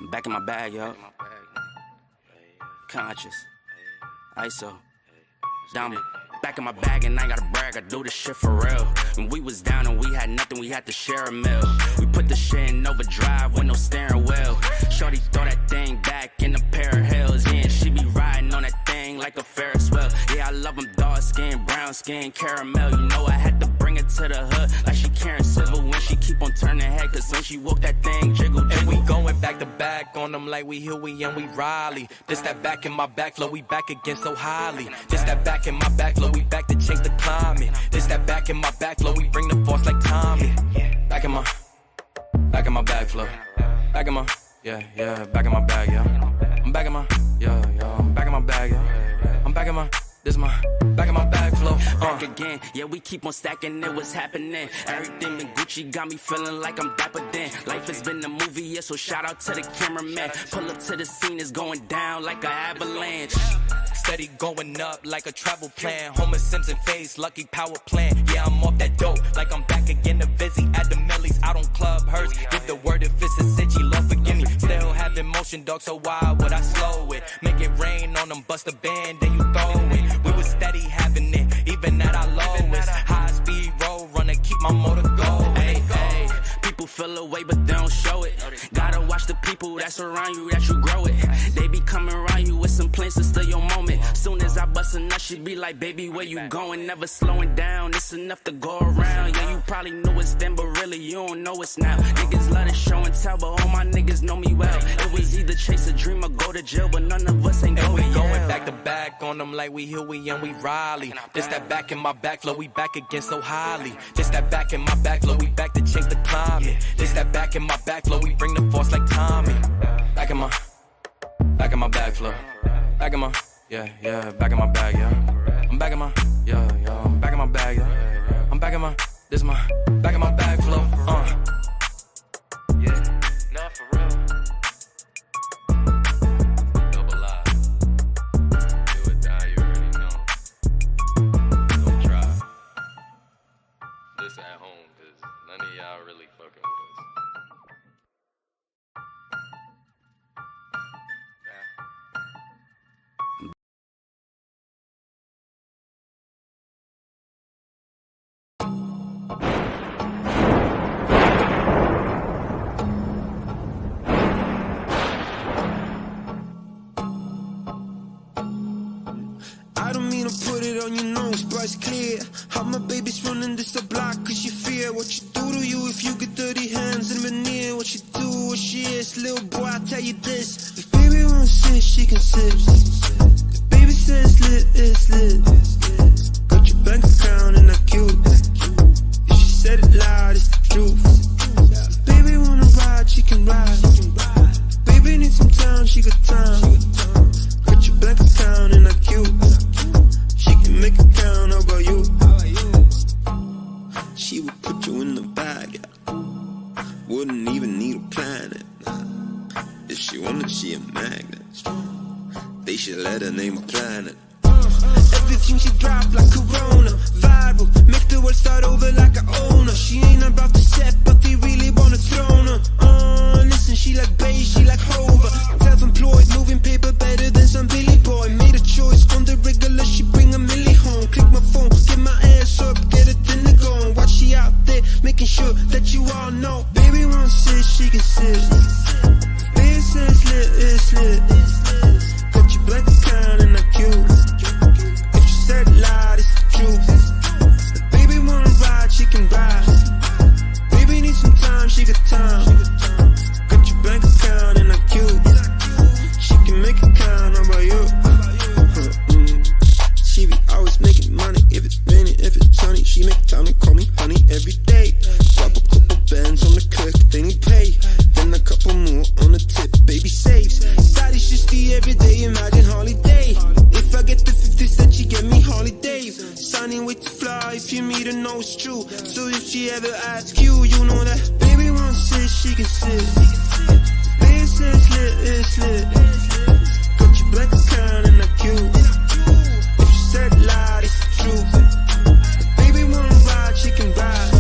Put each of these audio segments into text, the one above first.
I'm back in my bag, yo. Conscious. ISO. Diamond. Back in my bag and I ain't gotta brag, I do this shit for real. When we was down and we had nothing, we had to share a meal. We put the shit in overdrive with no steering wheel. Shorty throw that thing back in a pair of heels. Yeah, and she be riding on that thing like a Ferris wheel. Yeah, I love them dark skin, brown skin, caramel. You know I had to bring it to the hood like she Karen Civil when she keep on turning head. Cause when she walk that thing jiggle, jiggle. And we going back to back on them like we Huey and we Riley. This that back in my back flow, we back again so highly. This that back in my back flow, we back to change the climate. This that back in my back flow, we bring the force like Tommy. Back in my back flow. Back in my, yeah, back in my bag, yeah. I'm back in my, yeah, I'm back in my bag, yeah. I'm back in my, this is my, back in my bag flow. Back again, yeah, we keep on stacking it, what's happening? Everything in Gucci got me feeling like I'm dapper then. Life has been a movie, yeah, so shout out to the cameraman. Pull up to the scene, it's going down like an avalanche. Steady going up like a travel plan. Homer Simpson face, lucky power plant. Yeah, I'm off that dope, like I'm back again to Vizzy. At the Millies, out on Club Hearst. Give the word if it's a city, Lord forgive me. Still having motion, dog, so why would I slow it? Make it rain on them, bust a band, then you throw it. We was steady having it, even at our lowest. High speed road runner, keep my motor going. Hey, hey, people feel away, but they don't show it. Gotta watch the people that's around you, that you grow it. They be coming around you with some plans to steal your moment. Soon as I bust a nut, she be like, baby, where you going? Never slowing down, it's enough to go around. Yeah, you probably knew it's then, but really you don't know it's now. Niggas love to show and tell, but all my niggas know me well. It was either chase a dream or go to jail, but none of us ain't going. And we going back to back on them like we Huey and we Riley. This that back in my back flow, we back again so highly. This that back in my back flow, we back to change the climate. This that back in my back flow, we bring the force like Tommy. Back in my back flow. Back in my, yeah, back in my bag, yeah. I'm back in my, yeah, I'm back in my bag, yeah. I'm back in my, this is my, back in my bag flow, Yeah, not for real. Double I. Do it, die, you already know. Don't try. This at home, cause none of y'all really fucking with us. I don't mean to put it on your nose, but it's clear how my baby's running this a block cause you fear what you do to you if you get dirty hands and veneer. What you do, what she is, little boy, I tell you this. If baby wants sit, she can sit. If baby says lit, it's lit. Got your bank account and that cute. If she said it loud, it's the truth. If baby wanna ride, she can ride. If baby needs some time, she got time. Got your bank account and that cute. Make a count, how about you? She would put you in the bag, yeah. Wouldn't even need a planet, nah. If she wanted, she a magnet. They should let her name a planet. Everything she drop like Corona. Viral, make the world start over like a owner. She ain't about to set, but they really wanna throne her. Listen, she like bass, she like Hover. Self-employed, moving paper better than some Billy Boy. Made a choice on the regular, she bring a milli home. Click my phone, get my ass up, get a dinner going. Watch she out there, making sure that you all know. Baby wants sit, she can sit. Baby says lit, it's lit. Got your black account and that cute. If she said it loud, it's the truth. If baby wanna ride, she can ride. Baby needs some time, she got time. Got your bank account and that cute. She can make it count, how about you? She be always making money, if it's raining, if it's sunny. She make time to call me honey every day. Drop a couple bands on the cook, then he pay. Then a couple more on the tip, baby saves. Daddy's just the everyday, imagine holiday. If I get the 50s, then she get me holidays. Signing with the fly, if you meet her, know it's true. So if she ever asks you, you know that baby wants sit, she can sit. Baby says lit, it's lit. Got your black account and that cute. If she said it loud, it's the truth. If baby wanna ride, she can ride.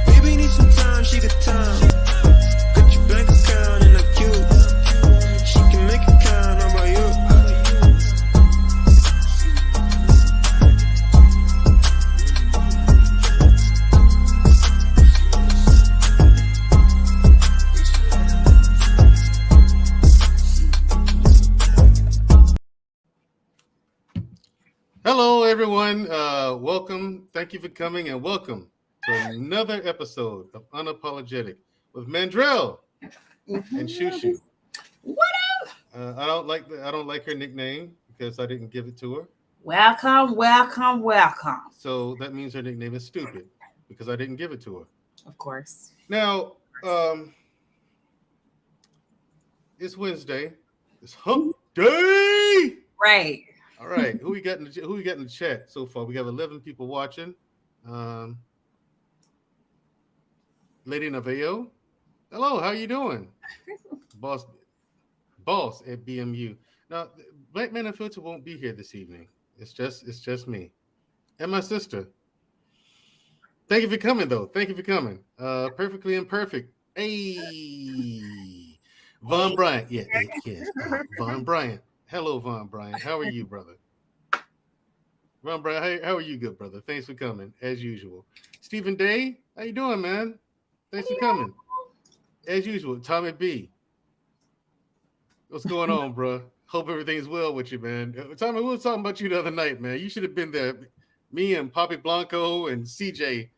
Baby needs some time, she got time. Got your bank account and that cute. everyone. Welcome. Thank you for coming, and welcome to another episode of Unapologetic with Mandrell and Shushu. What up? I don't like her nickname because I didn't give it to her. Welcome. So that means her nickname is stupid because I didn't give it to her. Of course. Now, it's Wednesday. It's Hump Day. Right. All right. Who we got in the chat so far? We have 11 people watching. Lady Naveo. Hello, how you doing? Boss at BMU. Now, Black Man Unfiltered won't be here this evening. It's just me. And my sister. Thank you for coming, though. Thank you for coming. Perfectly imperfect. Hey. Von Bryant. Yes. Von Bryant. Hello, Von Bryant. How are you, brother? Von Bryant, how are you, good brother? Thanks for coming, as usual. Stephen Day, how you doing, man? Thanks for coming. As usual. Tommy B. What's going on, bro? Hope everything's well with you, man. Tommy, we were talking about you the other night, man. You should have been there. Me and Poppy Blanco and CJ.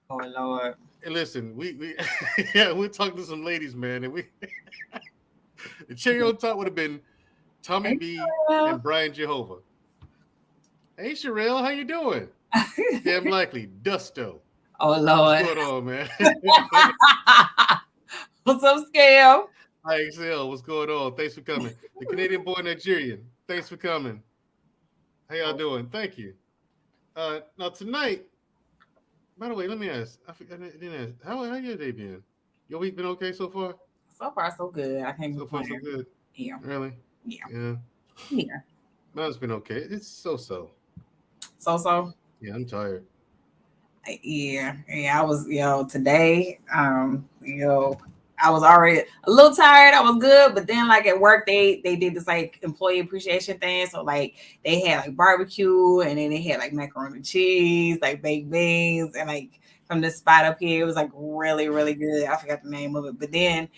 Oh, Lord. And listen, we yeah, we're talking to some ladies, man, and we the cherry on top would have been Tommy B and Brian Jehovah. Hey, Sherelle, how you doing? Damn likely, Dusto. Oh, Lord. What's going on, man? What's up, Scale? Hi, Excel. What's going on? Thanks for coming. The Canadian boy Nigerian. Thanks for coming. How y'all doing? Thank you. Now tonight, by the way, let me ask. I didn't ask. How your day been? Your week been okay so far? So far, so good. I can't So far, so good. Yeah. Really? Yeah. Yeah. Mine's been okay. It's so. So? Yeah, I'm tired. Yeah. I was, today, I was already a little tired. I was good, but then like at work, they did this like employee appreciation thing. So like they had like barbecue, and then they had like macaroni and cheese, like baked beans, and like from this spot up here, it was like really, really good. I forgot the name of it, but then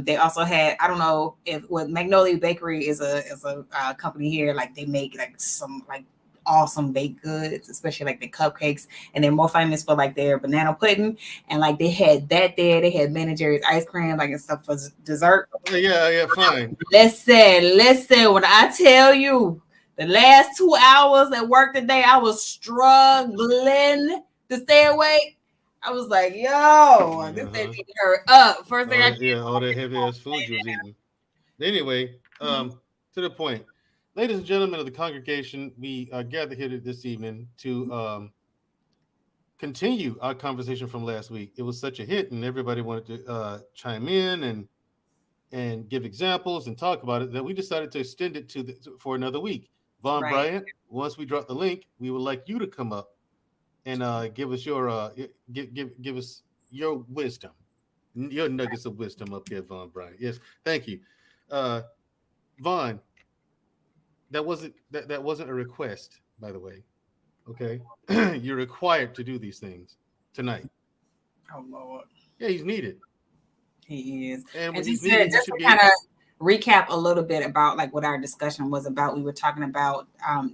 they also had, I don't know if what Magnolia Bakery is a company here. Like they make like some like awesome baked goods, especially like the cupcakes, and they're more famous for like their banana pudding, and like they had that there. They had Ben and Jerry's ice cream, like and stuff for dessert. Yeah, fine. Listen, when I tell you the last 2 hours at work today, I was struggling to stay awake. I was like, yo, this thing need to hurry up. First thing all that heavy ass food you was eating. Anyway, to the point. Ladies and gentlemen of the congregation, we are gathered here this evening to continue our conversation from last week. It was such a hit, and everybody wanted to chime in and give examples and talk about it that we decided to extend it for another week. Von Bryant, once we drop the link, we would like you to come up and give us your give us your wisdom, your nuggets of wisdom up here, Von Bryant. Yes, thank you, Von. That wasn't a request, by the way. Okay, you're required to do these things tonight. Oh Lord, yeah, he's needed. He is. And when he's he's needed, needed, just to kind of recap a little bit about like what our discussion was about. We were talking about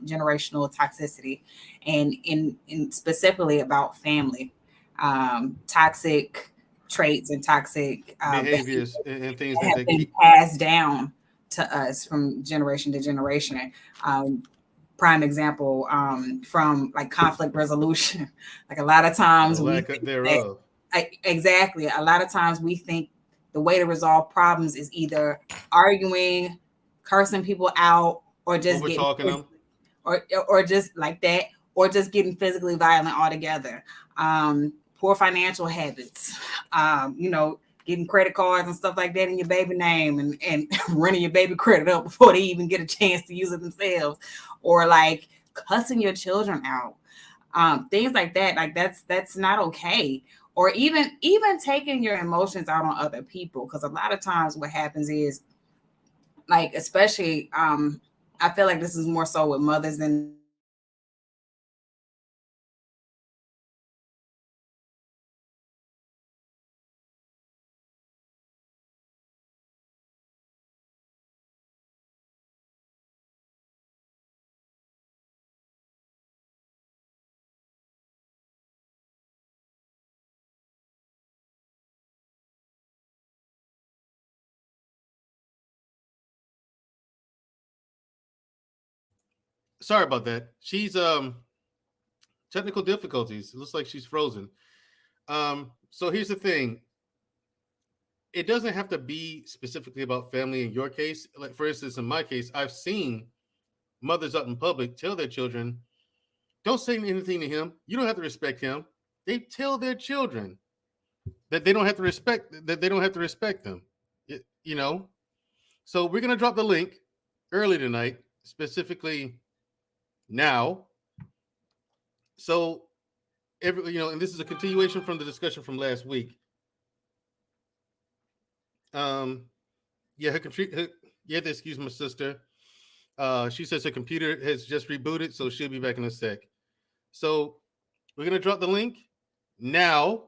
generational toxicity, and in specifically about family, toxic traits and toxic behaviors and things that have been passed down to us from generation to generation. Prime example from like conflict resolution. Like a lot of times exactly. A lot of times we think the way to resolve problems is either arguing, cursing people out, or just talking them, or just like that, or just getting physically violent altogether. Poor financial habits. Getting credit cards and stuff like that in your baby name and running your baby credit up before they even get a chance to use it themselves, or like cussing your children out, things like that. Like that's not okay. Or even taking your emotions out on other people, because a lot of times what happens is, like, especially I feel like this is more so with mothers than Sorry about that. She's technical difficulties. It looks like she's frozen. So here's the thing. It doesn't have to be specifically about family in your case. Like, for instance, in my case, I've seen mothers out in public tell their children, don't say anything to him. You don't have to respect him. They tell their children that they don't have to respect them. You know? So we're gonna drop the link early tonight, specifically now. So and this is a continuation from the discussion from last week. Excuse my sister. She says her computer has just rebooted, so she'll be back in a sec. So we're gonna drop the link now.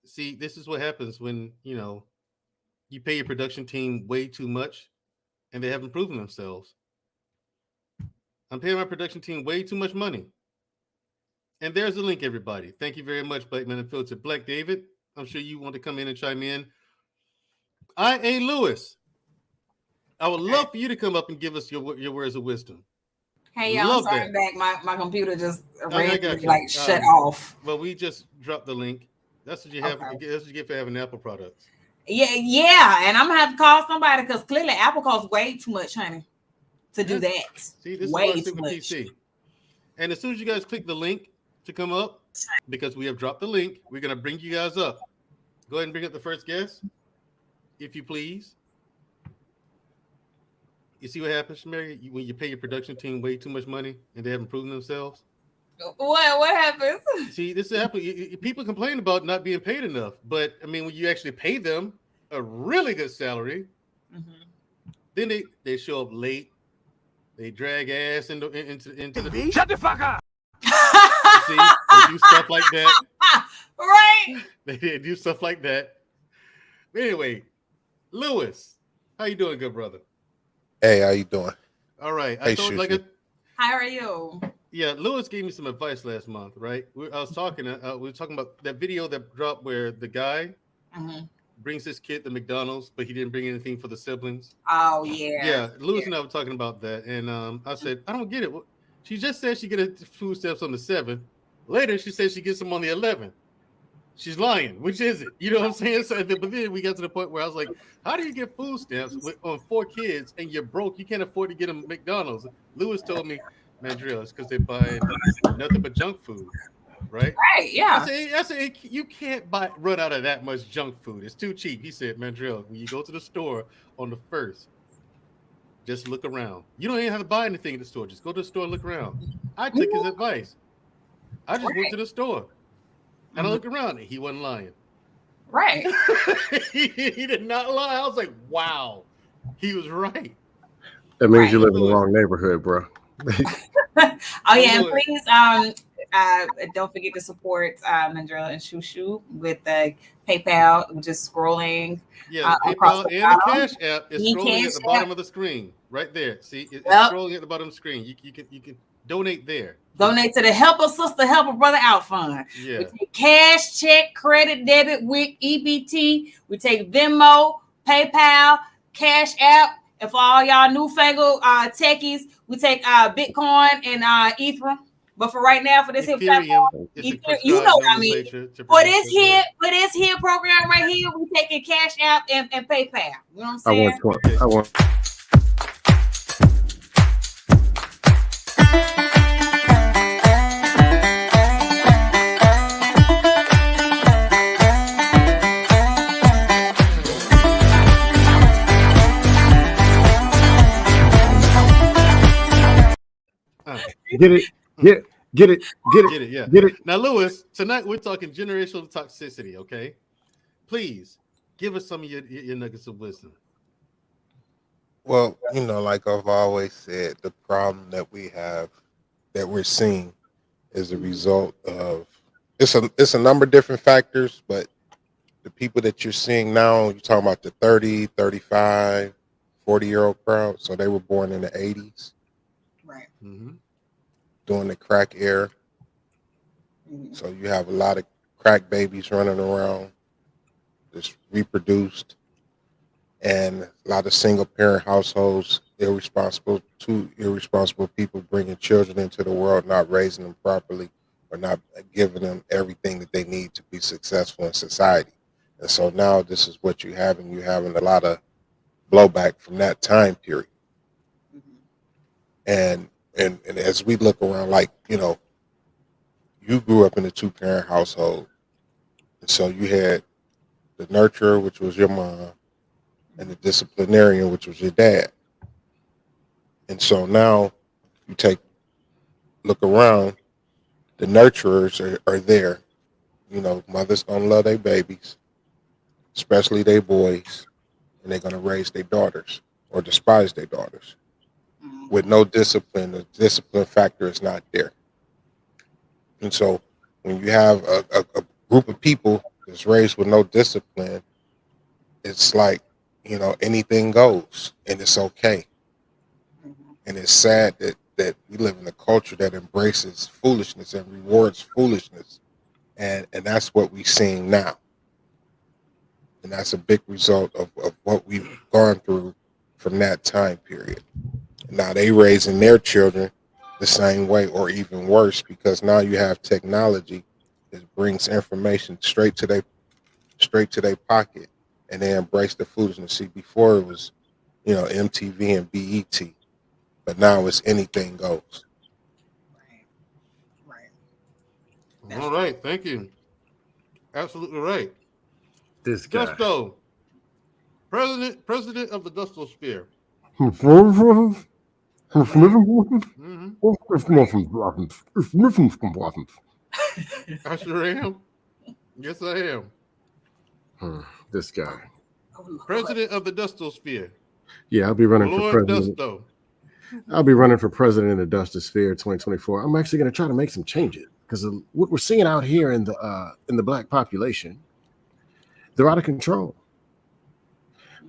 See, this is what happens when you pay your production team way too much and they haven't proven themselves. I'm paying my production team way too much money. And there's the link, everybody. Thank you very much, Black Man Unfiltered. Black David, I'm sure you want to come in and chime in. I.A. Lewis, I would love for you to come up and give us your words of wisdom. Hey, y'all, I'm sorry, back. My computer just shut off. Well, we just dropped the link. That's what you have. Okay. That's what you get for having Apple products. Yeah, and I'm gonna have to call somebody because clearly Apple costs way too much, honey, to do that. See, this way is too much. PC. And as soon as you guys click the link to come up, because we have dropped the link, we're gonna bring you guys up. Go ahead and bring up the first guest, if you please. You see what happens, Mary, when you pay your production team way too much money and they haven't proven themselves? What happens? See, this is happening. People complain about not being paid enough, but I mean, when you actually pay them a really good salary, then they show up late. They drag ass into the. Shut the fuck up! See, they do stuff like that. Right? They do stuff like that. But anyway, Lewis, how you doing, good brother? Hey, how you doing? All right. Hey, how are you? Yeah, Lewis gave me some advice last month, right? We were talking about that video that dropped where the guy brings his kid to McDonald's, but he didn't bring anything for the siblings. Oh, yeah. Yeah, Lewis and I were talking about that, and I said, I don't get it. She just said she get food stamps on the 7th. Later, she said she gets them on the 11th. She's lying. Which is it? You know what I'm saying? So, but then we got to the point where I was like, how do you get food stamps on 4 kids and you're broke? You can't afford to get them McDonald's. Lewis told me, Mandrell, it's because they buy nothing but junk food, right? Right, yeah. I said you can't run out of that much junk food. It's too cheap. He said, Mandrell, when you go to the store on the 1st, just look around. You don't even have to buy anything at the store. Just go to the store and look around. I took his advice. I just went to the store. And I looked around and he wasn't lying. Right. he did not lie. I was like, wow, he was right. That means you live in the wrong neighborhood, bro. Oh yeah, and please don't forget to support Mandrell and Shushu with the PayPal, which is scrolling. Yeah, PayPal and the Cash App is scrolling at the bottom of the screen, right there. See, it's scrolling at the bottom of the screen. You can donate there. Donate to the Help a Sister, Help a Brother Out Fund. Yeah. We take cash, check, credit, debit, WIC, EBT. We take Venmo, PayPal, Cash App. And for all y'all newfangled techies, we take Bitcoin and Ethereum. But for right now, for this here platform, you know what I mean. For this here program right here, we taking Cash App and PayPal. You know what I'm saying? I want. Get it. Now, Lewis, tonight we're talking generational toxicity, okay? Please give us some of your nuggets of wisdom. Well, like I've always said, the problem that we're seeing is a result of it's a number of different factors, but the people that you're seeing now, you're talking about the 30, 35, 40-year-old crowd. So they were born in the 80s. Right. During the crack era. So you have a lot of crack babies running around, just reproduced. and a lot of single parent households, two irresponsible people bringing children into the world, not raising them properly, or not giving them everything that they need to be successful in society. And so now this is what you're having. You're having a lot of blowback from that time period. And as we look around, like, you grew up in a two-parent household, and so you had the nurturer, which was your mom, and the disciplinarian, which was your dad. And so now you look around, the nurturers are there. Mothers gonna love their babies, especially their boys, and they're gonna raise their daughters or despise their daughters. With no discipline, the discipline factor is not there. And so when you have a group of people that's raised with no discipline, it's like, anything goes and it's okay. And it's sad that we live in a culture that embraces foolishness and rewards foolishness. And that's what we're seeing now. And that's a big result of what we've gone through from that time period. Now they raising their children the same way or even worse, because now you have technology that brings information straight to their pocket, and they embrace the foolishness. See, before it was, MTV and BET, but now it's anything goes. Right. All right, thank you. Absolutely right. This guy. Gusto, president of the Gusto Sphere. I sure am. Yes, I am. This guy. President of the Dusto Sphere. Yeah, I'll be running for Lord president. Dusto. I'll be running for president in the Dustosphere 2024. I'm actually going to try to make some changes because of what we're seeing out here in the black population. They're out of control.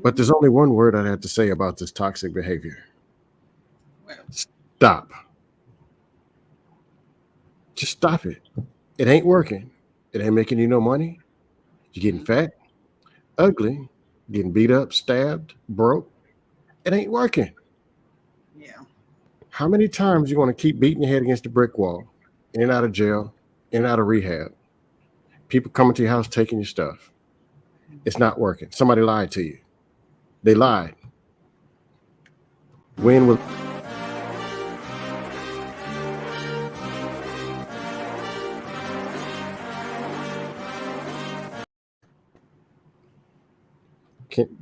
But there's only one word I'd have to say about this toxic behavior. Stop. Just stop it. It ain't working. It ain't making you no money. You're getting fat, ugly, getting beat up, stabbed, broke. It ain't working. Yeah. How many times you want to keep beating your head against the brick wall, in and out of jail, in and out of rehab? People coming to your house taking your stuff. It's not working. Somebody lied to you. They lied. When will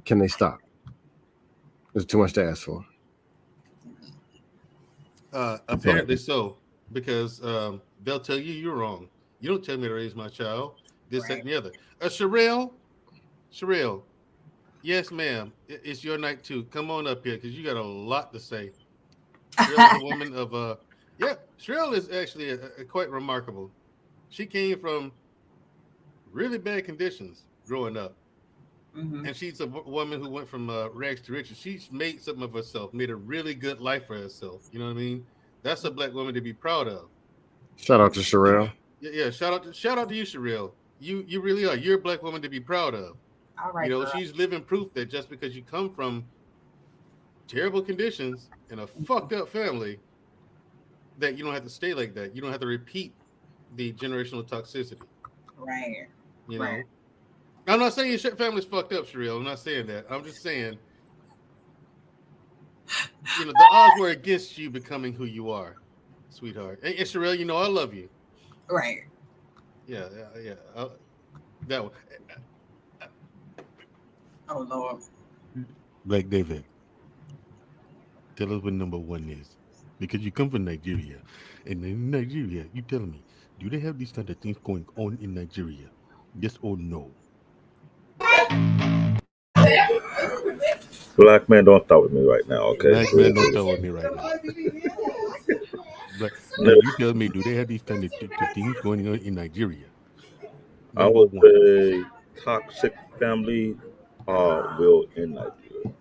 can they stop? There's too much to ask for. Apparently so, because they'll tell you you're wrong. You don't tell me to raise my child. This, that, and the other. Sherelle, yes, ma'am. It's your night too. Come on up here because you got a lot to say. Sherelle is a woman of Sherelle is actually quite remarkable. She came from really bad conditions growing up. Mm-hmm. And she's a woman who went from rags to riches. She's made something of herself, made a really good life for herself. You know what I mean? That's a black woman to be proud of. Shout out to Sherelle. Yeah. Shout out to you, Sherelle. You really are. You're a black woman to be proud of. All right. Girl. She's living proof that just because you come from terrible conditions in a fucked up family, that you don't have to stay like that. You don't have to repeat the generational toxicity. Right. You know. I'm not saying your family's fucked up, Sherelle. I'm not saying that. I'm just saying, the odds were against you becoming who you are, sweetheart. And Sherelle, I love you. Right. Yeah. That one. Oh, Lord. Black David, tell us what number one is. Because you come from Nigeria. And in Nigeria, you tell me, do they have these kind of things going on in Nigeria? Yes or no? Black man, don't start with me right now, okay? Black man, don't start with me right now. You tell me, do they have these kind of things going on in Nigeria? I would say toxic family will in Nigeria,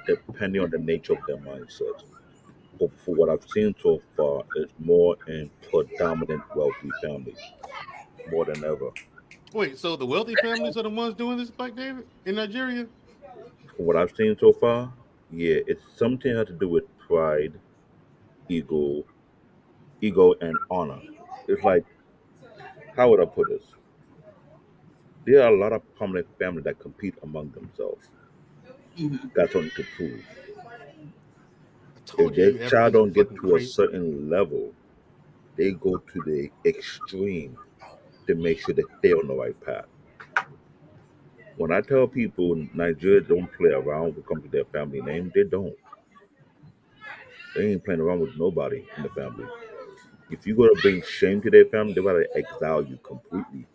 depending on the nature of their mindset. But for what I've seen so far, it's more in predominant wealthy families, more than ever. Wait, so the wealthy families are the ones doing this, Black David, in Nigeria? From what I've seen so far, yeah, it's something that has to do with pride, ego, and honor. It's like, how would I put this? There are a lot of prominent families that compete among themselves. Mhm. Got something to prove. I If told their you child Africans are don't get fucking to a crazy. certain level, they go to the extreme to make sure they stay on the right path. When I tell people Nigeria don't play around when it comes to their family name, they don't. They ain't playing around with nobody in the family. If you go to bring shame to their family, they're about to exile you completely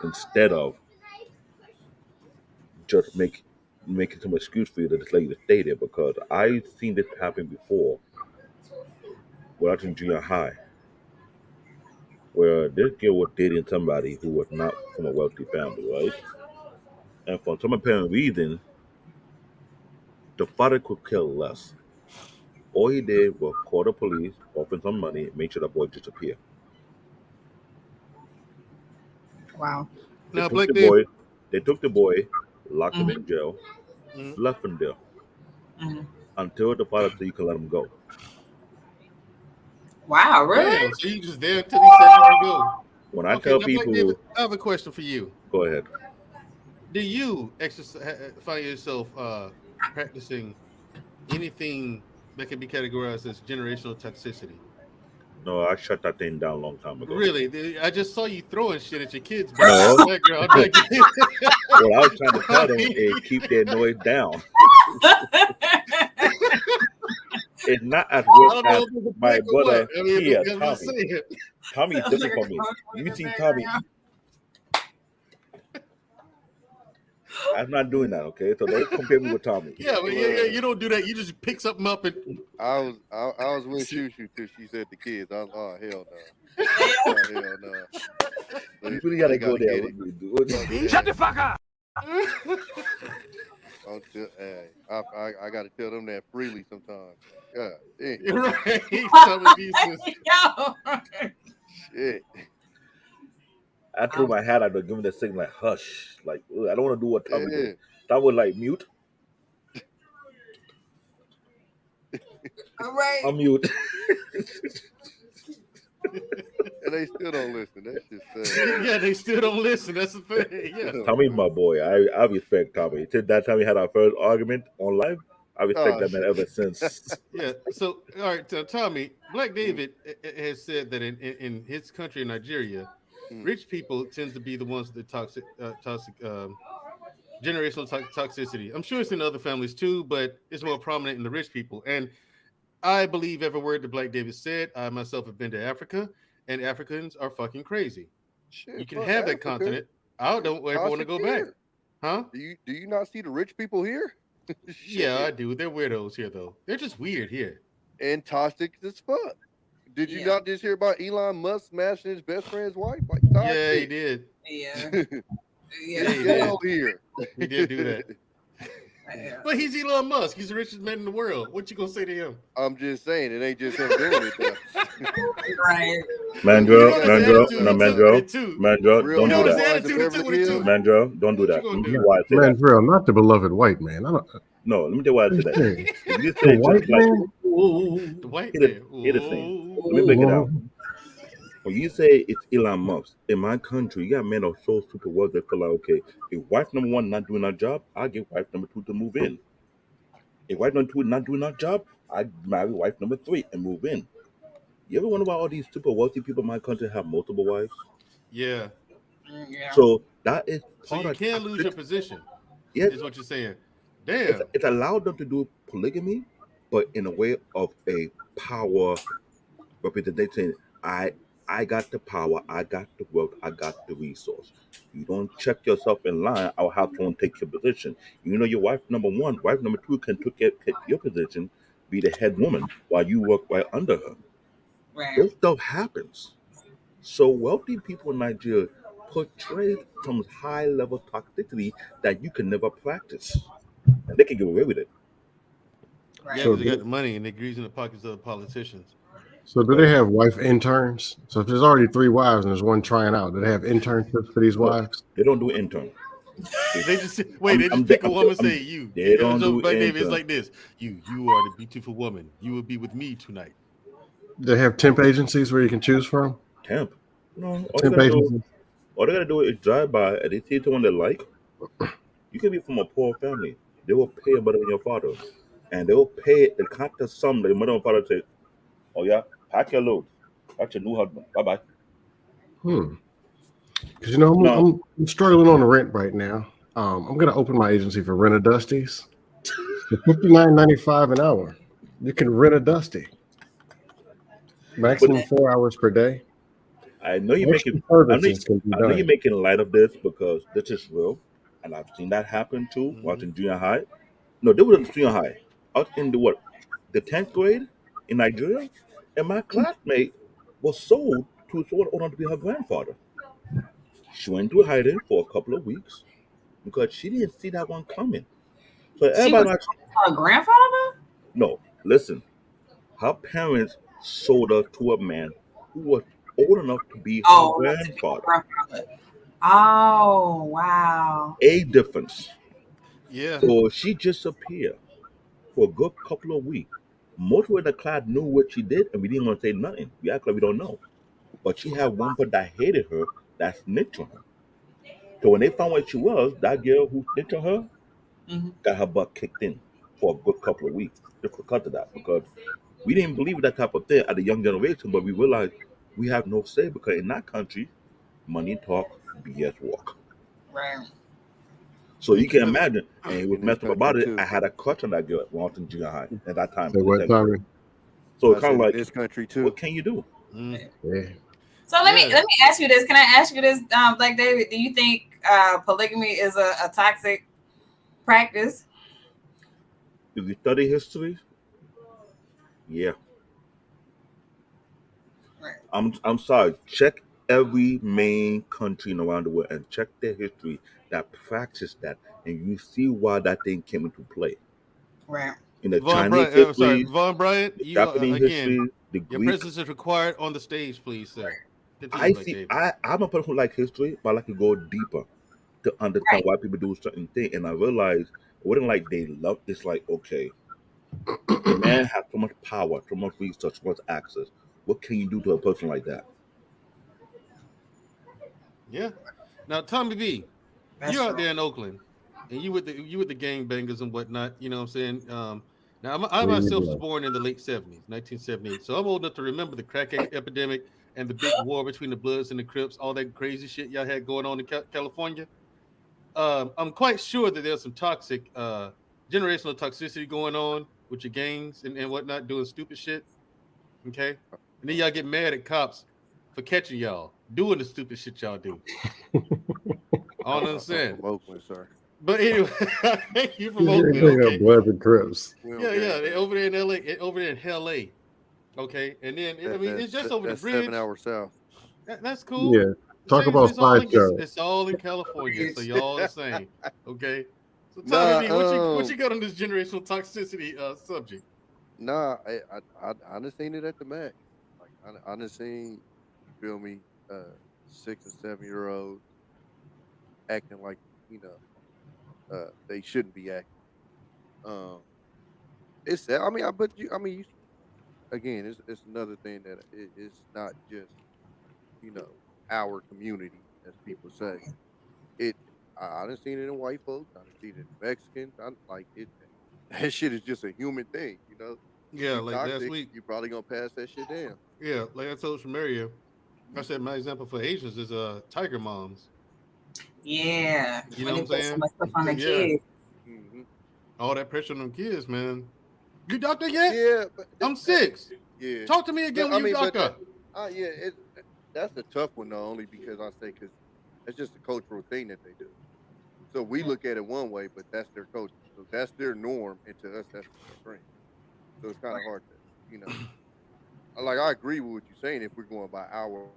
instead of just making some excuse for you to just let you to stay there. Because I've seen this happen before when I was in junior high, where this girl was dating somebody who was not from a wealthy family, right? And for some apparent reason, the father could care less. All he did was call the police, offer some money, make sure the boy disappear. Wow. They Now, took Black the David. boy, they took the boy, locked him Mhm. in jail, Mhm. left him there Mhm. until the father said you can let him go. Wow, Damn. really? So you just there until he said you can go. When I Okay. tell Now, Black David, people, I have a question for you. go ahead. Do you exercise find yourself practicing anything that can be categorized as generational toxicity? No, I shut that thing down a long time ago. Really? I just saw you throwing shit at your kids in No, the background. I'm not getting what I was trying to tell them is it. keep their noise down. It's not as I worse don't as know if it's a my black or what. brother I mean, here, I'm just Tommy. saying. Tommy is Sounds like different a from me. commercial in You the see Tommy, background. I'm not doing that, okay? So don't compare me with Tommy. Yeah, but Look, you don't do that. You just pick something up and I was with Shushu till she said the kids. Oh hell no. Yeah. Oh hell no. You They, really they gotta go gotta there get with it. me, dude. Shut the fuck. Hey, I gotta tell them that freely sometimes. God damn. you're right. Some abuses. Yo. Shit. I threw my hat out there, giving the signal like hush. Like I don't want to do what Tommy Yeah. did. Tommy was like mute. All right. I'm mute. And they still don't listen. That's just sad. Yeah, they still don't listen. That's the thing. Yeah. Tommy's my boy. I respect Tommy. Since that time we had our first argument on live, I respect Oh that man shit. ever since. Yeah. So, all right, Tommy, Black David has said that in his country, in Nigeria, Mm. rich people tend to be the ones that toxic generational toxicity. I'm sure it's in other families too, but it's more prominent in the rich people. And I believe every word that Black David said. I myself have been to Africa, and Africans are fucking crazy. You Shit, can fuck have that Africa. continent. I It's don't ever want to toxic go back. here. Huh? Do you not see the rich people here? Yeah, I Shit. do. They're weirdos here, though. They're just weird here. And toxic as fuck. Did you Yeah. not just hear about Elon Musk smashing his best friend's wife? Like Yeah, he toxic. did. Yeah. It's Yeah, he ghetto did. here. He did do that. Yeah. But he's Elon Musk. He's the richest man in the world. What you gonna say to him? I'm just saying, it ain't just him doing it though. Right. Mandrell, got Mandrell, real, no Too. Mandrell, real don't You know do what his that. housewives of attitude Beverly to it Hills. too. Mandrell, don't do What you that. gonna Let me tell do? you why I say that. Mandrell, not the beloved white man. I don't. No, let me tell you why I say What that. you saying? If you The say white just like man? The white hear the, man. hear the thing. Ooh. Let me break it Whoa. down. When you say it's Elon Musk, in my country, you got men that are so super wealthy they feel like, okay, if wife number one not doing her job, I get wife number two to move in. If wife number two not doing her job, I marry wife number three and move in. You ever wonder why all these super wealthy people in my country have multiple wives? Yeah. Yeah. So that is So part you of can lose your toxic. position, Yes, is what you're saying. Damn. it's allowed them to do polygamy, but in a way of a power representation. I I got the power, I got the wealth, I got the resource. You don't check yourself in line, I'll have someone take your position. You know your wife number one, wife number two can take your position, be the head woman while you work right under her. Right. Those stuff happens. So wealthy people in Nigeria portray some high level toxicity that you can never practice. And they can get away with it. Yeah, Right. So, because they got the money and they grease in the pockets of the politicians. so do Right. they have wife interns? So if there's already 3 wives and there's one trying out, do they have internships for these No, wives? they don't do intern. They just wait. They just pick a woman, say you. They don't So, do but it's anything. like this. You are the beautiful woman. You will be with me tonight. They have temp agencies where you can choose from. Temp. No, Temp agencies. all they gotta do is drive by and they see someone they like. You could be from a poor family. They will pay you better than your father. And they will pay the kind of sum that your mother and father say, oh yeah, pack your load. That's your new husband. Bye bye. Because I'm struggling on the rent right now. I'm gonna open my agency for rent a dusties for $59.95 an hour. You can rent a dusty. Maximum 4 hours per day. I know you're making light of this because this is real. And I've seen that happen too. When I was in junior high. No, they were in junior high. I was in the 10th grade in Nigeria, and my classmate was sold to someone old enough to be her grandfather. She went into hiding for a couple of weeks because she didn't see that one coming. So She was her grandfather? No, listen. Her parents sold her to a man who was old enough to be her grandfather. Oh, wow. A difference. Yeah. So she disappeared for a good couple of weeks. Most of the class knew what she did, and we didn't want to say nothing. We act like we don't know. But she had one person that hated her that snitched on her. So when they found where she was, that girl who snitched on her got her butt kicked in for a good couple of weeks just because of that. Because we didn't believe that type of thing at the young generation, but we realized we have no say because in that country, money talk, BS walk. Right. So you can imagine, and it was messed up about it. I had a crush on that girl at Walton Junior High at that time. So what time? So it's kind of like this country too. What can you do? Yeah. So let me ask you this. Can I ask you this, Black David? Do you think polygamy is a toxic practice? If you study history, yeah. Right. I'm sorry. Check every main country around the world and check their history that practice that, and you see why that thing came into play. Right. In the Von Chinese Bryant, history, Von Bryant, you Japanese history, again. the Your Greek. presence is required on the stage, please, sir. I'm a person who like history, but I like to go deeper to understand why people do certain things. And I realized it wasn't like they love. It's like, okay, the man has so much power, so much research, so much access. What can you do to a person like that? Yeah. Now, Tommy B, you're out there in Oakland, and you with the gangbangers and whatnot. You know what I'm saying? Now, I myself was born in the late 70s, 1978. So I'm old enough to remember the crack epidemic and the big war between the Bloods and the Crips, all that crazy shit y'all had going on in California. I'm quite sure that there's some toxic, generational toxicity going on with your gangs and whatnot, doing stupid shit. Okay. And then y'all get mad at cops for catching y'all doing the stupid shit y'all do. I don't understand. Oakland, sir. But anyway, thank you from Oakland. Okay. Bloods and Crips. Yeah. They over there in LA, over there in LA. Okay. And then it's just over the bridge. 7 hours south. That's cool. Yeah. Talk about it's all in California, so y'all the same. Okay. So Tommy, what you got on this generational toxicity subject? Nah, I done seen it at the Mac. Like I done seen, you feel me, 6 and 7 year olds acting like, they shouldn't be acting. It's sad. I mean, again, it's another thing that it's not just, our community, as people say. I done seen it in white folks. I done seen it in Mexicans. That shit is just a human thing, Yeah, you like toxic, last week. You're probably gonna pass that shit down. Yeah, like I told Shamaria, I said my example for Asians is tiger moms. Yeah. You know what I'm saying? So much stuff on the kids. Mm-hmm. All that pressure on them kids, man. You doctor yet? Yeah, but I'm 6. Yeah. Talk to me again when you doctor. That's a tough one though, only because because that's just a cultural thing that they do. So we look at it one way, but that's their culture. So that's their norm, and to us, that's the extreme. So it's kind of hard to, like, I agree with what you're saying if we're going by our.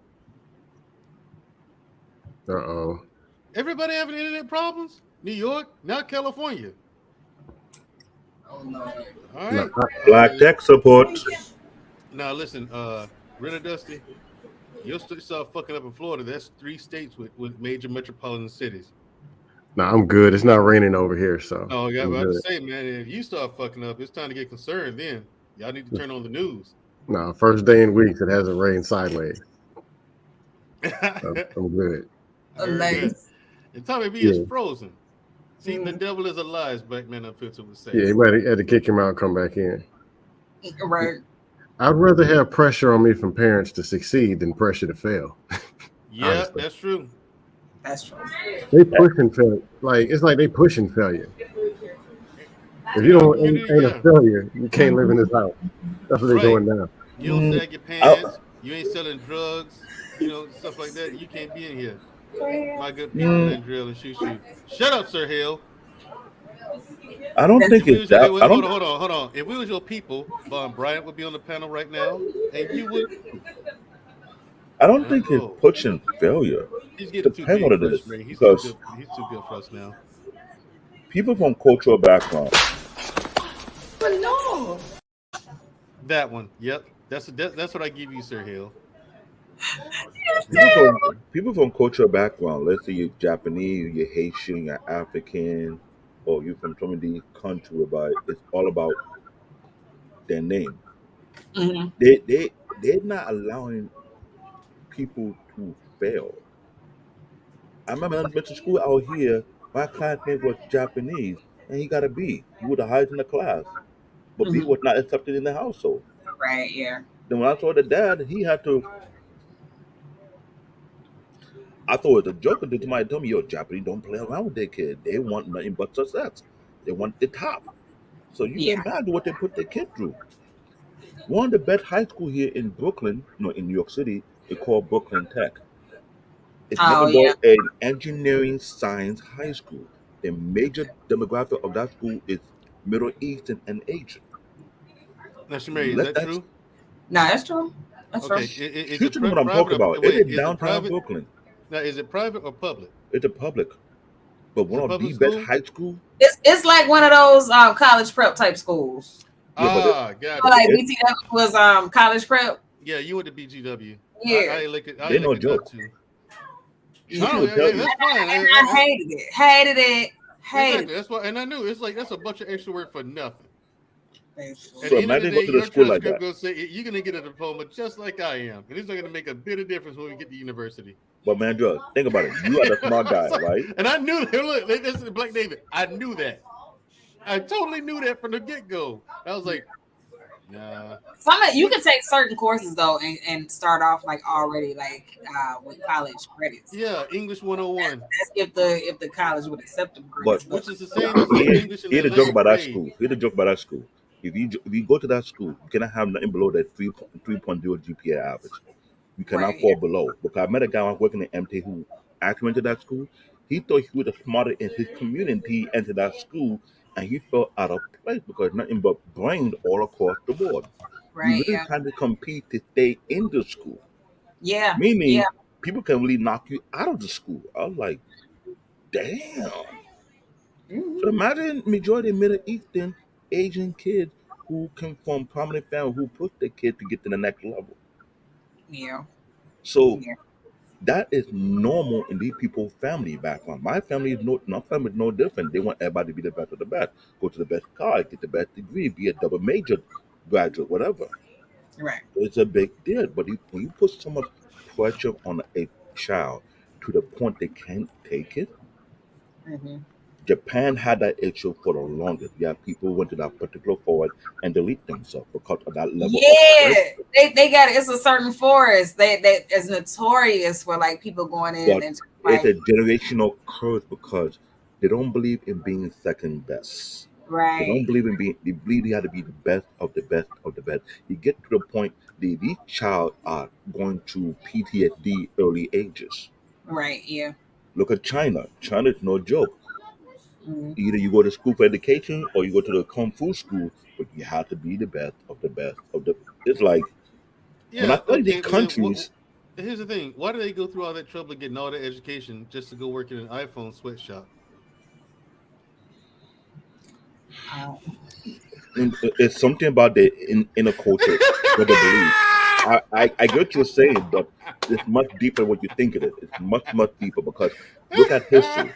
Everybody having internet problems? New York, not California. Oh no. All right. Black tech support. Now listen, Rena Dusty, you'll start fucking up in Florida. That's 3 states with major metropolitan cities. No, I'm good. It's not raining over here, so Oh, yeah, I'm I have to good. say, man, if you start fucking up, it's time to get concerned. Then y'all need to turn on the news. No, first day in weeks it hasn't rained sideways. I'm good. I heard that. Nice. And Tommy B is Yeah. frozen. See, the devil is a lie, as Black Man Unfiltered would say. Yeah, he might have had to kick him out and come back in. Right. I'd rather have pressure on me from parents to succeed than pressure to fail. Yeah, Honestly. that's true. That's true. They pushing failure. Like it's like they pushing failure. If you don't ain't a failure, you can't live in this house. That's what they're doing now. You don't sag your pants. You ain't selling drugs. You know, stuff like that. You can't be in here. My good people, Mandrell and Shushu. Shut up, Sir Hill. I don't think it's that. I don't. Hold on. If we was your people, Von Bryant would be on the panel right now, and you would. I don't think it's pushing failure. He's getting too Depends big what for it us, is. Ray. He's Because too good for us now. people from cultural background, But no. That one. Yep. That's what I give you, Sir Hill. people from cultural background, let's say you're Japanese, you're Haitian, you're African, or you're from some of these countries, but it's all about their name. Mm-hmm. They're not allowing people to fail. I remember in elementary school out here, my classmate was Japanese, and he got a B. He was the highest in the class, but B was not accepted in the household. Right. Yeah. Then when I saw the dad, he had to. I thought it was a joke until somebody told me, "Yo, Japanese don't play around with their kid. They want nothing but success. They want the top." So you can imagine what they put their kid through. One of the best high school here in Brooklyn, no, in New York City, is called Brooklyn Tech. It's nothing but an engineering science high school. The major demographic of that school is Middle Eastern and Asian. Now, Shamari, is that true? No, that's true. That's okay. true. Is it what I'm talking about. It's in downtown private? Brooklyn. Now, is it private or public? It's a public. But one of the best high school. It's like one of those college prep type schools. Yeah, got it. So like BTW was college prep. Yeah, you went to BGW. Yeah, they no joke. That's fine. I hated it. Exactly. That's why, and I knew it's like that's a bunch of extra work for nothing. So imagine going to the school like that. Gonna say, you're gonna get a diploma just like I am, and it's not gonna make a bit of difference when we get to university. But Mandrell, think about it. You are the smart guy, right? And I knew that. Look, this is Black David. I knew that. I totally knew that from the get-go. I was like, nah. You can take certain courses though and start off like already like with college credits. Yeah, English 101. That's if the college would accept them. But which is the same as English. Here's the joke about that school. Here's the joke about that school. If you go to that school, you cannot have nothing below that 3.0 GPA average. You cannot fall below. Because I met a guy who was working at MT who actually went to that school. He thought he was the smarter in his community entered that school, and he felt out of place because nothing but brains all across the board. Right. You really trying to compete to stay in the school. Yeah. Meaning people can really knock you out of the school. I was like, damn. So imagine majority of Middle Eastern Asian kids who come from prominent families who push their kid to get to the next level. Yeah. So that is normal in these people's family background. My family is no different. They want everybody to be the best of the best. Go to the best college, get the best degree, be a double major graduate, whatever. Right. It's a big deal. But when you put so much pressure on a child to the point they can't take it, Japan had that issue for the longest. Yeah, people went to that particular forest and delete themselves because of that level. Yeah, they got it. It's a certain forest that is notorious for like people going in. But and it's a generational curse because they don't believe in being second best. Right. They don't believe in being. They believe they have to be the best of the best of the best. You get to the point these child are going to PTSD early ages. Right. Yeah. Look at China. China is no joke. Either you go to school for education or you go to the kung fu school, but you have to be the best of the best of the. It's like when I study these countries. Here's the thing: why do they go through all that trouble getting all that education just to go work in an iPhone sweatshop? It's something about the inner culture what they believe. I get what you're saying, but it's much deeper than what you think it is. It's much deeper because look at history.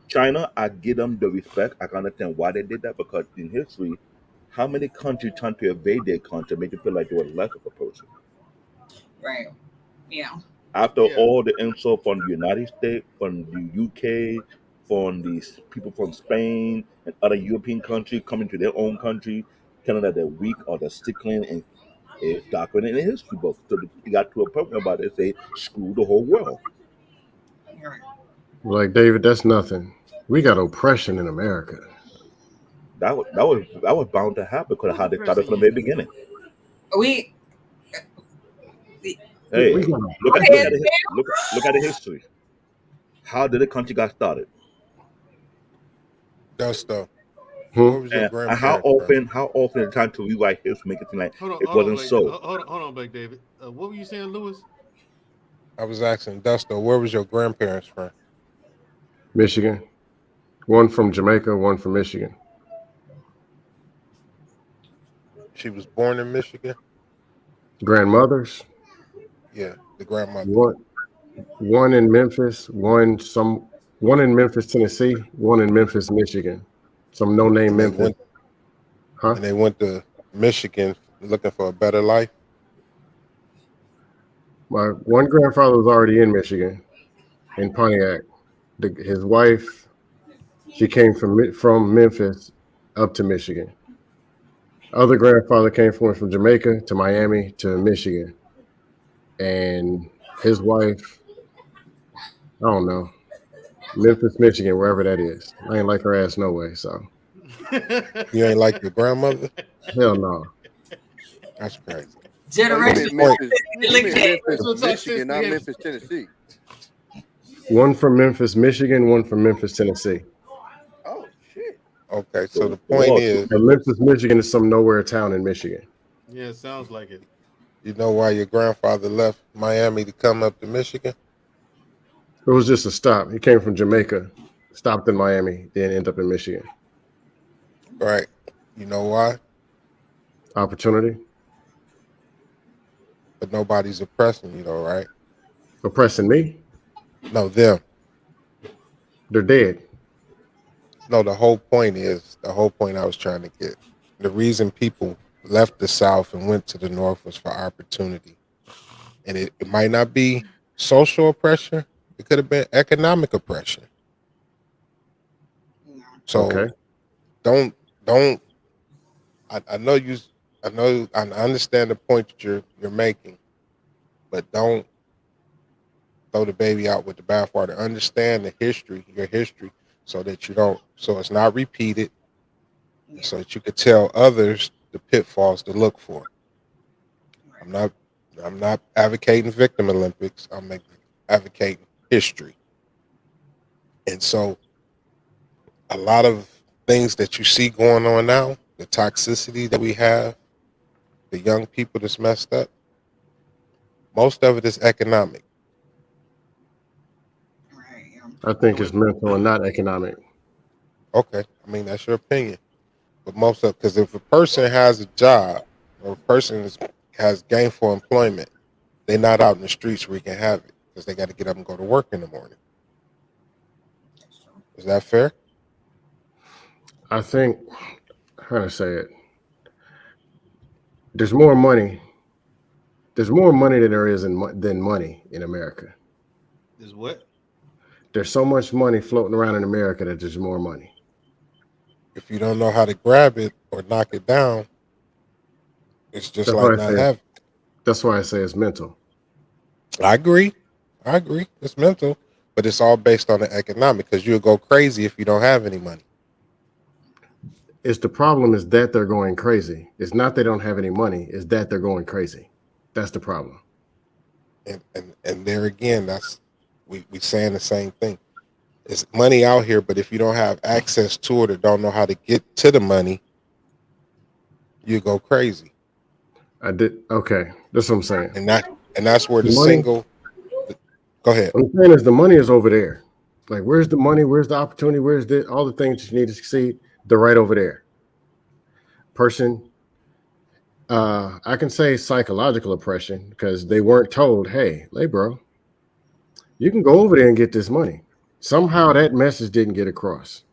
China, I give them the respect. I can understand why they did that because in history, how many countries trying to invade their country make you feel like they were less of a person? Right. Yeah. After Yeah. all the insult from the United States, from the UK, from these people from Spain and other European countries coming to their own country, telling that they're weak or they're sickling and it's documented in the history books. So it got to a point where about it say screw the whole world. Right. Like David, that's nothing. We got oppression in America. That was bound to happen because of how they started from the very beginning. We Hey, We got look at okay. the history. How did the country got started? Dusto, Hmm? where was your And grandparents how from? often the time to rewrite history make it seem like it Hold on, wasn't Blake. so? Hold on, Blake David. What were you saying, Lewis? I was asking Dusto, where was your grandparents from? Michigan. One from Jamaica, one from Michigan. She was born in Michigan. Grandmothers. Yeah, the grandmother. One in Memphis, one in Memphis, Tennessee, one in Memphis, Michigan. Some no-name And they Memphis. went Huh? and they went to Michigan looking for a better life. My one grandfather was already in Michigan, in Pontiac. His wife, she came from Memphis up to Michigan. Other grandfather came from Jamaica to Miami to Michigan, and his wife, I don't know, Memphis, Michigan, wherever that is. I ain't like her ass no way. So You ain't like your grandmother? hell no. That's crazy. Oh, you Generation. meant Memphis. You You meant meant Memphis, that's what Michigan, not toxicity is. Memphis, Tennessee. One from Memphis, Michigan, one from Memphis, Tennessee. Oh shit. Okay, so So the point what? is, And Memphis, Michigan is some nowhere town in Michigan. Yeah, it sounds like it. you know why your grandfather left Miami to come up to Michigan? It was just a stop. He came from Jamaica, stopped in Miami, then ended up in Michigan. Right. You know why? Opportunity, But nobody's oppressing you though, right? oppressing me. No, them. They're dead. No, the whole point I was trying to get. The reason people left the South and went to the North was for opportunity. And it might not be social oppression, it could have been economic oppression. So Okay. don't I know I understand the point that you're making, but don't throw the baby out with the bathwater. Understand your history, so that so it's not repeated, so that you could tell others the pitfalls to look for. I'm not advocating victim Olympics. I'm advocating history. And so a lot of things that you see going on now, the toxicity that we have, the young people that's messed up, most of it is economic. Right. I think it's mental and not economic. Okay, I mean that's your opinion, but most of because if a person has a job or a person has gainful employment, they're not out in the streets where you can have it because they got to get up and go to work in the morning. Is that fair? I think, how to say it, there's more money. There's more money than there is than money in America. Is what? There's so much money floating around in America that there's more money. If you don't know how to grab it or knock it down, it's just That's like why I not say. having. That's why I say it's mental. I agree. It's mental, but it's all based on the economic because you'll go crazy if you don't have any money. It's the problem is that they're going crazy. It's not they don't have any money. It's that they're going crazy. That's the problem. And there again, that's we saying the same thing. It's money out here, but if you don't have access to it or don't know how to get to the money, you go crazy. I did. Okay. That's what I'm saying. And that's where the money, single. Go ahead. What I'm saying is the money is over there. Like, where's the money? Where's the opportunity? Where's all the things that you need to succeed? They're right over there. Person, I can say psychological oppression because they weren't told, hey, bro, you can go over there and get this money. Somehow that message didn't get across.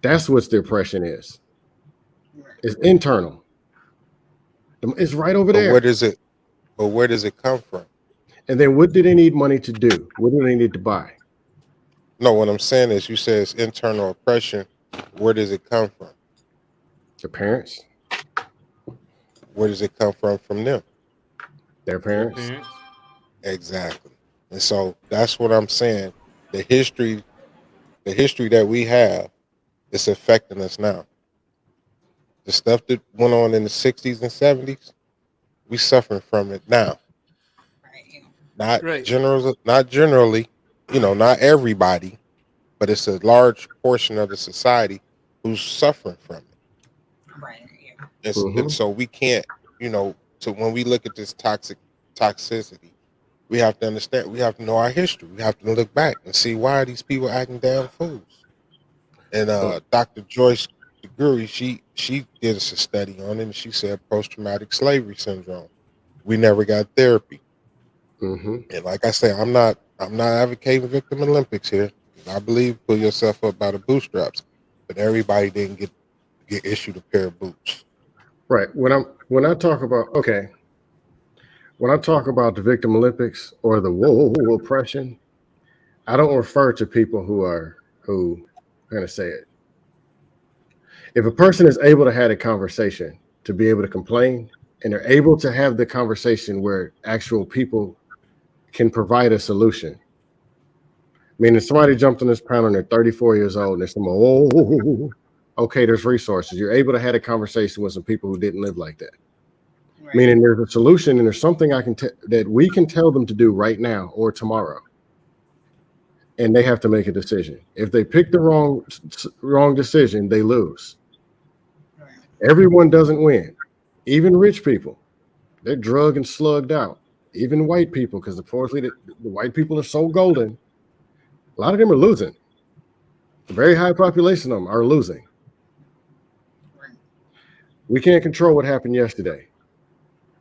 That's what the oppression is. It's internal. It's right over But there. where does it come from? And then what do they need money to do? What do they need to buy? No, what I'm saying is, you say it's internal oppression. Where does it come from? The parents, Where does it come from them? their parents. Exactly. And so that's what I'm saying. The history that we have is affecting us now. The stuff that went on in the 60s and 70s, we suffering from it now. Not Right. not generally, not everybody, but it's a large portion of the society who's suffering from it. Right. And so we can't, so when we look at this toxicity, we have to understand, we have to know our history. We have to look back and see, why are these people acting damn fools? And Dr. Joyce DeGruy, she did us a study on it, and she said post-traumatic slavery syndrome. We never got therapy. And like I say, I'm not advocating victim Olympics here. I believe pull yourself up by the bootstraps, but everybody didn't get issued a pair of boots. Right. When I talk about the victim Olympics or the oppression, I don't refer to people who I'm going to say it. If a person is able to have a conversation, to be able to complain, and they're able to have the conversation where actual people can provide a solution. Meaning somebody jumped on this panel and they're 34 years old and they're saying, okay, there's resources. You're able to have a conversation with some people who didn't live like that. Right. Meaning there's a solution and there's something that we can tell them to do right now or tomorrow. And they have to make a decision. If they pick the wrong decision, they lose. Right. Everyone doesn't win. Even rich people, they're drugged and slugged out. Even white people, because unfortunately the white people are so golden. A lot of them are losing. A very high population of them are losing. We can't control what happened yesterday.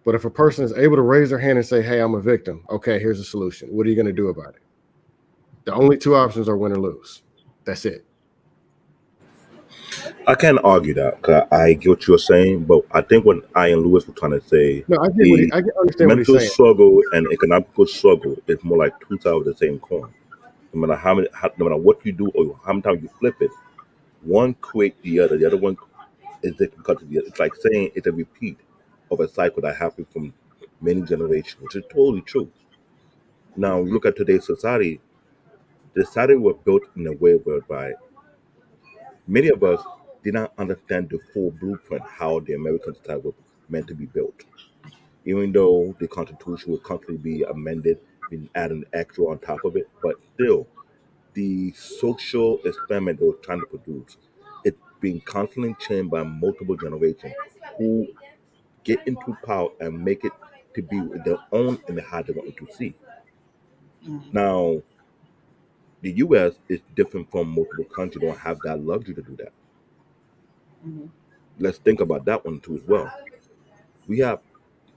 But if a person is able to raise their hand and say, hey, I'm a victim, okay, here's a solution. What are you going to do about it? The only two options are win or lose. That's it. I can't argue that, because I get what you're saying, but I think what I and Lewis were trying to say, no, I understand what he's mental saying. struggle and economical struggle is more like two sides of the same coin. No matter what you do or how many times you flip it, one creates the other. The other one is because of the other. It's like saying it's a repeat of a cycle that happened from many generations, which is totally true. Now, look at today's society. The society was built in a way whereby many of us did not understand the full blueprint, how the American society was meant to be built. Even though the Constitution will constantly be amended, being adding extra on top of it, but still, the social experiment they were trying to produce, it's being constantly changed by multiple generations who get into power and make it to be their own and how they want it to see. Now, the U.S. is different from multiple countries. Don't have that luxury to do that. Let's think about that one too as well. We have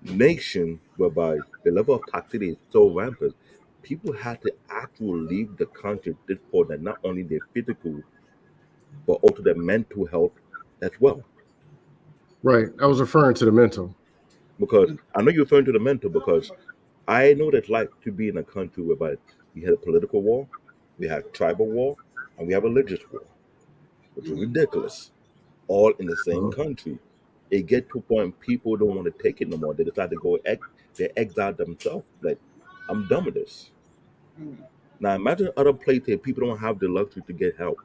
nations whereby the level of toxicity is so rampant, people had to actually leave the country just for that, not only their physical, but also their mental health as well. Right. I was referring to the mental. Because I know you're referring to the mental, because I know that it's like to be in a country whereby we had a political war, we have tribal war, and we have a religious war, which is ridiculous, all in the same country. It get to a point people don't want to take it no more. They decide to go, they exile themselves. Like, I'm done with this. Now imagine other places people don't have the luxury to get help.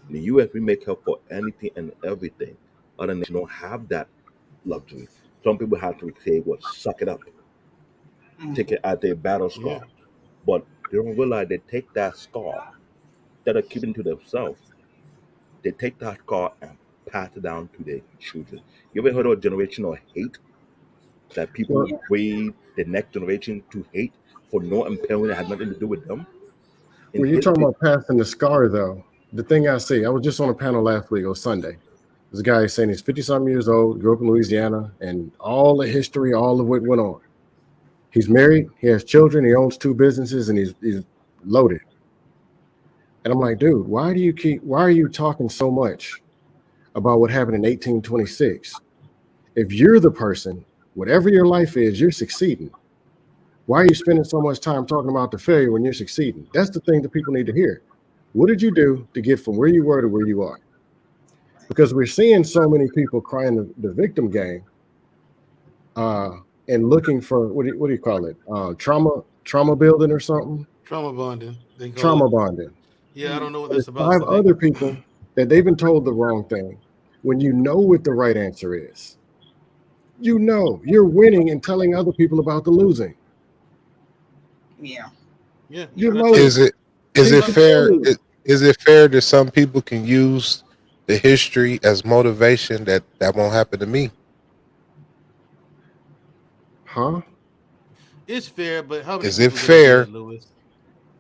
In the U.S., we make help for anything and everything. Other nations don't have that luxury. Some people have to say, "Well, suck it up, take it out their battle scar," but they don't realize they take that scar instead of keeping it to themselves. They take that scar and pass it down to their children. You ever heard of generational hate? That people raise the next generation to hate for no impairment that has nothing to do with them. When you're talking about passing the scar, though, the thing I see, I was just on a panel last week, on Sunday. There's a guy saying he's 50-something years old, grew up in Louisiana, and all the history, all of what went on. He's married, he has children, he owns 2 businesses, and he's loaded. And I'm like, dude, why are you talking so much about what happened in 1826? If you're the person, whatever your life is, you're succeeding. Why are you spending so much time talking about the failure when you're succeeding? That's the thing that people need to hear. What did you do to get from where you were to where you are? Because we're seeing so many people crying the victim game and looking for, what do you call it? Trauma building or something? Trauma bonding. They call Trauma it. bonding. Yeah, I don't know what But that's it's about. 5 so they- other people that they've been told the wrong thing. When you know what the right answer is, you know you're winning and telling other people about the losing. Yeah. Yeah. You that's know, Is it People fair? know. Is it fair that some people can use the history as motivation that won't happen to me? Huh? It's fair, but how many Is it people gonna do fair that, Lewis?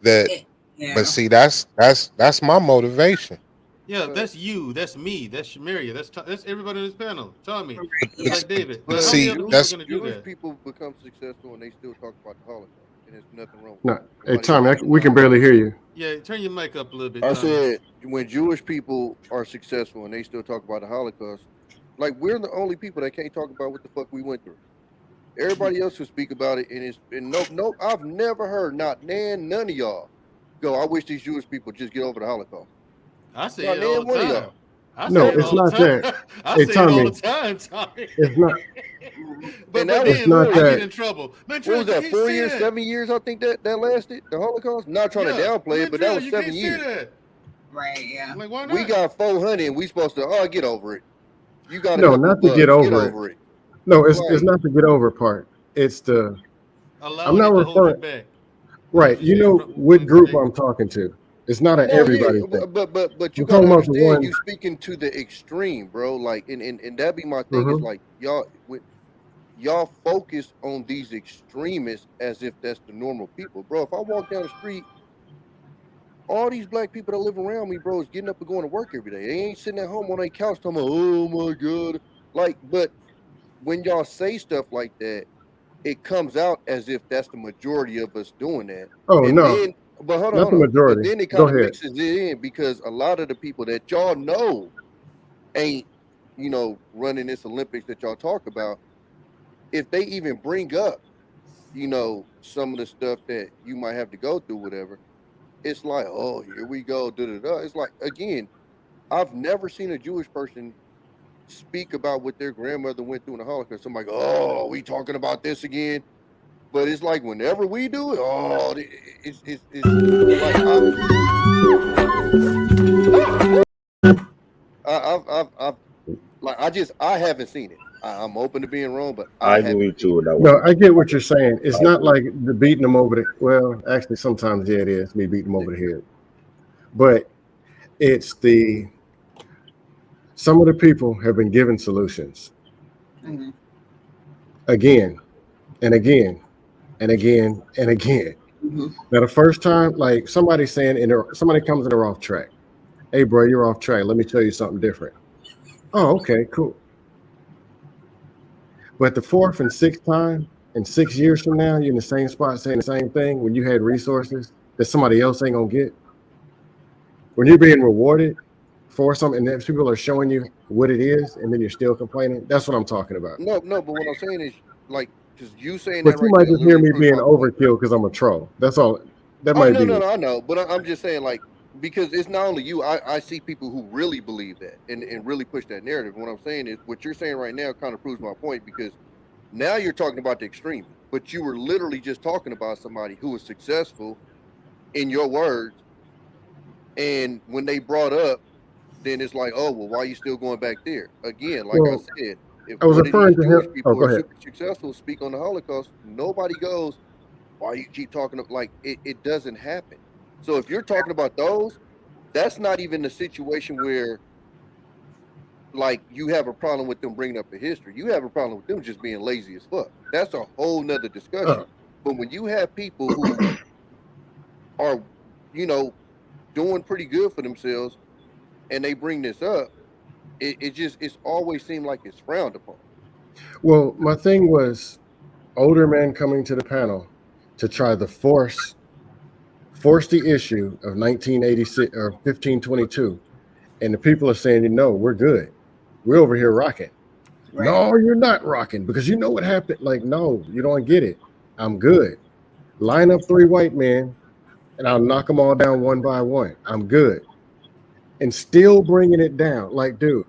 that? Yeah. But see, that's my motivation. Yeah, that's you. That's me. That's Shamaria. That's everybody on this panel. Tommy. It's Yeah. like David. But But how many see, other people that's are gonna do Jewish that? people become successful and they still talk about the Holocaust, and there's nothing wrong with No. that. Hey, Nobody Tommy, says we can nothing. barely hear you. Yeah, turn your mic up a little bit, I Tommy. said when Jewish people are successful and they still talk about the Holocaust, like we're the only people that can't talk about what the fuck we went through. Everybody else will speak about it, and no, I've never heard none of y'all go. I wish these Jewish people just get over the Holocaust. I say Not it all nan the one of time. y'all. I No, say it it's all the not time. that. I Hey, say it all Tommy, the time, Tommy. it's not. But And that then was It's not I get that. in trouble. what Mandrell, was you that? can't 4 say years, that. 7 years? I think that lasted the Holocaust. Not trying to Yeah, downplay it, but that Mandrell, was you 7 can't say years. that. Right. Yeah. I'm like, why We not? got 400, and we supposed to get over it. You got a No, couple not to get bucks, get over it. over it. No, it's Like not the get over part. It's the I'm Allowing not it to hold you referring. back. Right. You You say know from what wanting to group stay. I'm talking to. It's not an no, yeah, everybody thing. but you I'm gotta talking about the understand. one. You speaking to the extreme, bro. Like, and that be my thing is Mhm. like y'all focus on these extremists as if that's the normal people, bro. If I walk down the street, all these black people that live around me, bro, is getting up and going to work every day. They ain't sitting at home on their couch talking about, oh my god. Like, but when y'all say stuff like that, it comes out as if that's the majority of us doing that. Oh And no, then, but hold on, not hold the on. But majority. then it Go kind of ahead. mixes it in because a lot of the people that y'all know ain't, running this Olympics that y'all talk about, if they even bring up, some of the stuff that you might have to go through, whatever, it's like, oh, here we go, da da da. It's like, again, I've never seen a Jewish person speak about what their grandmother went through in the Holocaust. I'm like, oh, we talking about this again? But it's like whenever we do it, oh, it's like I've like I haven't seen it. I'm open to being wrong, but I I agree haven't with seen you it. with that No, one. I get what you're saying. It's I not agree. like the beating them over the. Well, actually, sometimes yeah, it is me beating them over the head. But it's the some of the people have been given solutions Mhm. again and again and again and again. Mhm. Now, the first time, like somebody saying, somebody comes in, they're off track. Hey, bro, you're off track. Let me show you something different. Oh, okay, cool. But the 4th and 6th time, and 6 years from now, you're in the same spot saying the same thing when you had resources that somebody else ain't gonna get. When you're being rewarded for something, and people are showing you what it is, and then you're still complaining. That's what I'm talking about. No, but what I'm saying is like, because you saying But that you right might there just hear literally me proves being my point. overkill because I'm a troll. That's all. That Oh might no, be it. I know, but I'm just saying like because it's not only you. I see people who really believe that and really push that narrative. What I'm saying is what you're saying right now kind of proves my point because now you're talking about the extreme, but you were literally just talking about somebody who was successful in your words, and when they brought up, then it's like, oh well, why are you still going back there? Again, like I Well, said, if I was one of these referring to Jewish him. Oh, people go are ahead. super successful speak on the Holocaust, nobody goes, why you keep talking like it doesn't happen. So if you're talking about those, that's not even the situation where like you have a problem with them bringing up the history. You have a problem with them just being lazy as fuck. That's a whole nother discussion. But when you have people who are, you know, doing pretty good for themselves and they bring this up, it's always seemed like it's frowned upon. Well, my thing was older men coming to the panel to try to force force the issue of 1986 or 1522, and the people are saying, we're good. We're over here rocking. Right. No, you're not rocking because you know what happened. Like, no, you don't get it. I'm good. Line up 3 white men, and I'll knock them all down one by one. I'm good. And still bringing it down. Like, dude.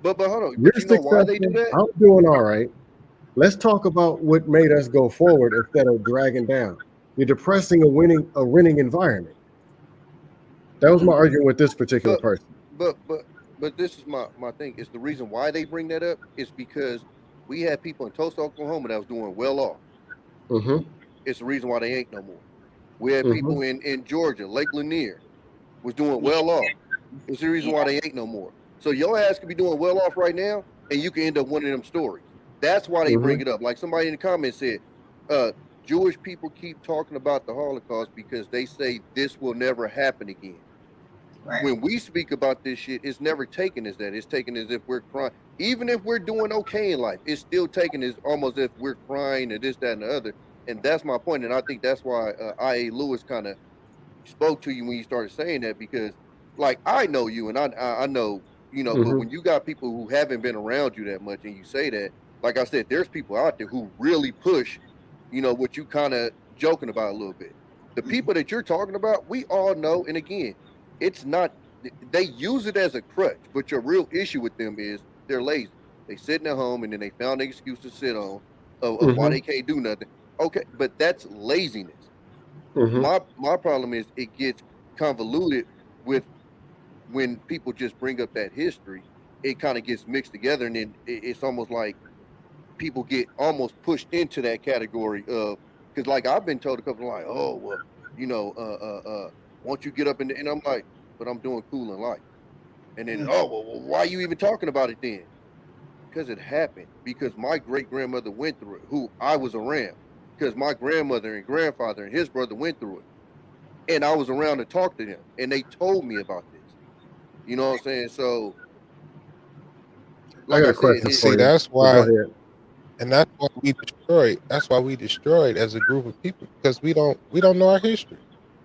But hold on. You're But you know why they do that? I'm doing all right. Let's talk about what made us go forward instead of dragging down. You're depressing a winning environment. That was my argument with this particular person. But this is my thing. Is the reason why they bring that up is because we had people in Tulsa, Oklahoma that was doing well off. Mm-hmm. It's the reason why they ain't no more. We had people in Georgia, Lake Lanier, was doing well off. It's the reason why they ain't no more. So your ass could be doing well off right now, and you can end up one of them stories. That's why they bring it up. Like somebody in the comments said, Jewish people keep talking about the Holocaust because they say this will never happen again. Right. When we speak about this shit, it's never taken as that. It's taken as if we're crying. Even if we're doing okay in life, it's still taken as almost if we're crying and this, that, and the other. And that's my point. And I think that's why I.A. Lewis kind of spoke to you when you started saying that, because like I know you and I know, but when you got people who haven't been around you that much and you say that, like I said, there's people out there who really push, what you kind of joking about a little bit. The people that you're talking about, we all know. And again, it's not, they use it as a crutch, but your real issue with them is they're lazy. They sitting at home and then they found an excuse to sit on of why they can't do nothing. Okay, but that's laziness. My problem is it gets convoluted with when people just bring up that history. It kind of gets mixed together, and then it's almost like people get almost pushed into that category of, because like I've been told a couple of like, oh well, once you get up and I'm like, but I'm doing cool in life, and then well, why are you even talking about it then? Because it happened. Because my great grandmother went through it, who I was around. Because my grandmother and grandfather and his brother went through it, and I was around to talk to them, and they told me about this. You know what I'm saying? So, like I got a question for you. That's why, and that's why we destroyed. That's why we destroyed as a group of people, because we don't know our history.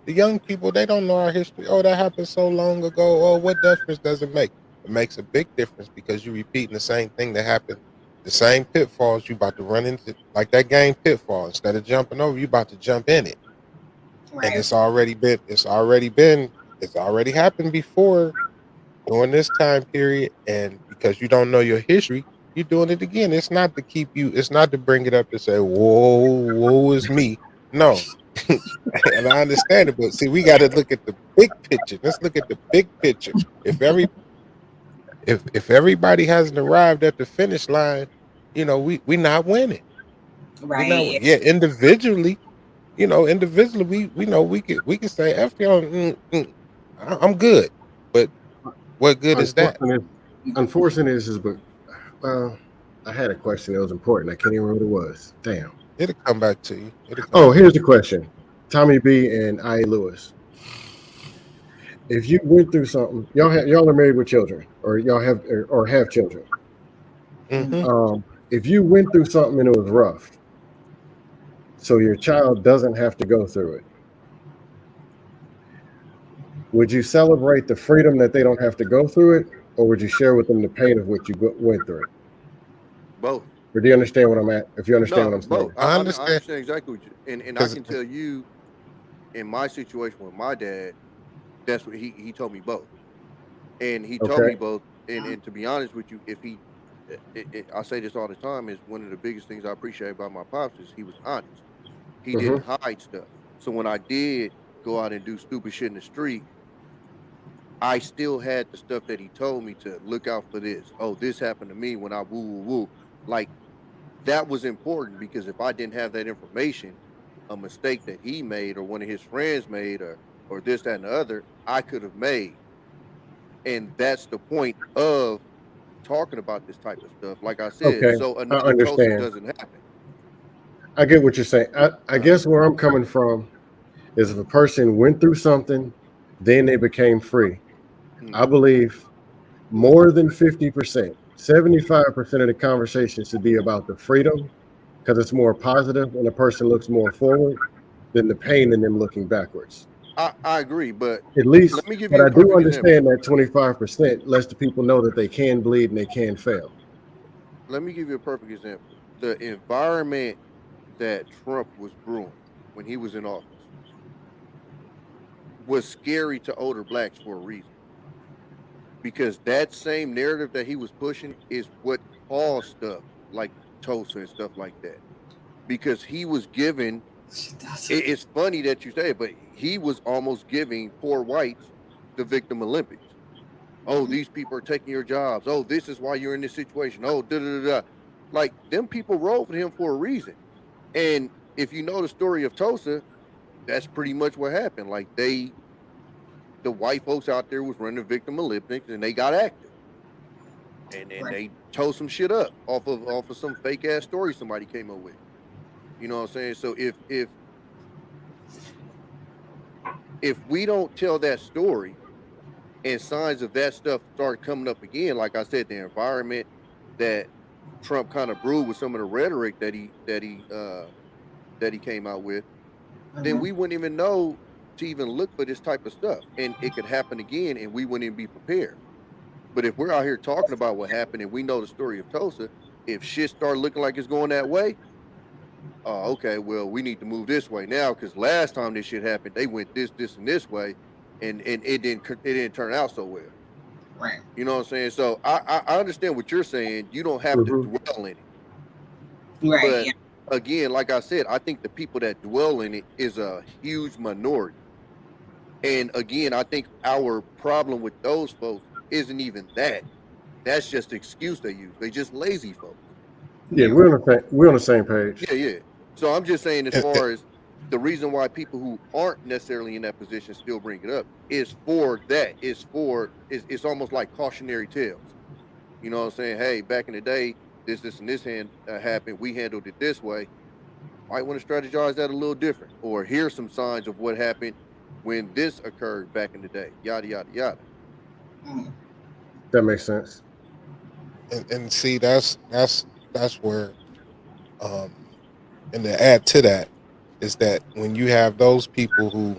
The young people, they don't know our history. Oh, that happened so long ago. Oh, what difference does it make? It makes a big difference because you're repeating the same thing that happened. The same pitfalls you about to run into, like that game Pitfall. Instead of jumping over, you about to jump in it. Right. And it's already happened before during this time period. And because you don't know your history, you're doing it again. It's not to keep you, it's not to bring it up and say, woe is me. No. And I understand it, but see, we got to look at the big picture. Let's look at the big picture. If everybody hasn't arrived at the finish line, we not winning. Right. Individually, we know we can say F y'all, I'm good. But what good is that? Unfortunate is but I had a question that was important. I can't even remember what it was. Damn. It'll come back to you. Here's the question. Tommy B and I.A. Lewis. If you went through something, y'all are married with children, or y'all have children. If you went through something and it was rough, so your child doesn't have to go through it, would you celebrate the freedom that they don't have to go through it, or would you share with them the pain of what you went through? Both. Or do you understand what I'm at? If you understand what I'm saying, I understand exactly what you. And I can tell you, in my situation with my dad, that's what he told me both, and he told me both. And to be honest with you, if I say this all the time, is one of the biggest things I appreciate about my pops is he was honest. He didn't hide stuff. So when I did go out and do stupid shit in the street, I still had the stuff that he told me to look out for this. Oh, this happened to me when I woo. Like, that was important, because if I didn't have that information, a mistake that he made or one of his friends made or this, that, and the other, I could have made. And that's the point of talking about this type of stuff. Like I said, so another Tulsa doesn't happen. I get what you're saying. I guess where I'm coming from is if a person went through something, then they became free. I believe more than 50%, 75% of the conversation should be about the freedom, because it's more positive and a person looks more forward than the pain in them looking backwards. I agree, but At least, let me give but you a I do perfect example. understand that 25% lets the people know that they can bleed and they can fail. Let me give you a perfect example. The environment that Trump was brewing when he was in office was scary to older blacks for a reason. Because that same narrative that he was pushing is what caused stuff like Tulsa and stuff like that. Because he was giving, it's funny that you say it, but he was almost giving poor whites the victim Olympics. Oh, these people are taking your jobs. Oh, this is why you're in this situation. Oh, da da da da. Like them people rolled for him for a reason. And if you know the story of Tulsa, that's pretty much what happened. Like the white folks out there was running the victim Olympics, and they got active, and then Right. they tore some shit up off of some fake ass story somebody came up with. You know what I'm saying? So if we don't tell that story and signs of that stuff start coming up again, like I said, the environment that Trump kind of brewed with some of the rhetoric that he came out with, then we wouldn't even know to even look for this type of stuff, and it could happen again, and we wouldn't even be prepared. But if we're out here talking about what happened and we know the story of Tulsa, if shit start looking like it's going that way, oh, okay, well, we need to move this way now because last time this shit happened, they went this, and this way, and it didn't turn out so well. Right. You know what I'm saying? So I understand what you're saying. You don't have to dwell in it. Right. But Yeah. again, like I said, I think the people that dwell in it is a huge minority. And again, I think our problem with those folks isn't even that. That's just the excuse they use. They just lazy folks. Yeah, we're on the same page. Yeah, yeah. So I'm just saying, as And- far as the reason why people who aren't necessarily in that position still bring it up is for that. It's almost like cautionary tales. You know what I'm saying? Hey, back in the day, this, and this happened. We handled it this way. Might want to strategize that a little different, or here's some signs of what happened when this occurred back in the day. Yada yada yada. That makes sense. and see that's where and to add to that is that when you have those people who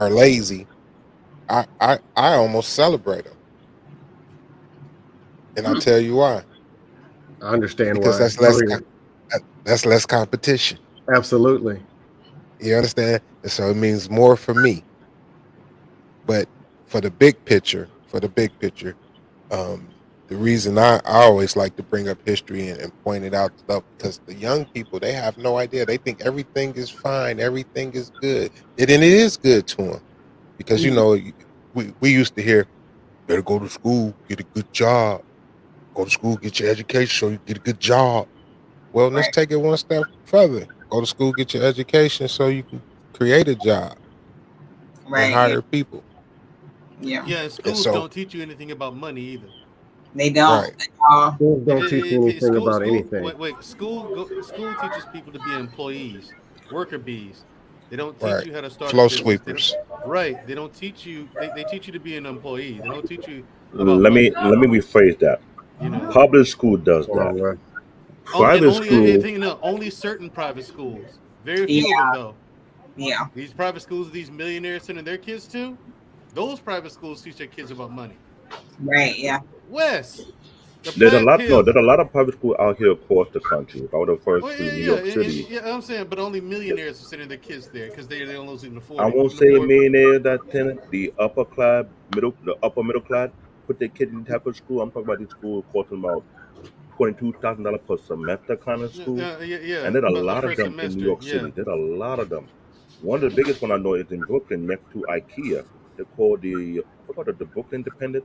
are lazy, I almost celebrate them, and I'll tell you why. I understand Because why. that's less competition. Absolutely. You understand? And so it means more for me. But for the big picture, the reason I always like to bring up history and point it out stuff, because the young people, they have no idea. They think everything is fine, everything is good, and it is good to them because we used to hear, better go to school, get a good job, go to school, get your education, so you get a good job. Well, let's take it one step further. Go to school, get your education, so you can create a job and Right. hire people. Yeah. Yeah, and And schools so, don't teach you anything about money either. They don't. right, Schools don't teach you anything about anything. School teaches people to be employees, worker bees. They don't teach right, you how to start a flow business. sweepers. They don't teach you. They teach you to be an employee. They don't teach you about Let me money. rephrase that. You know, Public school does that. and Private school, only certain private schools. Very few Yeah. of them though. Yeah. These private schools, these millionaires sending their kids to, those private schools teach their kids about money. Right. Yeah. Wes, the there's a Black lot. No, Pill. there's a lot of private school out here across the country. If I were first Well, to yeah, New yeah, York City, I'm saying, but only millionaires are sending their kids there because they don't losing afford I it. won't You can say afford. millionaire that tenant, the upper middle class, put their kid in type of school. I'm talking about these schools costing about $22,000 per semester kind of school. Yeah, And there's a but lot per of them in New semester. York Yeah, City. There's a lot of them. One of the biggest one I know is in Brooklyn, next to IKEA. They call I forgot the Brooklyn Independent.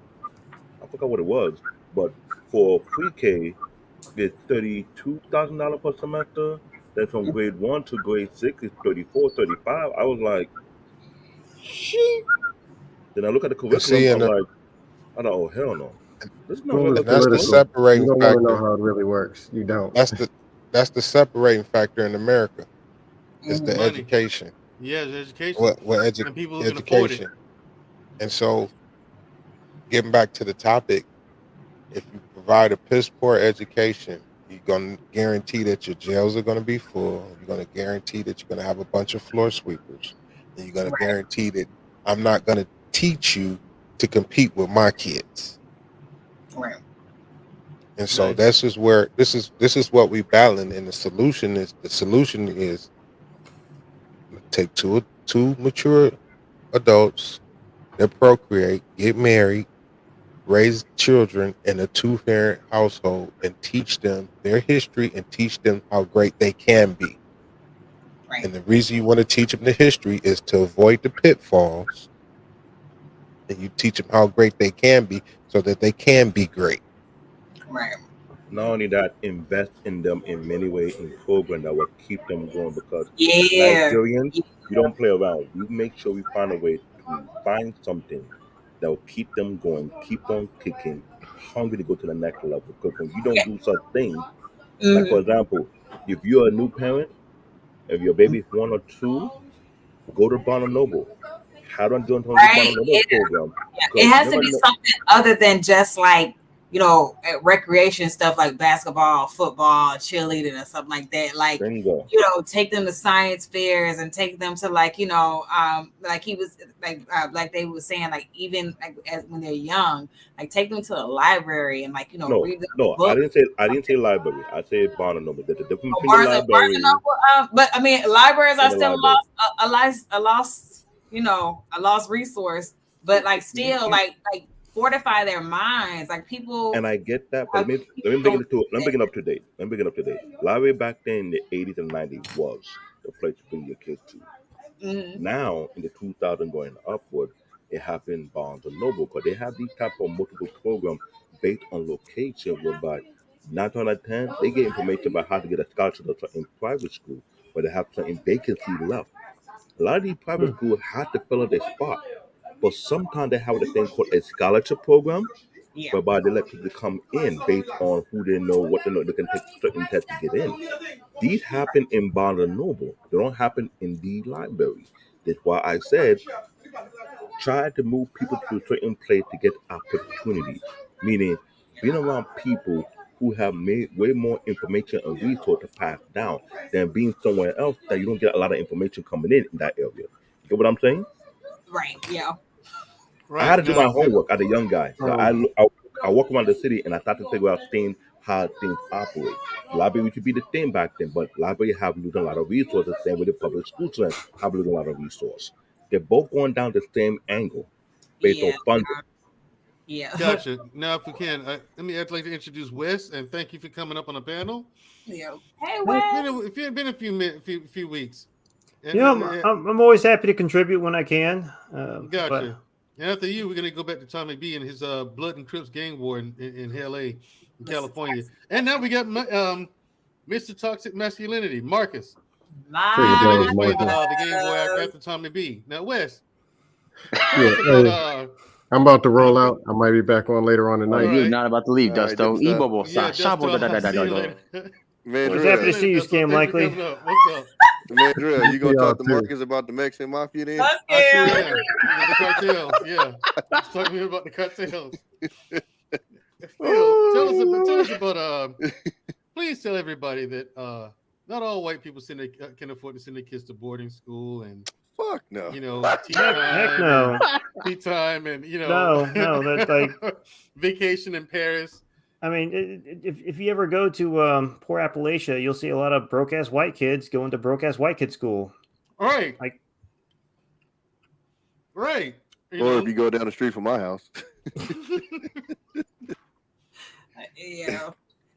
I forgot what it was, but for pre-K, it's $32,000 per semester. Then from grade 1 to grade 6, it's 34, 35. I was like, shit. Then I look at the And curriculum. see, I'm like, oh hell no, this is not School is regular and that's the curriculum. political. You separating don't want to know factor. how it really works. You don't. That's the separating factor in America is the money. education. Yeah, the education, What and people who can afford it. education. And so, getting back to the topic, if you provide a piss poor education, you're going to guarantee that your jails are going to be full. You're going to guarantee that you're going to have a bunch of floor sweepers. And you're going to guarantee that I'm not going to teach you to compete with my kids. Right. And so that's just where this is what we battling. And the solution is take two mature adults that procreate, get married, raise children in a 2-parent household, and teach them their history and teach them how great they can be. Right. And the reason you want to teach them the history is to avoid the pitfalls, and you teach them how great they can be so that they can be great. Right. Not only that, invest in them in many ways in program that will keep them going, because Yeah. Nigerians, we don't play around. We make sure we find a way to find something that will keep them going, keep on kicking, hungry to go to the next level. Because when you don't do such things, like for example, if you're a new parent, if your baby's 1 or 2, go to Barnes and Noble. How do I join the Barnes and Noble program? It has to be something other than just like, you know, recreation stuff like basketball, football, cheerleading, or something like that. Like, you know, take them to science fairs and take them to, like, you know, like he was like they were saying, like, even like as when they're young, like take them to the library and, like, you know, read the book. I didn't say library. I said Barnes and Noble. There's a difference between the library. But I mean, libraries are still a lost resource. But like still, like fortify their minds, like people. And I get that, but let me bring it up to date. Library back then in the 80s and 90s was the place to bring your kids to. Mm-hmm. Now in the 2000 going upward, it happened Barnes and Noble, because they have these type of multiple programs based on location, whereby 9 out of 10 they get information about how to get a scholarship in private school, but they have certain vacancy left. A lot of these private schools have to fill in their spot. But sometimes they have a thing called a scholarship program, whereby they let people come in based on who they know, what they know, they can take certain tests to get in. These happen in Barnes and Noble. They don't happen in the library. That's why I said try to move people to a certain place to get opportunities. Meaning being around people who have made way more information and resource to pass down than being somewhere else that you don't get a lot of information coming in that area. You get what I'm saying? Right. Yeah. I had to do my homework as a young guy. So I walk around the city and I start to figure out how things operate. Library used to be the thing back then, but library have losing a lot of resources. Same with the public school students have losing a lot of resources. They're both going down the same angle based on funding. Yeah. Gotcha. Now, if we can, I'd like to introduce Wes, and thank you for coming up on the panel. Yeah. Hey, Wes. It's been a few weeks. And, I'm always happy to contribute when I can. Gotcha. And after you, we're gonna go back to Tommy B and his Blood and Crips gang war in LA, in California. And now we got Mr. Toxic Masculinity, Marcus. The game war after Tommy B. Now, Wes. I'm about to roll out. I might be back on later on tonight. You're not about to leave, Dusto. Man, I was happy to see you, Scam Likely. What's up? Mandrell, you gonna talk to Marcus about the Mexican Mafia then? I sure am. The cartels, yeah. Let's talk to me about the cartels. Phil, tell us about please tell everybody that not all white people can afford to send their kids to boarding school and fuck no. You know, tea time and no, that's like vacation in Paris. I mean, if you ever go to poor Appalachia, you'll see a lot of broke ass white kids going to broke ass white kid school. Right. Right. If you go down the street from my house. Yeah.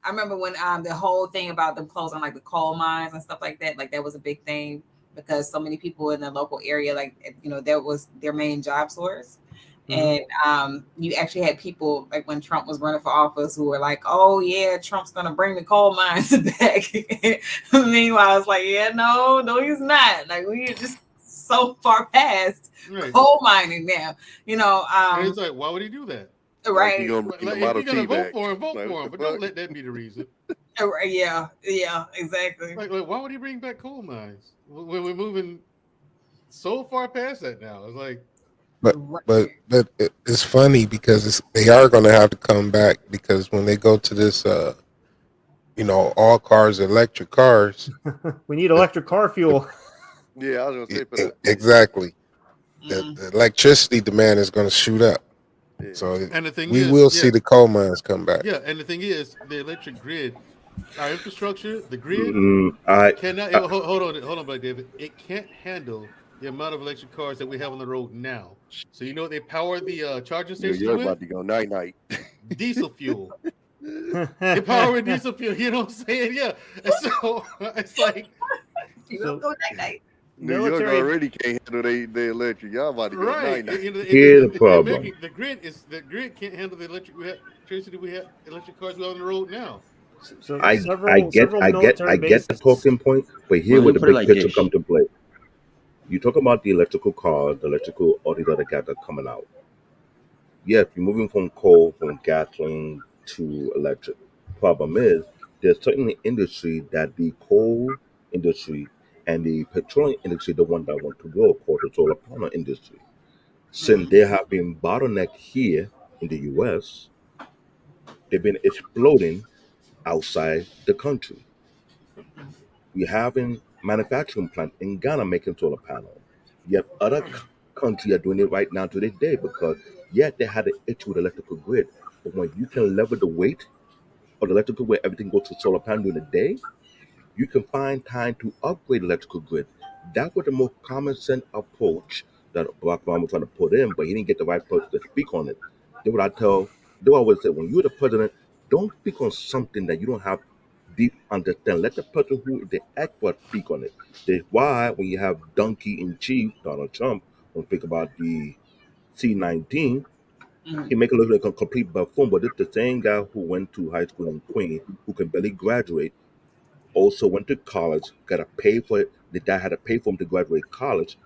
I remember when the whole thing about them closing like the coal mines and stuff like that was a big thing because so many people in the local area, that was their main job source. And you actually had people like when Trump was running for office who were like, "Oh yeah, Trump's gonna bring the coal mines back." Meanwhile, it's like, "Yeah, no, he's not. Like we are just so far past coal mining now." And it's like, why would he do that? Right? If you're gonna vote for him, but don't let that be the reason. Yeah, exactly. Like, why would he bring back coal mines when we're moving so far past that now? It's like. But it's funny because they are going to have to come back because when they go to this, all cars, electric cars. We need electric car fuel. Yeah, I was going to say for that. Exactly. the electricity demand is going to shoot up. Yeah. So And the thing we is, will see the coal mines come back. yeah, and the thing is, the electric grid, our infrastructure, the grid I cannot. Hold on, Black David. It can't handle the amount of electric cars that we have on the road now. So you know what they power the charging New stations York with? about to go night night. Diesel fuel. They power with diesel fuel. You know what I'm saying? Yeah. And so it's like, You will go night night. New York Military- already can't handle the electric. Y'all about to go right. night night. You know, Here's the problem. the grid can't handle the electricity we have, electric cars we have on the road now. So I several get military the bases. talking point, but here Well, where you the put it big like picture this. come to play. You talk about the electrical cars, the electrical all these other guys that are coming out. Yes, you're moving from coal, from gasoline to electric. Problem is, there's certain industry that the coal industry and the petroleum industry the one that want to go, called the solar panel industry. Since they have been bottlenecked here in the US, they've been exploding outside the country. We having manufacturing plant in Ghana making solar panel. Yet other countries are doing it right now to this day because yet they had an issue with electrical grid. But when you can level the weight of the electrical grid, everything goes to solar panel during the day, you can find time to upgrade electrical grid. That was the most common sense approach that Barack Obama was trying to put in, but he didn't get the right person to speak on it. Then what I tell, they always say, when you're the president, don't speak on something that you don't have deep understand. Let the person who is the expert speak on it. That's why when you have donkey in chief, Donald Trump, when speak about the C-19, he make it look like a complete buffoon, but it's the same guy who went to high school in Queen, who can barely graduate, also went to college, got to pay for it. The dad had to pay for him to graduate college,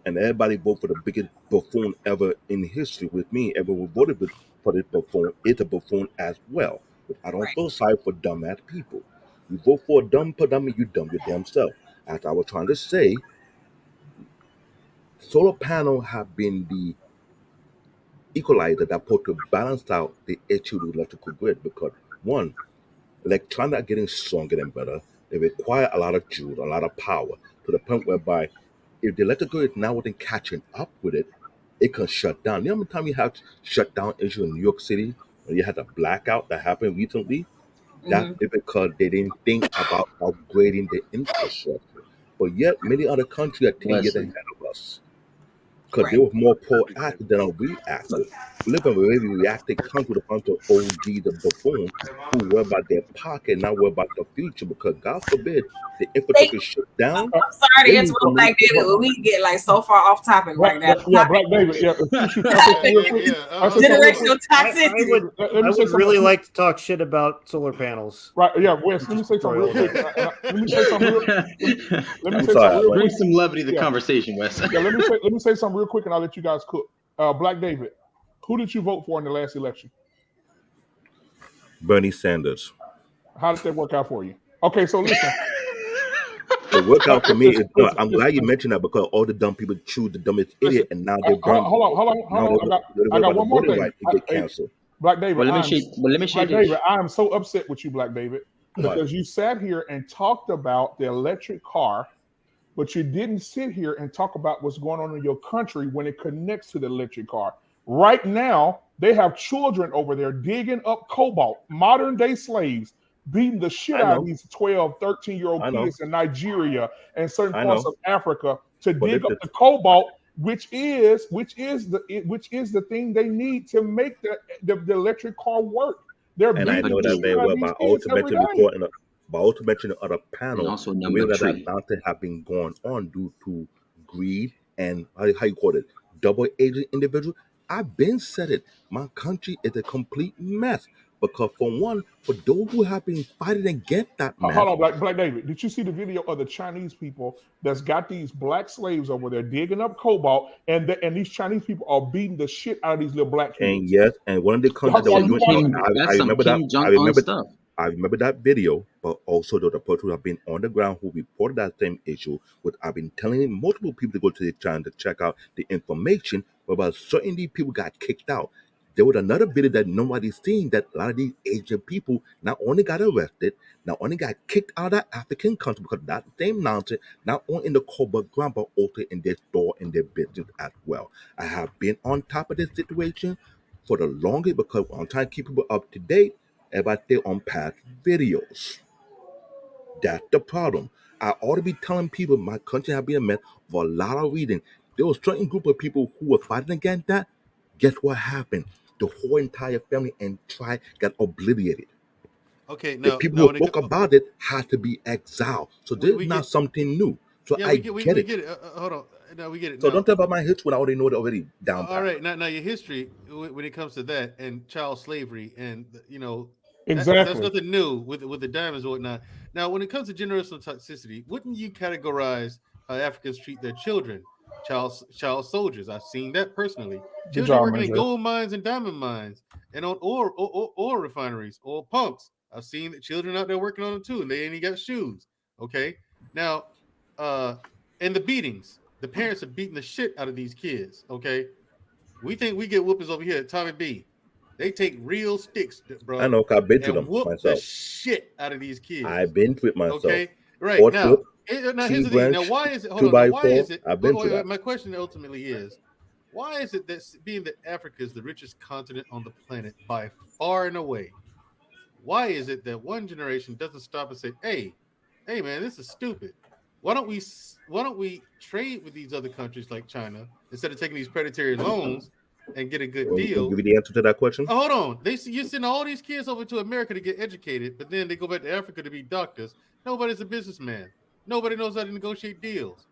and everybody voted for the biggest buffoon ever in history. With me, everyone voted for this buffoon is a buffoon as well. But I don't feel sorry for dumbass people. You vote for a dumb dummy, you dumb your damn self. As I was trying to say, solar panel have been the equalizer that put to balance out the issue with electrical grid because one, electronics are getting stronger and better. They require a lot of joule, a lot of power, to the point whereby if the electrical grid now wasn't catching up with it, it can shut down. You know how many times you have shutdown issue in New York City when you had a blackout that happened recently? That's because they didn't think about upgrading the infrastructure. But yet many other countries are 10 years ahead of us because they were more proactive than are reactive. We live in a very reactive country with a bunch of OG, the buffoon, who worry about their pocket, not worry about the future because God forbid the infrastructure shut down. I'm sorry to they need interrupt, to Black David, but we get like so far off topic right now. Yeah, Black David. Yeah, Generational toxicity. I would really like to talk shit about solar panels. Right. Yeah, Wes. Let me say something real quick. Let me say something real. Bring some levity to the conversation, Wes. Yeah, let me say something real quick, and I'll let you guys cook. Black David, who did you vote for in the last election? Bernie Sanders. How did that work out for you? Okay, so listen. The workout for me is no, I'm glad you mentioned that because all the dumb people choose the dumbest idiot and now they're burning. Hold on. I got one more thing. Right to get canceled. Black David, let me share Black David, I am so upset with you, Black David, because you sat here and talked about the electric car, but you didn't sit here and talk about what's going on in your country when it connects to the electric car. Right now, they have children over there digging up cobalt, modern day slaves, beating the shit out of these 12, 13-year-old kids in Nigeria and certain parts of Africa to dig up the cobalt, which is the thing they need to make the electric car work. They're and I know that very well. By also mentioning the other panel, also the way that advantage have been going on due to greed and how you call it, double agent individual. I've been said it. My country is a complete mess. Because for one, for those who have been fighting against that mess. Hold on, Black David. Did you see the video of the Chinese people that's got these black slaves over there digging up cobalt, and these Chinese people are beating the shit out of these little black kids? And yes, and one of the countries that I remember that video, but also the person who have been on the ground who reported that same issue. What I've been telling multiple people to go to the China to check out the information, but about certainly people got kicked out. There was another video that nobody's seen that a lot of these Asian people not only got arrested, not only got kicked out of African country because of that same nonsense, not only in the court but ground, but also in their store and their business as well. I have been on top of this situation for the longest because I'm trying to keep people up to date. Everybody stay on past videos. That's the problem. I ought to be telling people my country has been a mess for a lot of reasons. There was a certain group of people who were fighting against that. Guess what happened? The whole entire family and tribe got obliterated. Okay, The now people now who when it spoke about it had to be exiled. So this is not something new. So yeah, I we get it. get it. Hold on, now we get it. So Now, don't tell about my history when I already know it already down all pat. right, now your history when it comes to that and child slavery and that's Exactly. nothing new with the diamonds and whatnot. Now, when it comes to generational toxicity, wouldn't you categorize how Africans treat their children, child soldiers? I've seen that personally. Good Children job, working in Mandrell. gold mines and diamond mines and on ore refineries or pumps. I've seen the children out there working on them too, and they ain't even got shoes. Okay, now, and the beatings. The parents are beating the shit out of these kids. Okay, we think we get whoopings over here at Tommy B. They take real sticks, I bro, know, 'cause I've been through and them whoop the myself. shit out of these kids. I've been through it myself. Okay, right Fort now. Whip, Now T here's the thing. Now, branch, why is it? Hold two on. Now, by why four. is it? I've been through that. My question ultimately is, why is it that being that Africa is the richest continent on the planet by far and away, why is it that one generation doesn't stop and say, "Hey, man, this is stupid. Why don't we trade with these other countries like China instead of taking these predatory loans and get a good I'll deal?" give you the answer to that question. Hold on. You send all these kids over to America to get educated, but then they go back to Africa to be doctors. Nobody's a businessman. Nobody knows how to negotiate deals.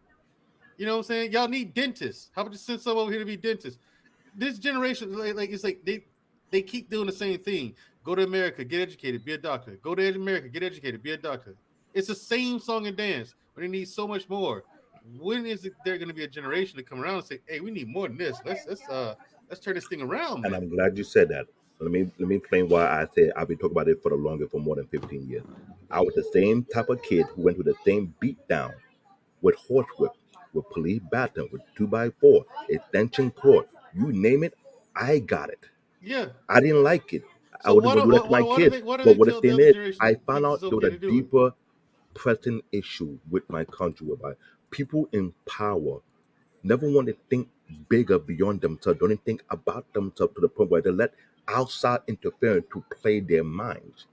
You know what I'm saying? Y'all need dentists. How about you send someone over here to be dentists? This generation, it's like they keep doing the same thing. Go to America, get educated, be a doctor. Go to America, get educated, be a doctor. It's the same song and dance, but they need so much more. When is it there going to be a generation to come around and say, "Hey, we need more than this. Let's turn this thing around, And man." I'm glad you said that. Let me explain why I said I've been talking about it for the longest, for more than 15 years. I was the same type of kid who went through the same beatdown with horsewhip, with police baton, with 2x4, extension cord. You name it, I got it. Yeah. I didn't like it. I So wouldn't why go don't do that to my why do kids. they But what the tell the thing other is, generation I think found it's out there was okay a to do it? deeper pressing issue with my country whereby people in power never want to think bigger beyond themselves, don't even think about themselves to the point where they let outside interference to play their minds.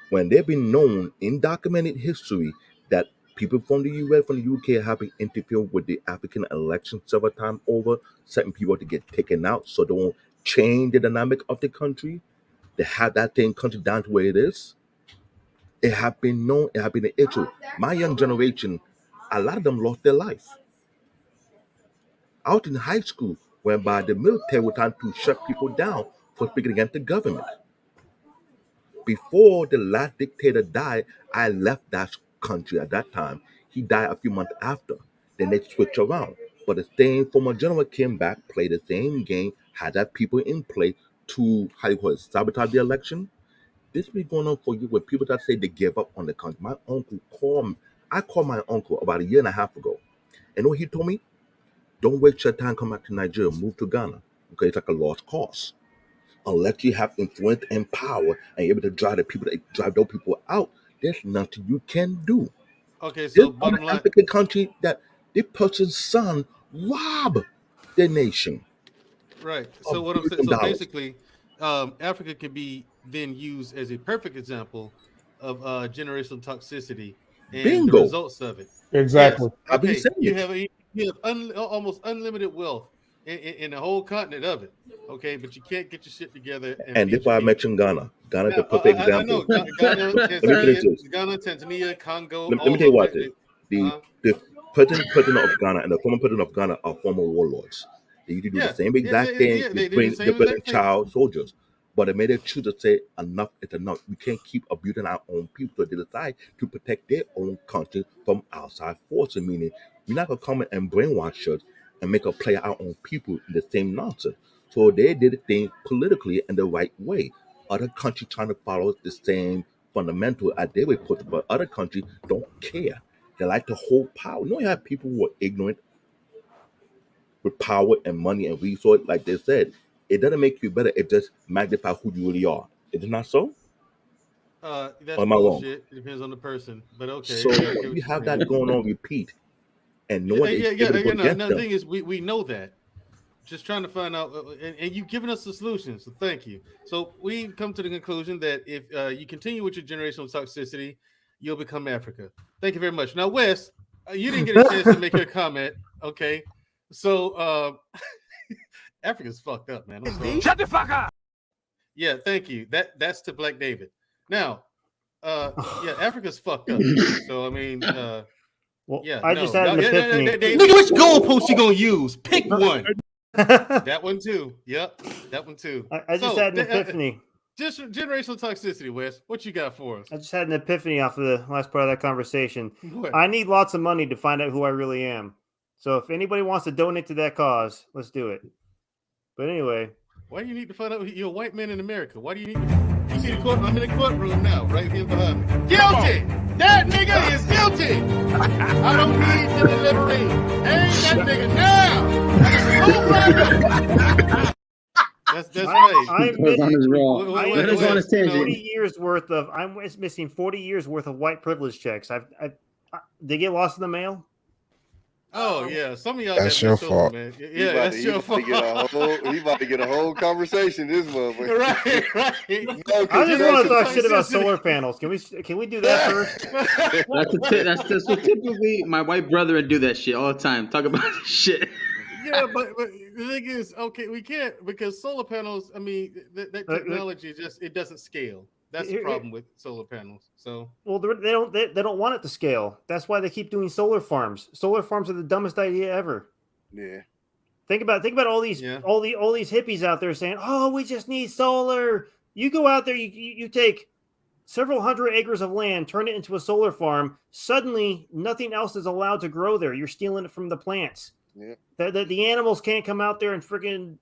When they've been known in documented history that people from the US, from the UK have been interfering with the African election several times over, certain people to get taken out so they won't change the dynamic of the country. They have that thing country down to where it is. It have been known, it have been an issue. My young generation, a lot of them lost their life out in high school, whereby the military were trying to shut people down for speaking against the government. Before the last dictator died, I left that country at that time. He died a few months after. Then they switched around. But the same former general came back, played the same game, had that people in play to, how you call it, sabotage the election. This been going on for you with people that say they give up on the country. My uncle called me. I called my uncle about a year and a half ago. And what he told me? Don't waste your time, come back to Nigeria, move to Ghana. Because it's like a lost cause. Unless you have influence and power and you're able to drive the people that drive those people out, there's nothing you can do. Okay, This so other bottom line, African country that this person's son rob their nation right? So of what I'm billions saying, of so dollars. basically, Africa can be then used as a perfect example of generational toxicity and the Bingo. results of it. Yes. Exactly. I've been Okay. saying it. You have almost unlimited wealth in the whole continent of it. Okay, but you can't get your shit together and And feed that's your why I people. mentioned Ghana. Ghana is the Now, perfect I know example. Ghana, Let me finish this. Tanzania, Congo, Let me all tell you of what them. this. The president of Ghana and the former president of Ghana are former warlords. They used to do the same exact thing. Yeah, They they do the bring same different exact thing. child soldiers. But they made it choose to say enough is enough. We can't keep abusing our own people. So they decide to protect their own country from outside forces, meaning we're not gonna come in and brainwash us and make us play our own people in the same nonsense. So they did the thing politically in the right way. Other countries trying to follow the same fundamental as they were put, but other countries don't care. They like to hold power. You know, you have people who are ignorant with power and money and resource, like they said. it doesn't make you better. It just magnifies who you really are. Is it not so? That's Or am I wrong? bullshit. It depends on the person, but okay. So yeah, I get what you you're have saying. that going on repeat, and knowing Yeah. it's able to go No, against the them. thing is, we know that. Just trying to find out, and you've given us the solution, so thank you. So we've come to the conclusion that if you continue with your generational toxicity, you'll become Africa. Thank you very much. Now, Wes, you didn't get a chance to make your comment, okay? So Africa's fucked up, man. Shut the fuck up. Yeah, thank you. That's to Black David. Now, yeah, Africa's fucked up. So I mean, well, yeah, I just had an epiphany. Nigga, which goalpost you gonna use? Pick one. That one too. Yep, that one too. I just had an epiphany. Just generational toxicity, Wes. What you got for us? I just had an epiphany off of the last part of that conversation. What? I need lots of money to find out who I really am. So if anybody wants to donate to that cause, let's do it. But anyway, why do you need to find out you're a white man in America? Why do you need to? You see the court? I'm in the courtroom now, right here behind me. Guilty. That nigga is guilty. I don't need to deliberate. Hang that nigga now. That's right. I'm missing 40 years worth of. I'm missing 40 years worth of white privilege checks. They get lost in the mail. Oh yeah, some of y'all. That's your fault, man. Yeah, that's your fault. He about to get a whole converation. This motherfucker. Right. No, I just want to talk shit about solar panels. Can we do that first? That's what typically my white brother would do that shit all the time. Talk about this shit. Yeah, but the thing is, okay, we can't because solar panels. I mean, that technology it doesn't scale. That's the problem with solar panels. So well, they don't want it to scale. That's why they keep doing solar farms. Solar farms are the dumbest idea ever. Yeah. Think about all these all these hippies out there saying, "Oh, we just need solar." You go out there, you take several hundred acres of land, turn it into a solar farm. Suddenly, nothing else is allowed to grow there. You're stealing it from the plants. Yeah. The animals can't come out there and freaking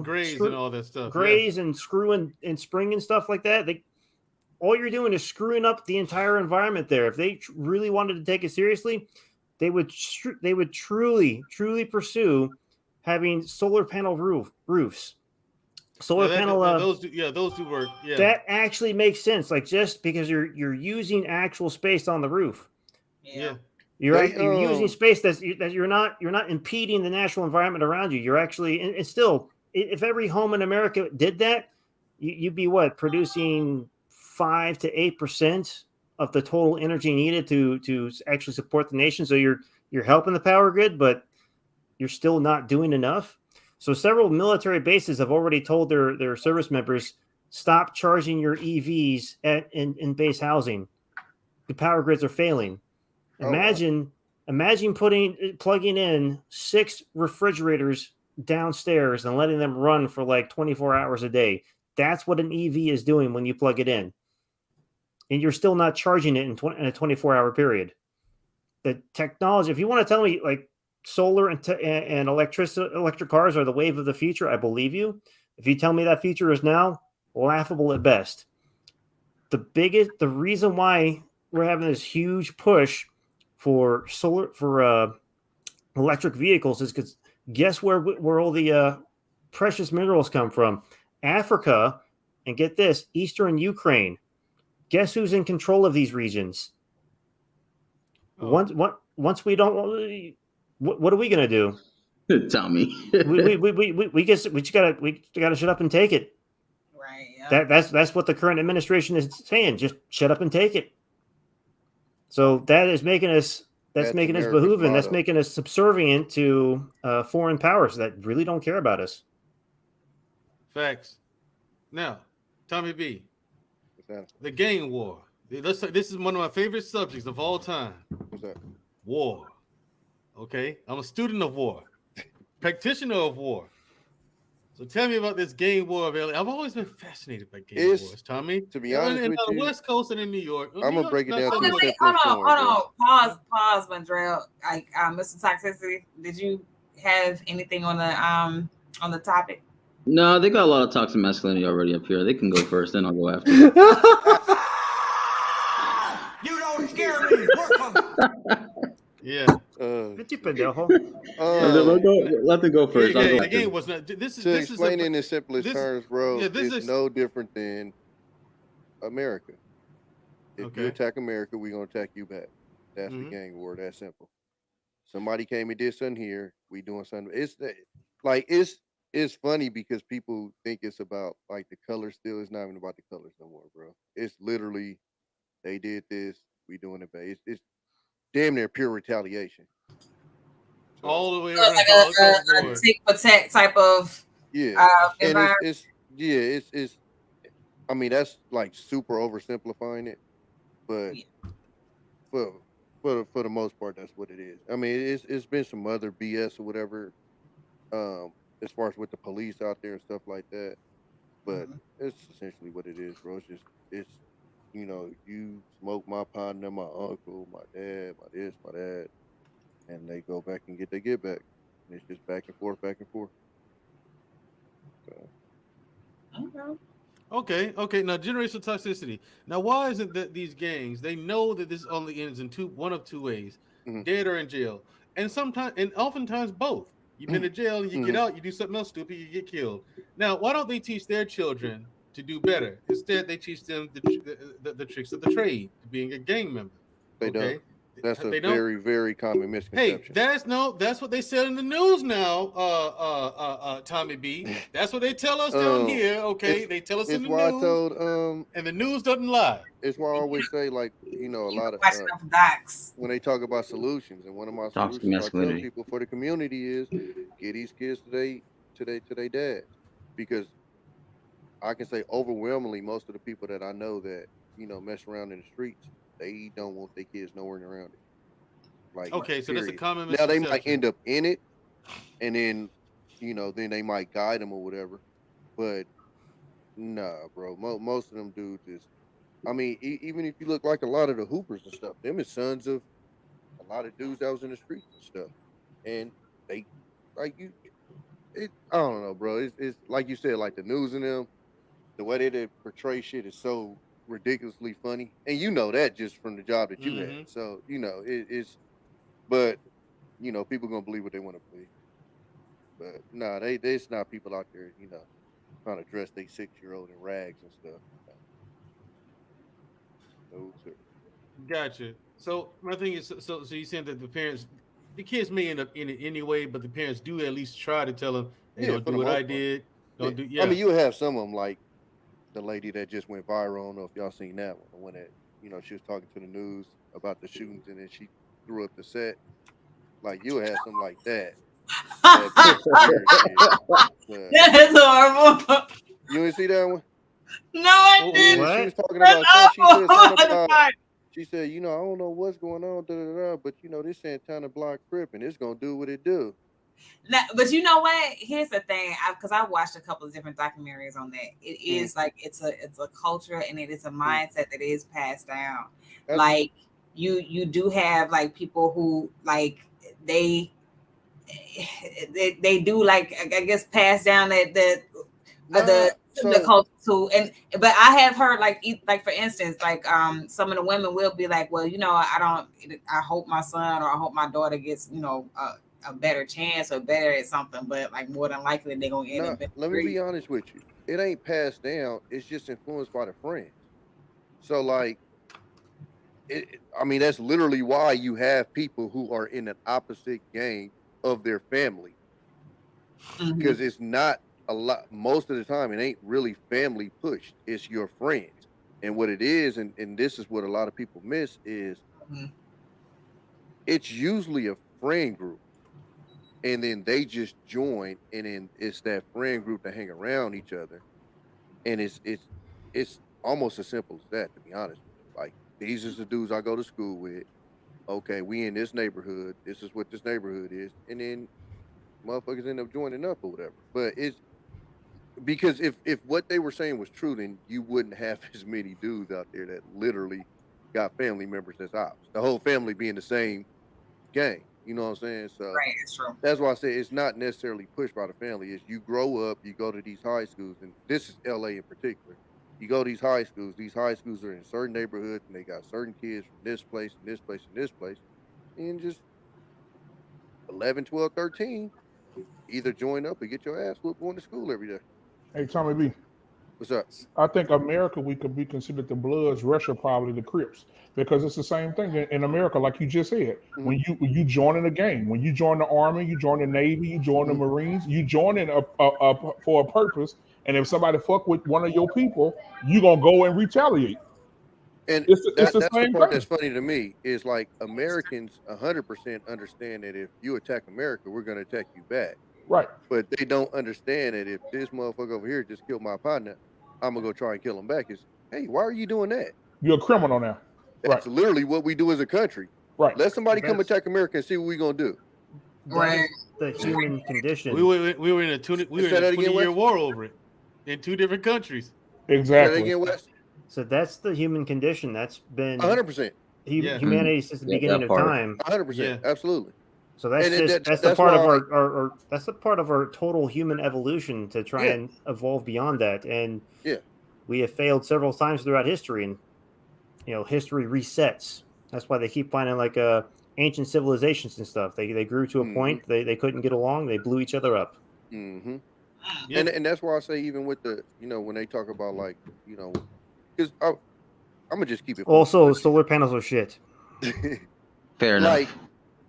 graze and all that stuff. Graze and screw in spring and stuff like that. All you're doing is screwing up the entire environment there. If they really wanted to take it seriously, they would truly pursue having solar panel roofs. Solar panel. Those do work. Yeah. That actually makes sense. Like just because you're using actual space on the roof. Yeah. You're using space that you're not impeding the natural environment around you. You're actually and still, if every home in America did that, you'd be producing 5 to 8% of the total energy needed to actually support the nation. So you're helping the power grid, but you're still not doing enough. So several military bases have already told their service members, stop charging your EVs in base housing. The power grids are failing. Imagine plugging in 6 refrigerators downstairs and letting them run for like 24 hours a day. That's what an EV is doing when you plug it in. And you're still not charging it in a 24-hour period. The technology, if you want to tell me like solar and electric cars are the wave of the future, I believe you. If you tell me that future is now, laughable at best. The reason why we're having this huge push for electric vehicles is because guess where all the precious minerals come from? Africa, and get this, Eastern Ukraine. Guess who's in control of these regions? Once we don't, what are we gonna do? Tell me. we gotta shut up and take it. Right. Yeah. That's what the current administration is saying. Just shut up and take it. So that is making us. That's making us behooving. That's making us subservient to foreign powers that really don't care about us. Facts. Now, Tommy B. The gang war. This is one of my favorite subjects of all time. What's that? War. Okay, I'm a student of war, practitioner of war. So tell me about this gang war of LA. I've always been fascinated by gang wars, Tommy. To be honest with the you, West Coast and in New York. I'm gonna break it down. Wait, hold on. Pause, Mandrell. Like, Mr. Toxicity, did you have anything on the topic? No, they got a lot of toxic masculinity already up here. They can go first, then I'll go after. You don't scare me. Yeah. Vete pendejo. Let them go first. I'll go the after. game was not. This To is explain it in the simplest this- terms, bro, yeah, this it's is- no different than America. If you Okay. attack America, we're gonna attack you back. That's the gang war. That simple. Somebody came and did something here. We doing something. It's funny because people think it's about like the color. Still, it's not even about the colors no more, bro. It's literally they did this. We doing it back. It's damn near pure retaliation. all the way So around. like across the a board. tick for tack type of Yeah, and environment. it's. I mean, that's like super oversimplifying it, but for the most part, that's what it is. I mean, it's been some other BS or whatever, as far as with the police out there and stuff like that. But it's essentially what it is, bro. It's you smoke my partner, my uncle, my dad, my this, my that, and they go back and get their get back. And it's just back and forth, back and forth. So. Okay. Now, generational toxicity. Now, why isn't that these gangs? They know that this only ends in one of two ways: dead or in jail, and oftentimes both. You've been to jail, and you get out, you do something else stupid, you get killed. Now, why don't they teach their children to do better? Instead, they teach them the tricks of the trade, to being a gang member. They don't. That's a very, very common misconception. Hey, that's what they said in the news now, Tommy B. That's what they tell us down here. Okay, they tell us in the news. It's why I told and the news doesn't lie. It's why I always say, like, a lot of when they talk about solutions, and one of my solutions I tell people for the community is get these kids to their dads, because I can say overwhelmingly most of the people that I know that mess around in the streets, they don't want their kids nowhere around it. Like, okay, so that's a common now they misconception. might end up in it, and then then they might guide them or whatever. But nah, bro, most of them dudes is, I mean, even if you look like a lot of the hoopers and stuff, them is sons of a lot of dudes that was in the streets and stuff, and they like you. I don't know, bro. It's like you said, like the news and them, the way they portray shit is so ridiculously funny, and you know that just from the job that you had. So it's, but people gonna believe what they want to believe. But nah, there's not people out there, trying to dress their 6-year-old in rags and stuff. No, sir. Gotcha. So my thing is, so you're saying that the kids may end up in it anyway, but the parents do at least try to tell them, hey, don't do what I did. Don't do. Yeah. I mean, you'll have some of them, like the lady that just went viral. I don't know if y'all seen that one. The one that she was talking to the news about the shootings, and then she threw up the set. Like, you'll have something like that. That is horrible. You didn't see that one? No, I didn't. She was talking about. She said something about. She said, I don't know what's going on, but this Santana Block Crip, and it's gonna do what it do. Now, but you know what? Here's the thing, because I watched a couple of different documentaries on that. It is like it's a culture, and it is a mindset that is passed down. Like you do have like people who like they do like, I guess, pass down the culture too. But I have heard like for instance, like some of the women will be like, well, I hope my son or I hope my daughter gets a better chance or better at something, but like more than likely they're gonna end up. Let me be honest with you. It ain't passed down. It's just influenced by the friends. So like, I mean, that's literally why you have people who are in an opposite gang of their family, because it's not a lot. Most of the time, it ain't really family pushed. It's your friends, and what it is, and this is what a lot of people miss is, it's usually a friend group. And then they just join, and then it's that friend group that hang around each other, and it's almost as simple as that, to be honest with you. Like, these is the dudes I go to school with. Okay, we in this neighborhood. This is what this neighborhood is, and then motherfuckers end up joining up or whatever. But it's because if what they were saying was true, then you wouldn't have as many dudes out there that literally got family members as ops. The whole family being the same gang. You know what I'm saying? So right, it's true. That's why I say it's not necessarily pushed by the family. Is you grow up, you go to these high schools, and this is LA in particular. You go to these high schools. These high schools are in certain neighborhoods, and they got certain kids from this place, and this place, and this place, and just 11, 12, 13, either join up or get your ass whooped going to school every day. Hey, Tommy B. What's up? I think America, we could be considered the Bloods, Russia probably the Crips, because it's the same thing in America, like you just said. When you join in a gang, when you join the Army, you join the Navy, you join the Marines, you join in for a purpose. And if somebody fuck with one of your people, you gonna go and retaliate. And it's the that's the same part thing. that's funny to me is like Americans 100% understand that if you attack America, we're gonna attack you back. Right. But they don't understand that if this motherfucker over here just killed my partner, I'm gonna go try and kill him back. Is hey, why are you doing that? You're a criminal now. That's literally what we do as a country. Right. Let somebody come attack America and see what we're gonna do. Right. The human condition. We were in a 20-year war over it in 2 different countries. Exactly. So that's the human condition. That's been 100%. Humanity since the beginning of time. 100%. Absolutely. So that's that's the part of our that's the part of our total human evolution to try and evolve beyond that. And we have failed several times throughout history, and history resets. That's why they keep finding like ancient civilizations and stuff. They grew to a point they couldn't get along. They blew each other up. Mm-hmm. Yeah. And that's why I say even with the when they talk about like because I'm gonna just keep it. Also, solar panels are shit. Fair enough.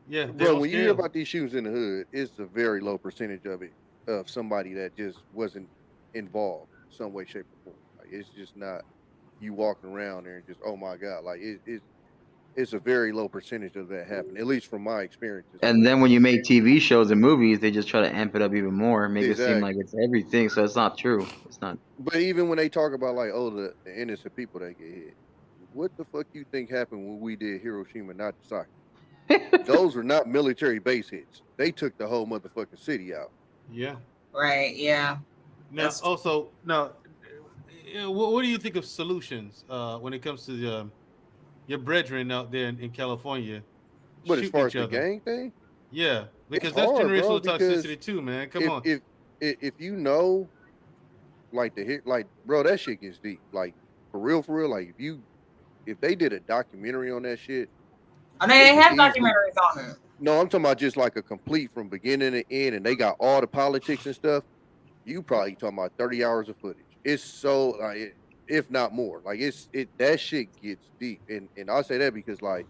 Yeah, bro, when you hear about these shootings in the hood, it's a very low percentage of it of somebody that just wasn't involved in some way, shape, or form. Like, it's just not you walking around there and just oh my god, like it's a very low percentage of that happening, at least from my experiences. And then when you make TV shows and movies, they just try to amp it up even more, make it seem like it's everything. So it's not true. It's not. But even when they talk about like the innocent people that get hit, what the fuck you think happened when we did Hiroshima, Nagasaki? Those were not military base hits. They took the whole motherfucking city out. Yeah. Right. Yeah. Now, what do you think of solutions when it comes to your brethren out there in California? But as far as the gang thing, yeah, because it's that's hard, generational bro, toxicity too, man. Come on. If you know, like bro, that shit gets deep. Like for real, like if they did a documentary on that shit. Oh, they have documentaries on it. No, I'm talking about just like a complete from beginning to end, and they got all the politics and stuff. You probably talking about 30 hours of footage. It's so like, if not more, like that shit gets deep, and I say that because like,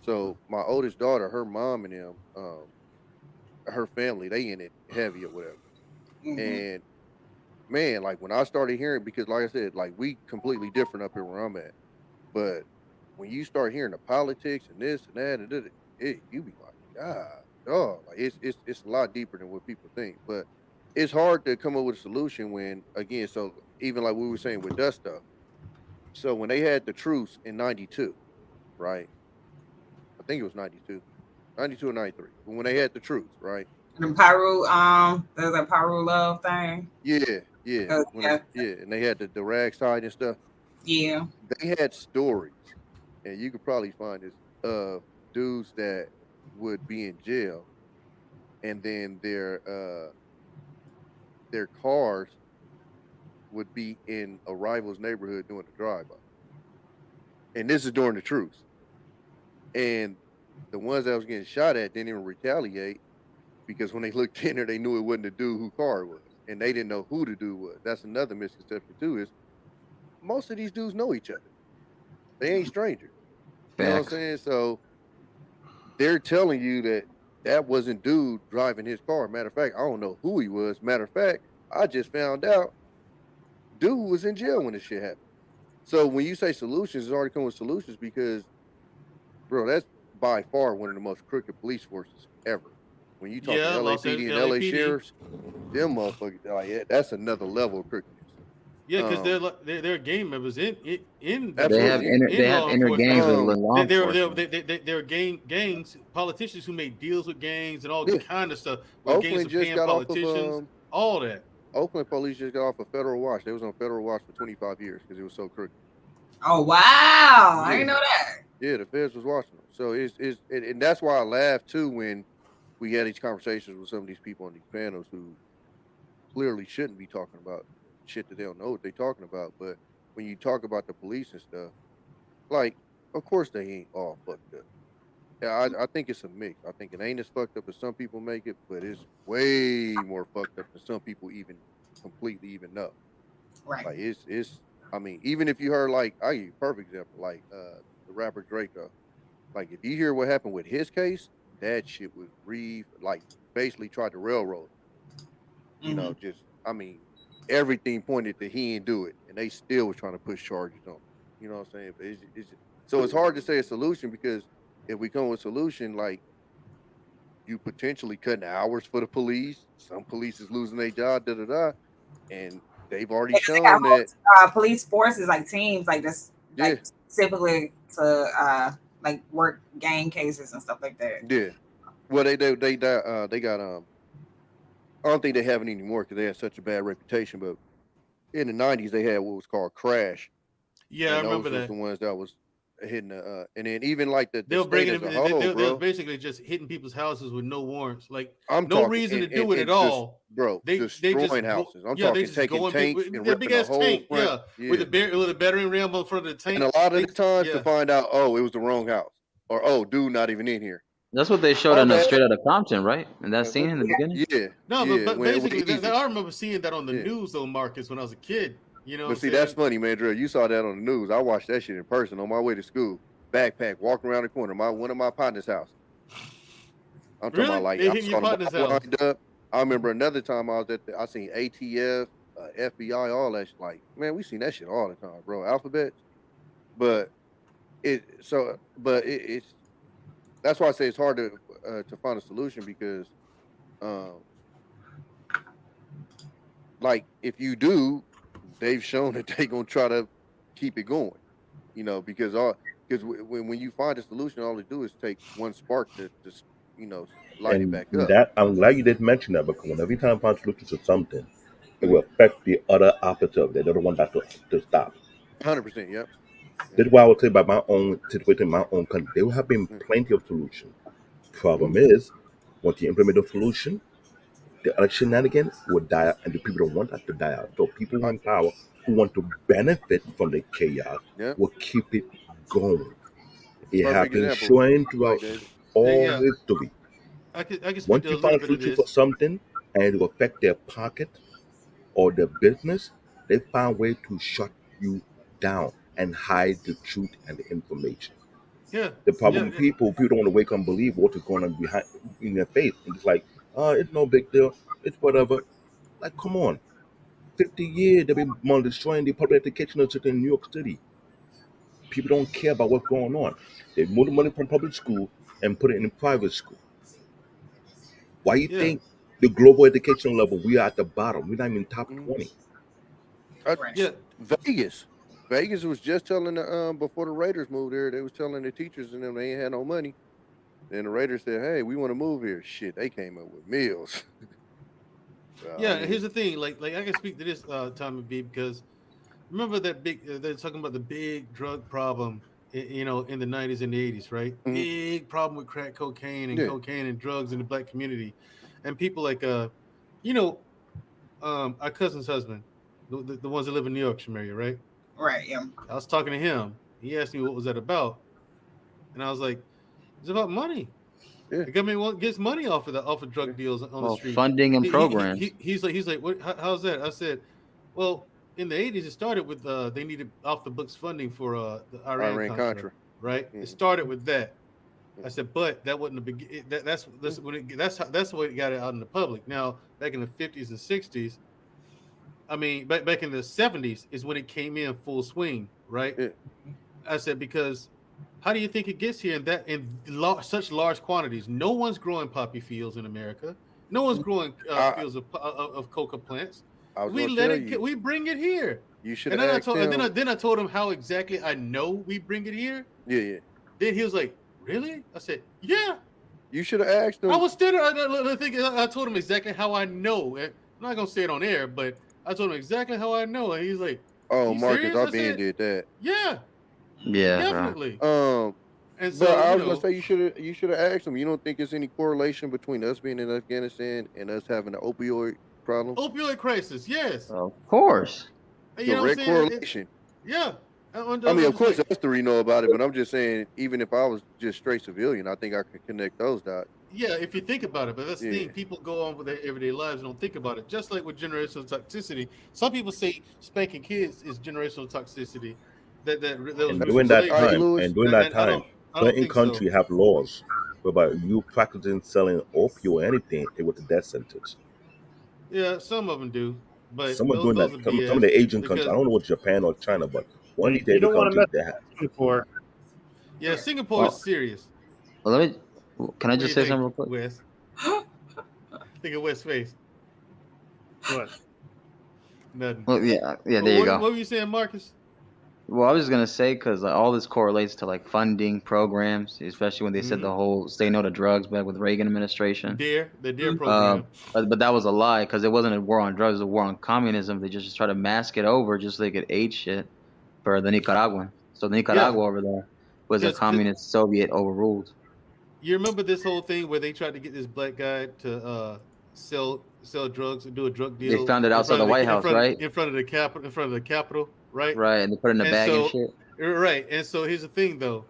so my oldest daughter, her mom and them, her family, they in it heavy or whatever, and man, like when I started hearing, because like I said, like we completely different up here where I'm at, but when you start hearing the politics and this and that and you be like, God, oh, like it's a lot deeper than what people think. But it's hard to come up with a solution when, again, so even like we were saying with dust stuff. So when they had the truce in '92, right? I think it was '92 or '93. But when they had the truce, right? And Pyro, there's a Pyro love thing. Yeah. And they had the rag side and stuff. Yeah. They had stories. And you could probably find this dudes that would be in jail, and then their cars would be in a rival's neighborhood doing the drive-by. And this is during the truce. And the ones that was getting shot at didn't even retaliate because when they looked in there, they knew it wasn't the dude whose car it was, and they didn't know who the dude was. That's another misconception too. Is most of these dudes know each other. They ain't strangers. You know what I'm saying? So they're telling you that wasn't dude driving his car. Matter of fact, I don't know who he was. Matter of fact, I just found out dude was in jail when this shit happened. So when you say solutions, it's already come with solutions because, bro, that's by far one of the most crooked police forces ever. When you talk to LAPD and LA sheriffs, them motherfuckers, like, that's another level of crookedness. Yeah, because they're gang members in they have inner gangs with law enforcement. They're gangs, politicians who make deals with gangs and all kind of stuff. Oakland just got off of all that. Oakland police just got off of federal watch. They was on federal watch for 25 years because it was so crooked. Oh wow! I didn't know that. Yeah, the feds was watching them. So and that's why I laugh too when we had these conversations with some of these people on these panels who clearly shouldn't be talking about shit that they don't know what they're talking about. But when you talk about the police and stuff, like, of course they ain't all fucked up. Yeah, I think it's a mix. I think it ain't as fucked up as some people make it, but it's way more fucked up than some people even completely even know. Right. Like it's. I mean, even if you heard like, I give you a perfect example, like the rapper Draco. Like if you hear what happened with his case, that shit was like basically tried to railroad him. You know, just I mean, everything pointed that he didn't do it, and they still was trying to push charges on him. You know what I'm saying? But so it's hard to say a solution because if we come with a solution, like you potentially cutting hours for the police, some police is losing their job, da da da, and they've already They shown got that. police forces, like teams, like this, like specifically to like work gang cases and stuff like that. Yeah. Well, they got I don't think they have it anymore because they had such a bad reputation. But in the '90s, they had what was called Crash. Yeah, I remember those was that. the ones that was hitting the and then even like the They were state breaking as it. a whole, They bro. were basically just hitting people's houses with no warrants, like I'm no talking reason to and, do it and at just all. bro, They destroying just houses. I'm yeah, they talking just taking going tanks and their ripping big the ass whole tank, front. with a battering ram in front of the tank. And a lot of the times to find out, oh, it was the wrong house, or oh, dude, not even in here. That's what they showed My in bad. Straight Outta Compton, right? In that scene in the beginning. Yeah, No, yeah. but When it was basically, easy. I remember seeing that on the Yeah. news though, Marcus, when I was a kid. You know, But see, that's funny, Mandrell. You saw that on the news. I watched that shit in person on my way to school. Backpack, walking around the corner, one of my partner's house. I'm talking about like They I hitting saw your the partner's wall house. lined up. I remember another time I was I seen ATF, FBI, all that shit. Like, man, we seen that shit all the time, bro. Alphabets. But it's that's why I say it's hard to find a solution because um like if you do, they've shown that they gonna try to keep it going. You know, because when you find a solution, all they do is take one spark to light it And back up. that I'm glad you did mention that because when every time I solution to something, it will affect the other opposite of it. They don't want that to stop. 100%. Yep. This is why I would say about my own situation in my own country. There have been plenty of solutions. Problem is, once you implement a solution, the other shenanigans will die out, and the people don't want that to die out. So people who in power who want to benefit from the chaos will keep it going. It has Perfect been example, shown throughout Black David. all Yeah. history. I can speak Once to a you little find a bit of solution for this. something and it will affect their pocket or their business, they find a way to shut you down and hide the truth and the information. Yeah. The problem with people don't want to wake up and believe what's going on behind in their face. And it's like, oh, it's no big deal. It's whatever. Like, come on. 50 years they've been destroying the public education system in New York City. People don't care about what's going on. They move the money from public school and put it in private school. Why you think the global education level we are at the bottom? We're not even top 20. Vegas was just telling the before the Raiders moved there, they was telling the teachers and them they ain't had no money. Then the Raiders said, "Hey, we want to move here." Shit, they came up with meals. Yeah, here's the thing. Like I can speak to this, Tommy B, because remember that big. They're talking about the big drug problem, in the '90s and the '80s, right? Big problem with crack cocaine and cocaine and drugs in the black community, and people like our cousin's husband, the ones that live in New York, Shamaria, right? Right. Yeah. I was talking to him. He asked me what was that about, and I was like, "It's about money." Yeah. The government gets money off of drug deals on the street. Funding and programs. He's like, what? How's that? I said, well, in the '80s, it started with they needed off the books funding for the Iran Contra, right? It started with that. I said, but that wasn't the beginning. That's the way it got it out in the public. Now, back in the '50s and '60s, I mean, back in the '70s is when it came in full swing, right? Yeah. I said because. How do you think it gets here in such large quantities? No one's growing poppy fields in America. No one's growing fields of coca plants. We bring it here. You should. And then I told him how exactly I know we bring it here. Yeah. Then he was like, "Really?" I said, "Yeah." You should have asked him. I was standing. I told him exactly how I know. I'm not gonna say it on air, but I told him exactly how I know, and he's like, "Oh, Marcus, I been did that." Yeah. Yeah, definitely. And so I was gonna say you should have asked him. You don't think there's any correlation between us being in Afghanistan and us having an opioid problem? Opioid crisis, yes. Of course. You know what I'm saying? correlation. Yeah. I mean, of course, us three know about it, but I'm just saying, even if I was just straight civilian, I think I could connect those dots. Yeah, if you think about it, but that's the thing. People go on with their everyday lives and don't think about it. Just like with generational toxicity, some people say spanking kids is generational toxicity. And during that time, certain countries have laws whereby you practicing selling opium or anything, it was a death sentence. Yeah, some of them do, but Some are doing that. Some of the Asian countries, I don't know what Japan or China, but one of the Asian countries they have. Singapore. Yeah, Singapore is serious. Well, can I just say something real quick? Wes? Think of Wes' face. What? Nothing. Well, yeah, there you go. What were you saying, Marcus? Well, I was just gonna say because all this correlates to like funding programs, especially when they said the whole "say no to drugs" back with Reagan administration. The DARE program. But that was a lie because it wasn't a war on drugs; it was a war on communism. They just try to mask it over just so they could aid shit for the Nicaraguan. So the Nicaragua over there was a communist Soviet overruled. You remember this whole thing where they tried to get this black guy to sell drugs and do a drug deal? They found it outside the White House, right? In front of the Capitol, right? Right, and they put it in a bag and shit. Right, and so here's the thing, though.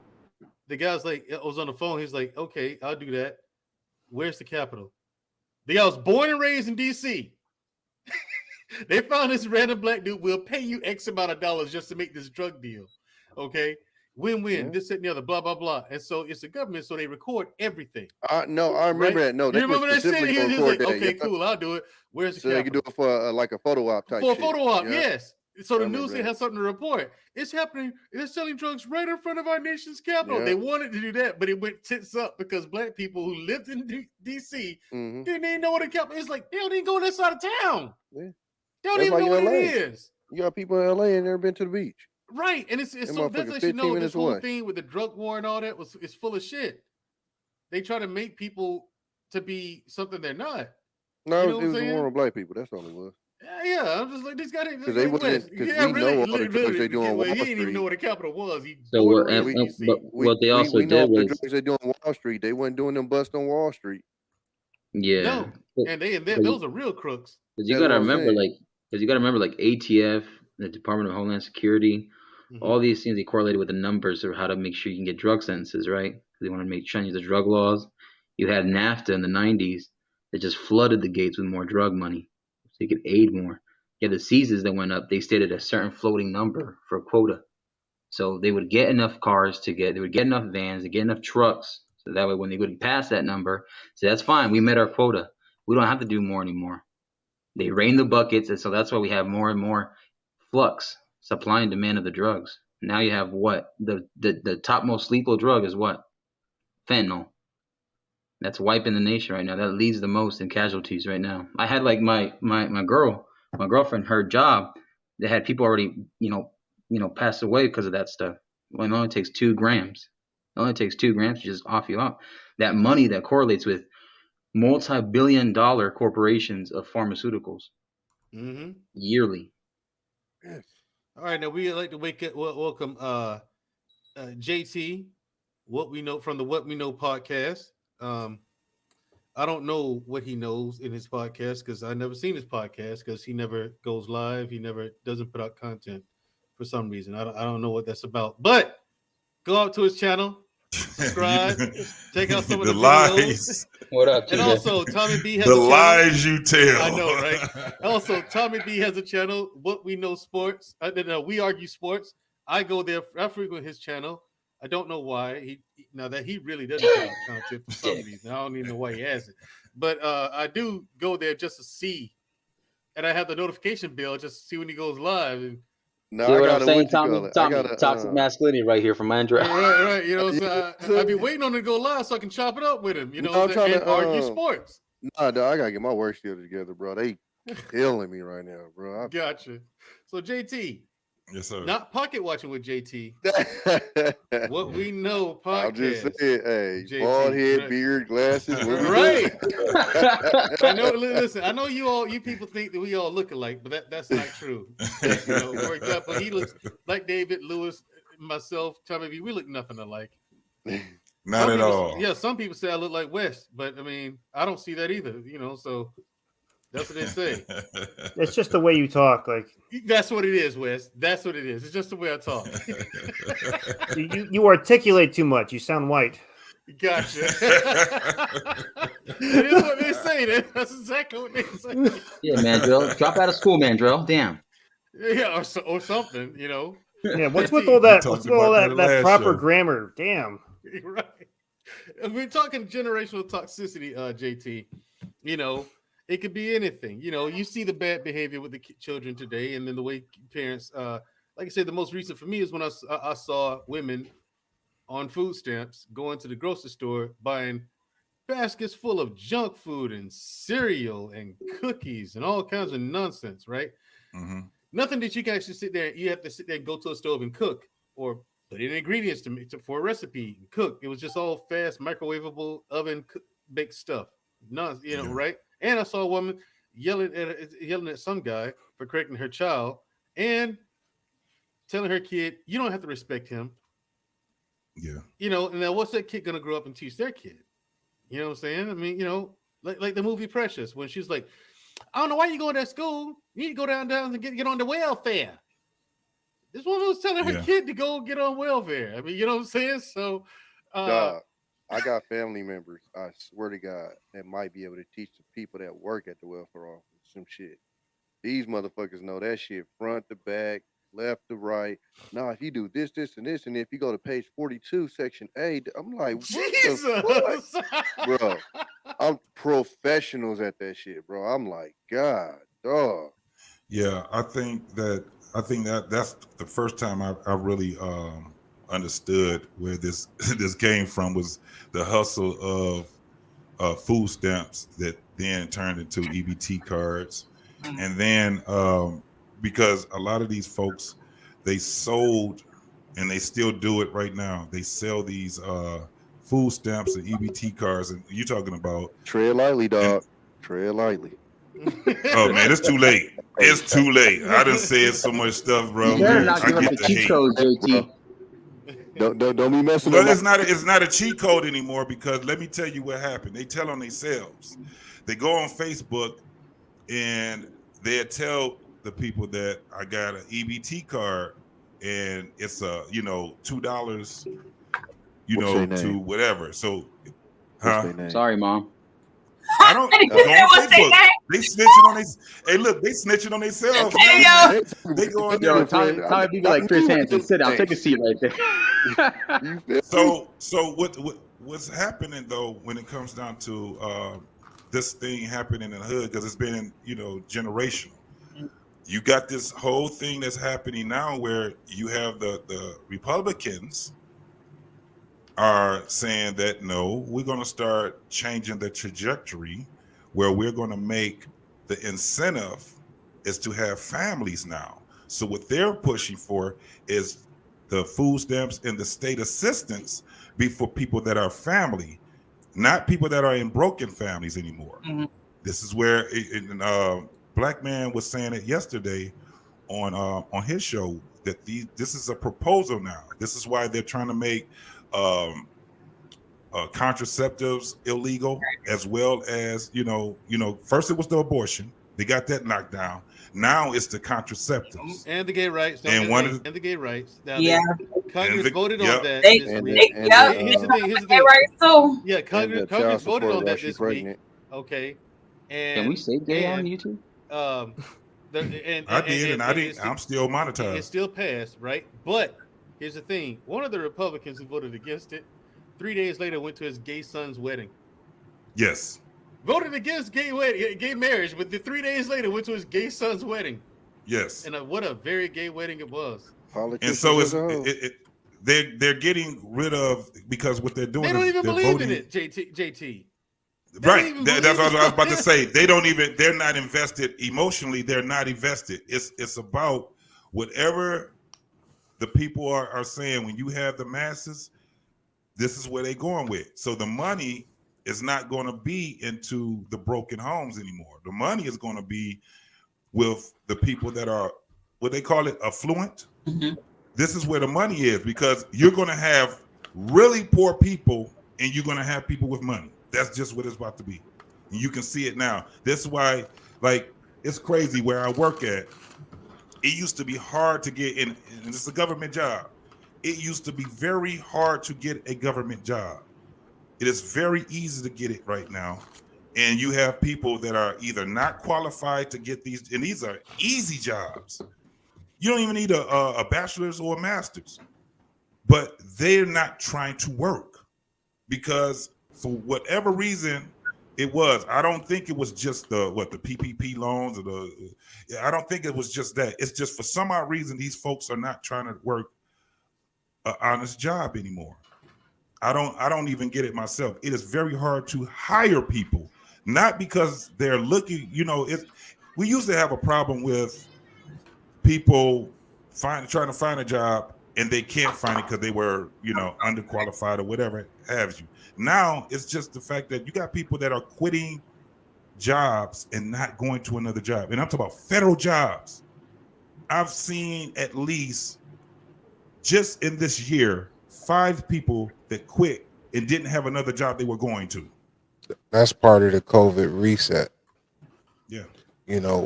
The guy's like, I was on the phone. He's like, okay, I'll do that. Where's the Capitol? The guy was born and raised in D.C. They found this random black dude. We'll pay you X amount of dollars just to make this drug deal. Okay? Win-win, this, that, and the other, blah, blah, blah. And so it's the government, so they record everything. No, I remember that. No, they remember that shit? He was like, okay, cool, I'll do it. Where's the Capitol? They can do it for like a photo op type For a photo op, yeah. yes. So the news has something to report. It's happening. They're selling drugs right in front of our nation's capital. Yeah. They wanted to do that, but it went tits up because black people who lived in D.C. didn't even know what a capital is. Like, they don't even go on that side of town. Yeah. They don't even know what it is. You got people in L.A. and never been to the beach. Right, and it's so that's let you know this whole thing with the drug war and all that is full of shit. They try to make people to be something they're not. No, it was a war on black people. That's all it was. Yeah, I'm just like these guys. Because they wasn't. Because we know all the drugs they do on Wall Street. He didn't even know what the Capital was. So what they also did was the drugs they do on Wall Street. They wasn't doing them bust on Wall Street. Yeah, no, and those are real crooks. Because you gotta remember, like ATF, the Department of Homeland Security. All these things they correlated with the numbers of how to make sure you can get drug sentences, right? They want to change the drug laws. You had NAFTA in the 90s that just flooded the gates with more drug money, so you could aid more. You had the seizures that went up. They stated a certain floating number for a quota, so they would get enough cars they would get enough vans, they get enough trucks, so that way when they go past that number, so that's fine. We met our quota. We don't have to do more anymore. They rain the buckets, and so that's why we have more and more flux. Supply and demand of the drugs. Now you have what? The topmost lethal drug is what? Fentanyl. That's wiping the nation right now. That leads the most in casualties right now. I had like my girlfriend, her job, they had people already, passed away because of that stuff. Well, it only takes 2 grams. It only takes 2 grams to just off you up. That money that correlates with multi-billion-dollar corporations of pharmaceuticals yearly. Yes. All right, now we'd like to welcome JT, What We Know from the What We Know podcast. I don't know what he knows in his podcast because I've never seen his podcast because he never goes live. He never doesn't put out content for some reason. I don't know what that's about. But go out to his channel, subscribe, check out some of the lies. What up, and also Tommy B has the a channel. lies you tell. I know, right? Also, Tommy B has a channel, What We Know Sports. We Argue Sports. I go there. I frequent his channel. I don't know why. He really doesn't put out content for some reason. I don't even know why he has it. But I do go there just to see, and I have the notification bell just to see when he goes live. And see what I'm saying, Tommy? Toxic masculinity right here from Mandrell. Right. So I be waiting on him to go live so I can chop it up with him. I'm trying to argue sports. Nah, I gotta get my work still together, bro. They killing me right now, bro. Gotcha. So JT. Yes, sir. Not pocket watching with JT. What We Know podcast. I'm just saying, hey, JT, bald head, beard, glasses. Right. I know. Listen, I know you people think that we all look alike, but that's not true. For example, he looks like David Lewis, myself, Tommy B. We look nothing alike. Not at all. Yeah, some people say I look like West, but I mean, I don't see that either. So That's what they say. It's just the way you talk. Like that's what it is, Wes. That's what it is. It's just the way I talk. you articulate too much. You sound white. Gotcha. It is what they say. That's exactly what they say. Yeah, Mandrell. Drop out of school, Mandrell. Damn. Yeah, or something, you know. Yeah, what's with all that? What's with all that proper grammar? Damn. Right. We're talking generational toxicity, JT. You know, it could be anything. You know, you see the bad behavior with the children today, and then the way parents, like I said, the most recent for me is when I saw women on food stamps going to the grocery store buying baskets full of junk food and cereal and cookies and all kinds of nonsense, right? Mm-hmm. Nothing that you guys should sit there. You have to sit there and go to a stove and cook, or put in ingredients for a recipe and cook. It was just all fast, microwavable, oven baked stuff. None, you know, right? And I saw a woman yelling at some guy for correcting her child and telling her kid, "You don't have to respect him." Yeah. You know, and now what's that kid gonna grow up and teach their kid? You know what I'm saying? I mean, you know, like the movie Precious, when she's like, "I don't know why you going to that school. You need to go down and get on the welfare." This woman was telling her kid to go get on welfare. I mean, you know what I'm saying? So, I got family members, I swear to God, that might be able to teach the people that work at the welfare office some shit. These motherfuckers know that shit front to back, left to right. Now, if you do this, this, and this, and if you go to page 42, section A, I'm like, Jesus, bro. I'm professionals at that shit, bro. I'm like, God, dog. Yeah, I think that's the first time I really understood where this came from, was the hustle of food stamps that then turned into EBT cards. And then because a lot of these folks, they sold, and they still do it right now, they sell these food stamps and EBT cards, and you're talking about tread lightly, dog. Tread lightly. Oh man, it's too late. It's too late. I done said so much stuff, bro. You better not give up the cheat code, JT. Don't be messing Well, with it's not a cheat code anymore, because let me tell you what happened. They tell on themselves. They go on Facebook and they tell the people that I got an EBT card and it's $2, to whatever. So, Sorry, Mom. I don't go on Facebook. They snitching on they look, they snitching on themselves. They go on there. Tommy be like Chris Hansen. Sit down, take a seat right there. So what's happening though when it comes down to this thing happening in the hood, because it's been generational. You got this whole thing that's happening now where you have the Republicans are saying that no, we're going to start changing the trajectory where we're going to make the incentive is to have families now. So what they're pushing for is the food stamps and the state assistance be for people that are family, not people that are in broken families anymore. Mm-hmm. This is where Black Man was saying it yesterday on his show that this is a proposal now. This is why they're trying to make contraceptives illegal, as well as first it was the abortion, they got that knocked down. Now it's the contraceptives and the gay rights, and the gay rights. Now, Congress voted on that. Here's the thing. Rights too. Yeah, Congress voted on that this week. Okay, and can we say gay on YouTube? I did. I'm still monetized. It still passed, right? But here's the thing: one of the Republicans who voted against it, 3 days later went to his gay son's wedding. Yes. Voted against gay marriage, but 3 days later went to his gay son's wedding. Yes. And what a very gay wedding it was. And so they're getting rid of, because what they're doing. They don't even believe in it, JT. Right. That's what I was about to say. They're not invested emotionally. They're not invested. It's about whatever the people are saying. When you have the masses, this is where they're going with. So the money is not going to be into the broken homes anymore. The money is going to be with the people that are, what they call it, affluent. Mm-hmm. This is where the money is, because you're going to have really poor people and you're going to have people with money. That's just what it's about to be. And you can see it now. That's why Like, it's crazy where I work at. It used to be hard to get in, and it's a government job. It used to be very hard to get a government job. It is very easy to get it right now. And you have people that are either not qualified to get these, and these are easy jobs. You don't even need a bachelor's or a master's, but they're not trying to work because for whatever reason it was. I don't think it was just the PPP loans or I don't think it was just that. It's just for some odd reason these folks are not trying to work an honest job anymore. I don't even get it myself. It is very hard to hire people, not because they're looking, we used to have a problem with people trying to find a job and they can't find it because they were, underqualified or whatever have you. Now it's just the fact that you got people that are quitting jobs and not going to another job. And I'm talking about federal jobs. I've seen at least just in this year 5 people that quit and didn't have another job they were going to. That's part of the COVID reset. Yeah.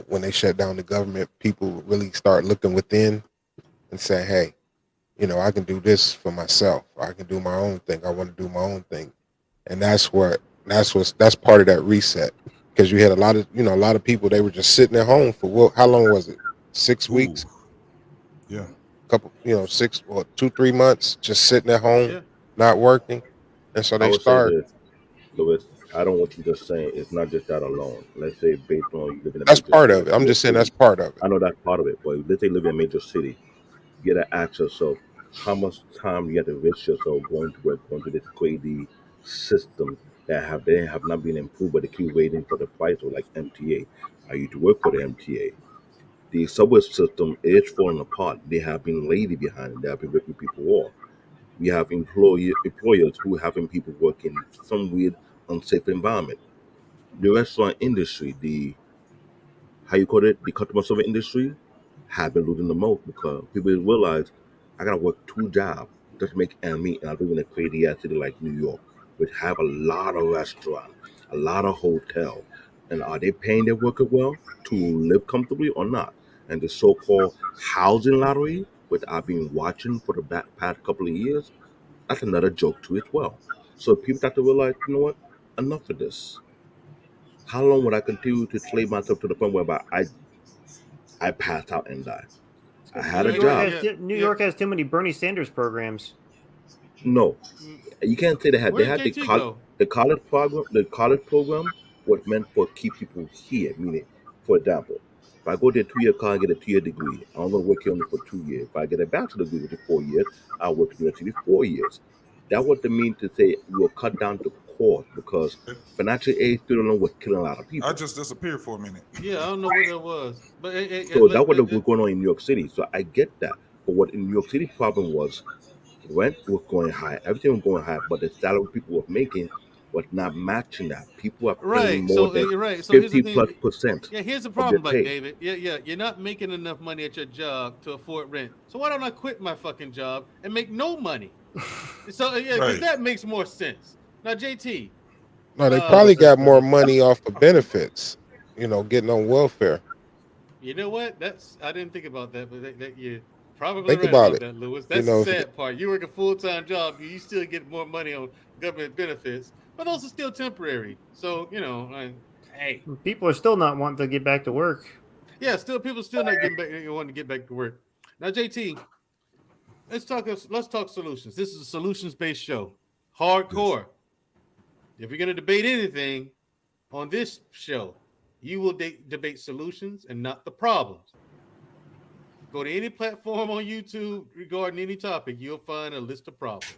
When they shut down the government, people really start looking within and say, hey, I can do this for myself. I can do my own thing. I want to do my own thing. And that's part of that reset. Because you had a lot of people, they were just sitting at home for how long was it? 6 weeks? Yeah. Couple, 6 or 2-3 months just sitting at home, not working. And so they started. Louis, I don't want you just saying it's not just that alone. Let's say based on you living in a that's major part city, of it. I'm just saying that's part of it. I know that's part of it, but let's say you live in a major city, you gotta ask yourself how much time you have to risk yourself going to work, going to this crazy system that they have not been improved, but they keep waiting for the price of like MTA. I used to work for the MTA. The subway system is falling apart. They have been lazy behind it. They have been ripping people off. We have employers who having people work in some weird, unsafe environment. The restaurant industry, the customer service industry, have been losing the most because people realize I gotta work 2 jobs just to make ends meet, and I live in a crazy ass city like New York, which have a lot of restaurants, a lot of hotels, and are they paying their workers well to live comfortably or not? And the so-called housing lottery, which I've been watching for the past couple of years, that's another joke too as well. So people have to realize, you know what? Enough of this. How long would I continue to slave myself to the point where I passed out and died? I had a job. New York has too many Bernie Sanders programs. No, you can't say they had. Where They had did JT go? the college program. The college program was meant for keep people here. Meaning, for example, if I go to a 2-year college and get a 2-year degree, I'm going to work here only for 2 years. If I get a bachelor's degree, which is 4 years, I'll work at university 4 years. That what they mean to say we'll cut down the cost because financial aid student loan was killing a lot of people. I just disappeared for a minute. Yeah, I don't know what that was. But So that was going on in New York City. So I get that. But what in New York City problem was rent was going high, everything was going high, but the salary people were making was not matching that. People are paying more than So here's the 50+%. Yeah, here's the problem, Black David. Yeah, you're not making enough money at your job to afford rent. So why don't I quit my fucking job and make no money? So because that makes more sense. Now, JT. No, they probably got more money off of benefits. Getting on welfare. You know what? I didn't think about that, but that you probably think about it, that, Lewis. That's the sad part. You work a full-time job, you still get more money on government benefits, but those are still temporary. So hey, people are still not wanting to get back to work. Yeah, people still not wanting to get back to work. Now, JT, let's talk solutions. This is a solutions-based show, hardcore. Yes. If you're going to debate anything on this show, you will debate solutions and not the problems. Go to any platform on YouTube regarding any topic, you'll find a list of problems.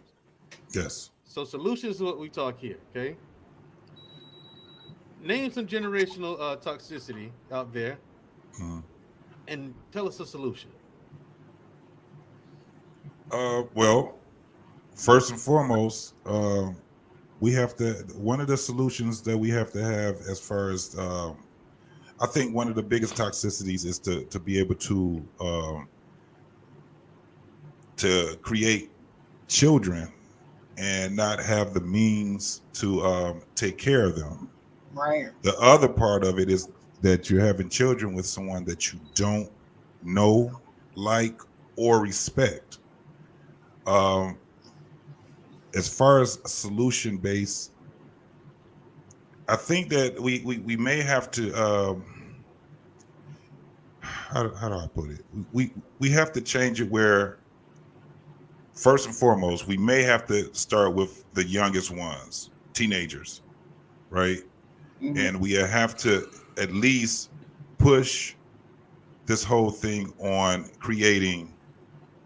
Yes. So solutions is what we talk here, okay? Name some generational toxicity out there and tell us a solution. Well, first and foremost, we have to, one of the solutions that we have to have as far as, I think one of the biggest toxicities is to be able to create children and not have the means to take care of them. Right. The other part of it is that you're having children with someone that you don't know, like, or respect. As far as solution based, I think that we may have to how do I put it? We have to change it where first and foremost, we may have to start with the youngest ones, teenagers, right? And we have to at least push this whole thing on creating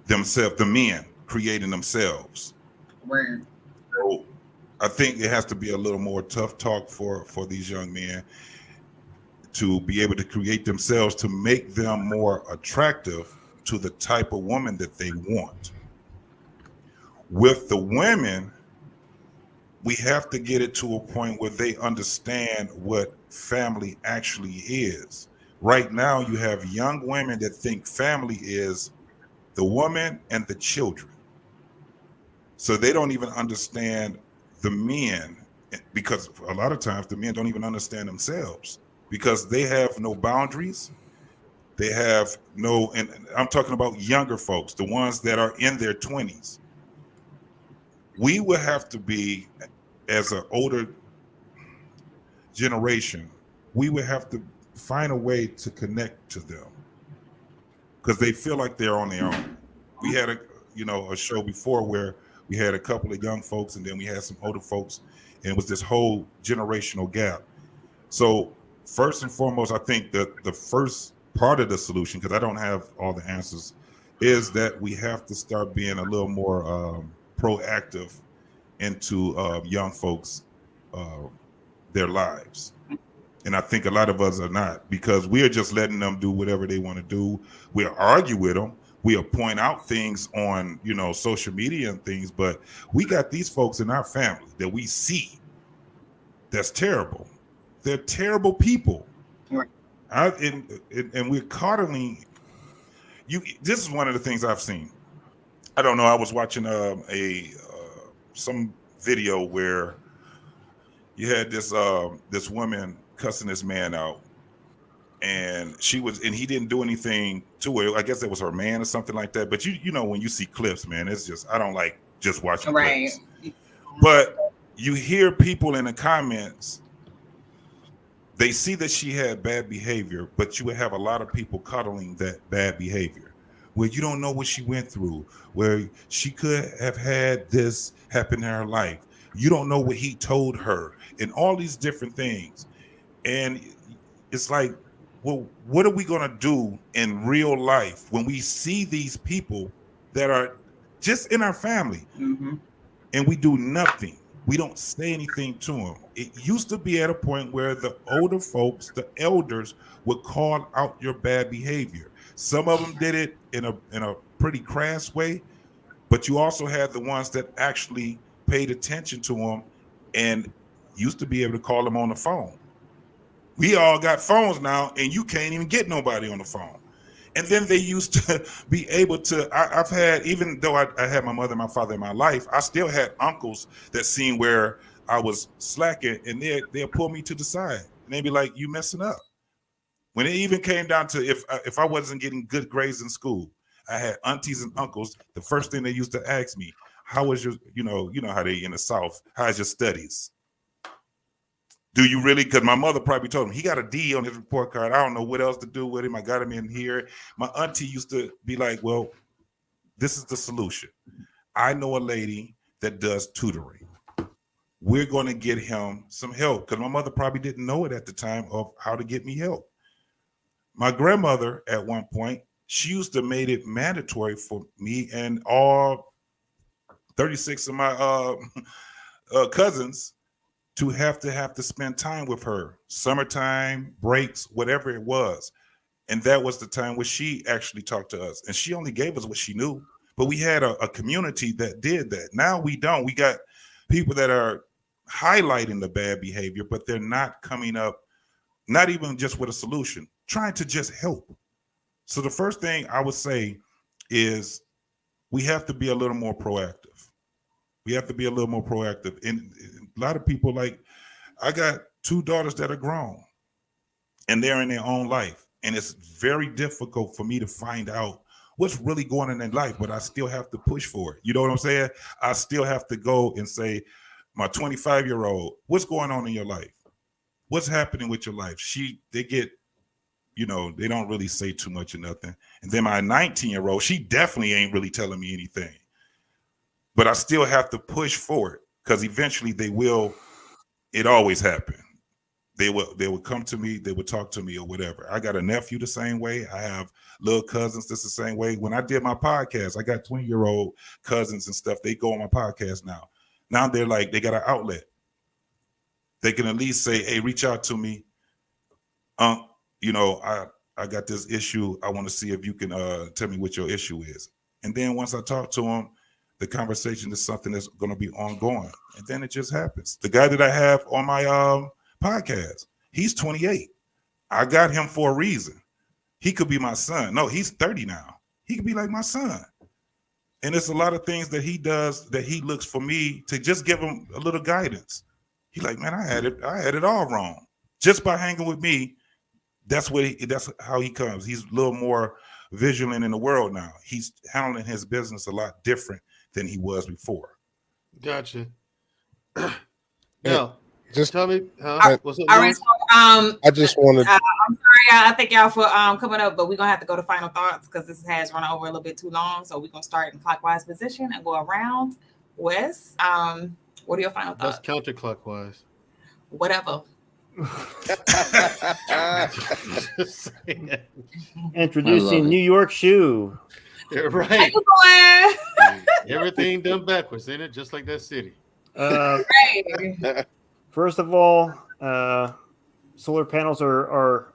themselves, the men creating themselves. Word. So I think it has to be a little more tough talk for these young men to be able to create themselves to make them more attractive to the type of woman that they want. With the women, we have to get it to a point where they understand what family actually is. Right now, you have young women that think family is the woman and the children. So they don't even understand the men, because a lot of times the men don't even understand themselves because they have no boundaries. They have no, and I'm talking about younger folks, the ones that are in their 20s. We will have to be, as an older generation, we would have to find a way to connect to them because they feel like they're on their own. We had a show before where we had a couple of young folks and then we had some older folks, and it was this whole generational gap. So first and foremost, I think that the first part of the solution, because I don't have all the answers, is that we have to start being a little more proactive into young folks, their lives. And I think a lot of us are not, because we are just letting them do whatever they want to do. We'll argue with them. We'll point out things on, social media and things, but we got these folks in our family that we see that's terrible. They're terrible people. Right. And we're coddling you. This is one of the things I've seen. I don't know. I was watching some video where you had this woman cussing this man out, and he didn't do anything to her. I guess that was her man or something like that. But you know when you see clips, man, it's just, I don't like just watching clips. But you hear people in the comments, they see that she had bad behavior, but you would have a lot of people coddling that bad behavior, where you don't know what she went through, where she could have had this happen in her life. You don't know what he told her, and all these different things. And it's like, well, what are we going to do in real life when we see these people that are just in our family and we do nothing? We don't say anything to them. It used to be at a point where the older folks, the elders, would call out your bad behavior. Some of them did it in a pretty crass way, but you also had the ones that actually paid attention to them and used to be able to call them on the phone. We all got phones now, and you can't even get nobody on the phone. And then they used to be able to, I've had, even though I had my mother and my father in my life, I still had uncles that seen where I was slacking, and they'll pull me to the side. And they'd be like, you messing up. When it even came down to if I wasn't getting good grades in school, I had aunties and uncles. The first thing they used to ask me, how was your, you know how they in the South, how's your studies? Do you really? Because my mother probably told him he got a D on his report card. I don't know what else to do with him. I got him in here. My auntie used to be like, well, this is the solution. I know a lady that does tutoring. We're going to get him some help, because my mother probably didn't know it at the time of how to get me help. My grandmother, at one point, she used to made it mandatory for me and all 36 of my cousins to have to spend time with her, summertime, breaks, whatever it was. And that was the time where she actually talked to us. And she only gave us what she knew, but we had a community that did that. Now we don't. We got people that are highlighting the bad behavior, but they're not coming up, not even just with a solution, trying to just help. So the first thing I would say is we have to be a little more proactive. We have to be a little more proactive. And a lot of people, like, I got 2 daughters that are grown. and they're in their own life. And it's very difficult for me to find out what's really going on in their life, but I still have to push for it. You know what I'm saying? I still have to go and say, my 25-year-old, what's going on in your life? What's happening with your life? They get, they don't really say too much or nothing. And then my 19-year-old, she definitely ain't really telling me anything. But I still have to push for it because eventually it always happens. They would come to me, they would talk to me or whatever. I got a nephew the same way. I have little cousins that's the same way. When I did my podcast, I got 20-year-old cousins and stuff. They go on my podcast now. Now they're like, they got an outlet. They can at least say, hey, reach out to me. I got this issue. I want to see if you can tell me what your issue is. And then once I talk to them, the conversation is something that's going to be ongoing. And then it just happens. The guy that I have on my podcast, he's 28. I got him for a reason. He could be my son. No, he's 30 now. He could be like my son. And it's a lot of things that he does that he looks for me to just give him a little guidance. He's like, man, I had it all wrong. Just by hanging with me, that's how he comes. He's a little more vigilant in the world now. He's handling his business a lot different than he was before. Gotcha. Now, just tell me, what's up? All right, so, I just wanted. I'm sorry, I thank y'all for coming up, but we're gonna have to go to final thoughts because this has run over a little bit too long. So we're gonna start in clockwise position and go around. Wes, what are your final thoughts? That's counterclockwise. Whatever. Introducing New York Shoe. You're right. How you doing? Everything done backwards, ain't it? Just like that city. First of all, solar panels are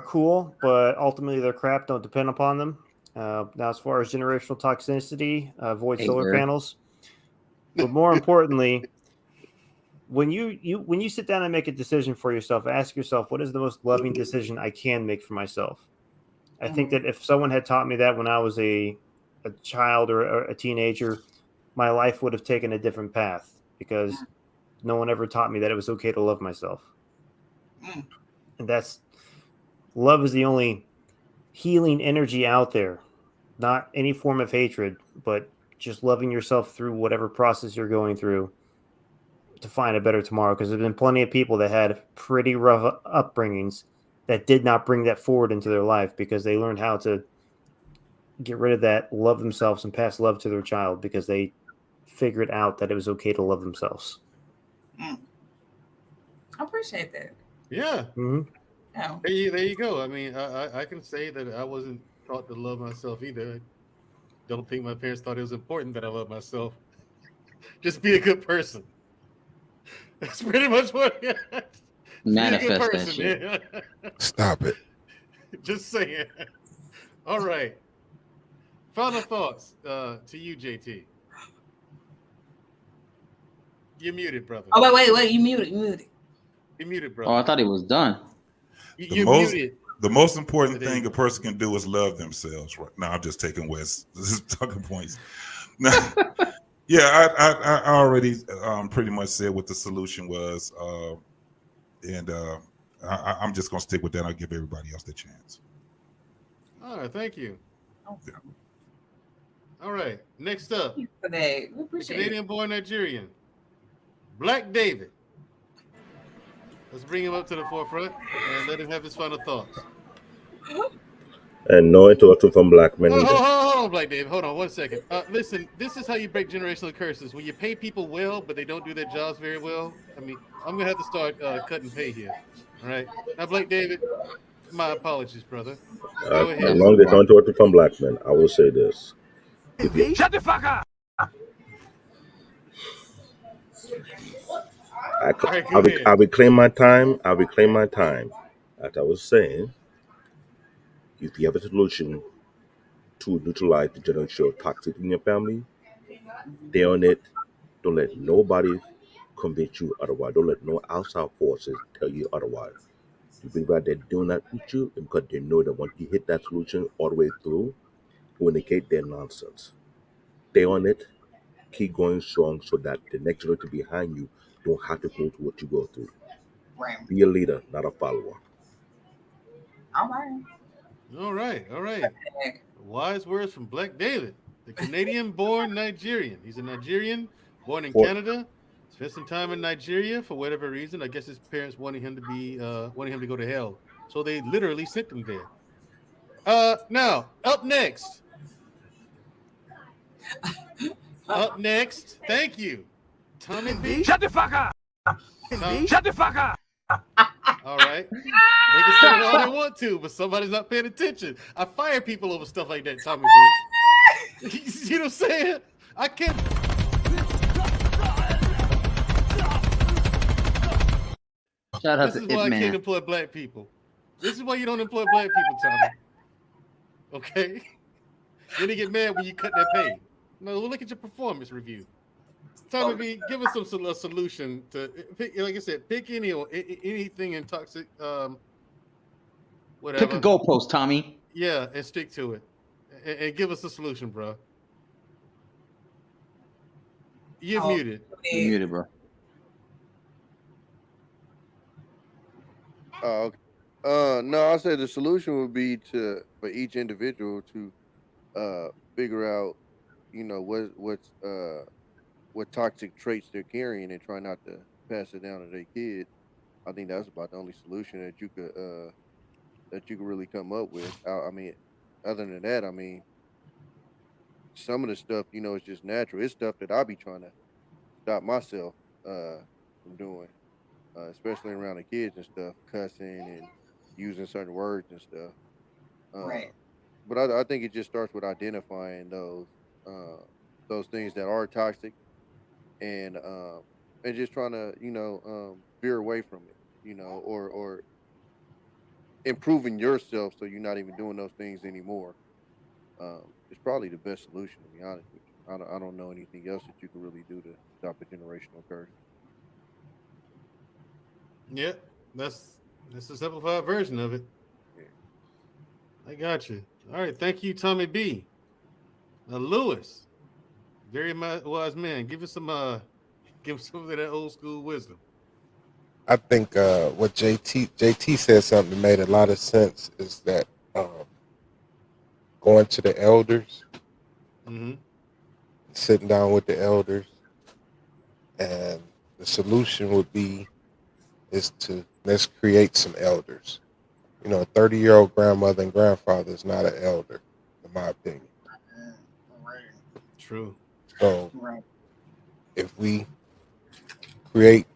cool, but ultimately they're crap. Don't depend upon them. Now, as far as generational toxicity, avoid solar panels. But more importantly, when you sit down and make a decision for yourself, ask yourself, what is the most loving decision I can make for myself? I think that if someone had taught me that when I was a child or a teenager, my life would have taken a different path because no one ever taught me that it was okay to love myself. And love is the only healing energy out there, not any form of hatred, but just loving yourself through whatever process you're going through to find a better tomorrow. Because there's been plenty of people that had pretty rough upbringings that did not bring that forward into their life because they learned how to get rid of that, love themselves, and pass love to their child because they figured out that it was okay to love themselves. I appreciate that. Yeah. Mm-hmm. Yeah. There you go. I mean, I can say that I wasn't taught to love myself either. I don't think my parents thought it was important that I love myself. Just be a good person. That's pretty much what. Manifest that shit. Yeah. Stop it. Just saying. All right. Final thoughts to you, JT. You're muted, brother. Oh, wait. You muted. You're muted, brother. Oh, I thought he was done. You're muted. The most important thing a person can do is love themselves. Right now, I'm just taking Wes. This is talking points. Now, yeah, I already pretty much said what the solution was, and I'm just gonna stick with that. I'll give everybody else the chance. All right, thank you. Yeah. All right, next up, Canadian-born Nigerian, Black David. Let's bring him up to the forefront and let him have his final thoughts. And no interruption from Black Men. Hold on, Black David. Hold on 1 second. Listen, this is how you break generational curses. When you pay people well, but they don't do their jobs very well. I mean, I'm going to have to start cutting pay here. All right. Now, Black David, my apologies, brother. Go ahead. As long as there's no interruption from Black Men, I will say this. Shut the fuck up! I reclaim my time. As I was saying, if you have a solution to neutralize the generational toxicity in your family, stay on it. Don't let nobody convince you otherwise. Don't let no outside forces tell you otherwise. You believe that they're doing that with you because they know that once you hit that solution all the way through, it will negate their nonsense. Stay on it. Keep going strong so that the next generation behind you don't have to go through what you go through. Right. Be a leader, not a follower. All right. All right. All right. Wise words from Black David, the Canadian-born Nigerian. He's a Nigerian born in For Canada. Spent some time in Nigeria for whatever reason. I guess his parents wanted him to go to hell, so they literally sent him there. Now up next. Up next. Thank you, Tommy B. Shut the fuck up! Shut the fuck up! All right. They can say it all they want to, but somebody's not paying attention. I fire people over stuff like that, Tommy B. You know what I'm saying? I can't. Shout out This to is why I can't Ip Man. employ black people. This is why you don't employ black people, Tommy. Okay? Then they get mad when you cut their pay. No, look at your performance review. Tommy B, give us a solution to pick, like I said, pick anything in toxic whatever. Pick a goalpost, Tommy. Yeah, and stick to it. And give us a solution, bro. You're muted. You're muted, bro. Okay. No, I said the solution would be for each individual to figure out, you know, what toxic traits they're carrying and try not to pass it down to their kids. I think that's about the only solution that you could really come up with. I mean, other than that, I mean, some of the stuff, you know, is just natural. It's stuff that I be trying to stop myself from doing, especially around the kids and stuff, cussing and using certain words and stuff. Right. But I think it just starts with identifying those things that are toxic, and just trying to, you know, veer away from it, you know, or improving yourself so you're not even doing those things anymore. It's probably the best solution, to be honest with you. I don't know anything else that you can really do to stop a generational curse. Yeah, that's a simplified version of it. I got you. All right, thank you, Tommy B. Lewis, very wise man. Give us some of that old school wisdom. I think what JT said something that made a lot of sense is that going to the elders, sitting down with the elders, and the solution would be let's create some elders. You know, a 30-year-old grandmother and grandfather is not an elder, in my opinion. True. So if we create,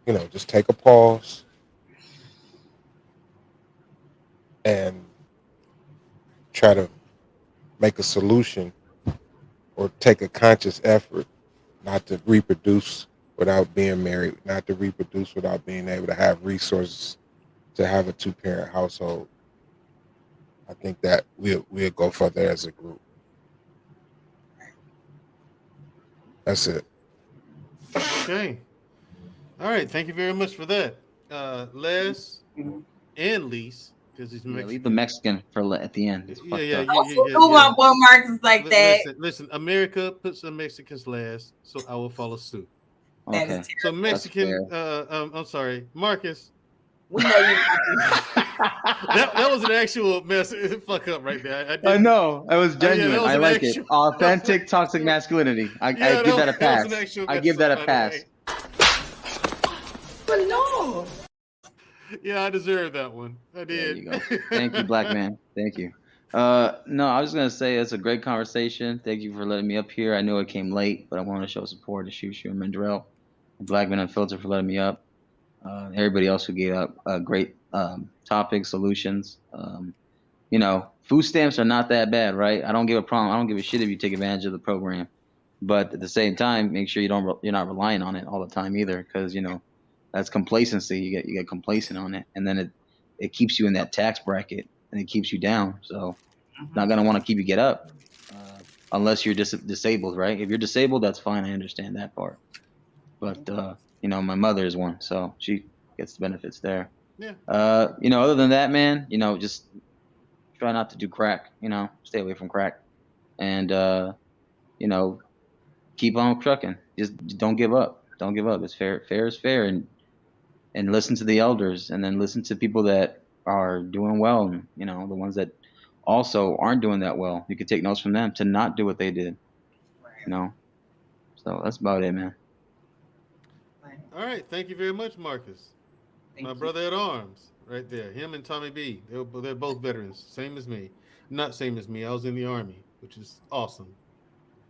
you know, just take a pause and try to make a solution or take a conscious effort not to reproduce without being married, not to reproduce without being able to have resources to have a 2-parent household, I think that we'll go further as a group. That's it. Okay. All right. Thank you very much for that. Les and Lise, because he's Mexican. Leave the Mexican for at the end. It's Yeah. My boy Marcus like that. Listen, America puts the Mexicans last, so I will follow suit. Okay. So Mexican, I'm sorry, Marcus. We know you. that was an actual mess. Fuck up right there. I know. It was genuine. was I like it. Authentic toxic masculinity. I give that a pass. I give that a pass. But no. Yeah, I deserve that one. I did. There you go. Thank you, Black Man. Thank you. No, I was gonna say it's a great conversation. Thank you for letting me up here. I know it came late, but I want to show support to Shushu and Mandrell, and Black Man Unfiltered for letting me up. Everybody else who gave up great topics, solutions. You know, food stamps are not that bad, right? I don't give a problem. I don't give a shit if you take advantage of the program, but at the same time, make sure you're not relying on it all the time either, because you know that's complacency. You get complacent on it, and then it keeps you in that tax bracket and it keeps you down. So not gonna want to keep you get up unless you're disabled, right? If you're disabled, that's fine. I understand that part, but you know, my mother is one, so she gets the benefits there. Yeah. You know, other than that, man, you know, just try not to do crack. You know, stay away from crack, and you know, keep on trucking. Just don't give up. Don't give up. It's fair. Fair is fair, and listen to the elders, and then listen to people that are doing well, and you know, the ones that also aren't doing that well, you can take notes from them to not do what they did. You know, so that's about it, man. All right, thank you very much, Marcus. My brother at arms, right there. Him and Tommy B. They're both veterans, same as me. Not same as me. I was in the Army, which is awesome.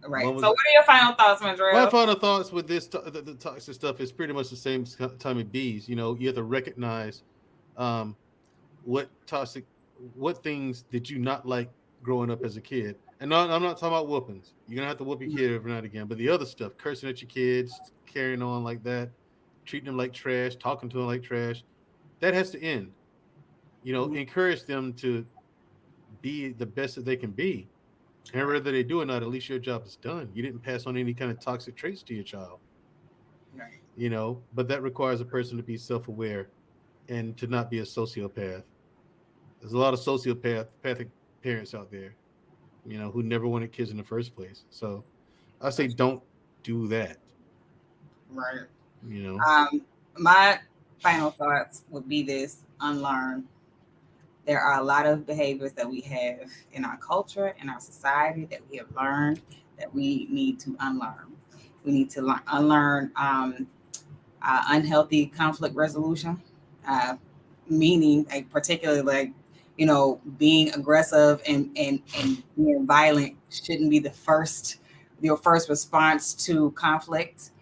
Right. So, what are your final thoughts, Mandrell? My final thoughts with this, the toxic stuff is pretty much the same as Tommy B's. You know, you have to recognize what things did you not like growing up as a kid. And no, I'm not talking about whoopings. You're gonna have to whoop your kid every now and again. But the other stuff, cursing at your kids, carrying on like that, treating them like trash, talking to them like trash, that has to end. You know, encourage them to be the best that they can be. And whether they do or not, at least your job is done. You didn't pass on any kind of toxic traits to your child. Right. You know, but that requires a person to be self-aware and to not be a sociopath. There's a lot of sociopathic parents out there, you know, who never wanted kids in the first place. So I say don't do that. Right. You know. My final thoughts would be this: unlearn. There are a lot of behaviors that we have in our culture, in our society, that we have learned that we need to unlearn. We need to unlearn unhealthy conflict resolution, meaning particularly like, you know, being aggressive and being violent shouldn't be your first response to conflict.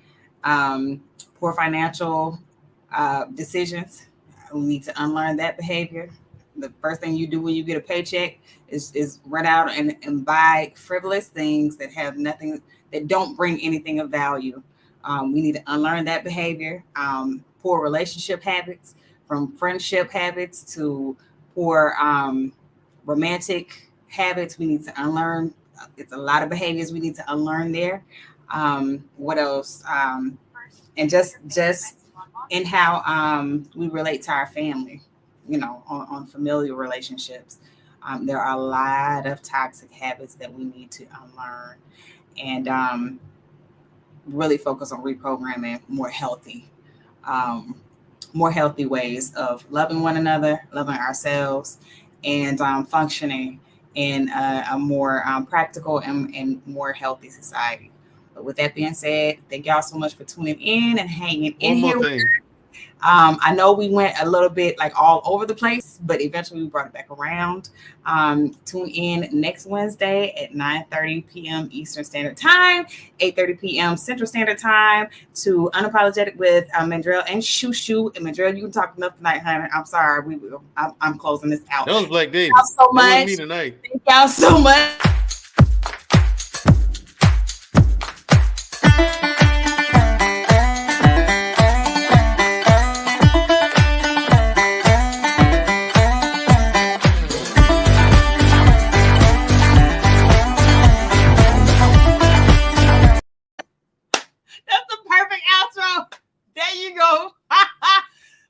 Poor financial decisions. We need to unlearn that behavior. The first thing you do when you get a paycheck is run out and buy frivolous things that have nothing, that don't bring anything of value. We need to unlearn that behavior. Poor relationship habits, from friendship habits to poor romantic habits. We need to unlearn. It's a lot of behaviors we need to unlearn there. What else? And just in how we relate to our family. You know, on familial relationships, there are a lot of toxic habits that we need to unlearn, and really focus on reprogramming more healthy ways of loving one another, loving ourselves, and functioning in a more practical and more healthy society. But with that being said, thank y'all so much for tuning in and hanging in here. One more thing. I know we went a little bit like all over the place, but eventually we brought it back around. Tune in next Wednesday at 9:30 p.m. Eastern Standard Time, 8:30 p.m. Central Standard Time to Unapologetic with Mandrell and Shoo. And Mandrell, you can talk enough tonight, honey. I'm sorry. I'm closing this out. That was Black David. Thank y'all so much. Me tonight. Thank y'all so much.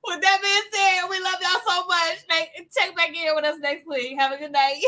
With that being said, we love y'all so much. Check back in with us next week. Have a good night.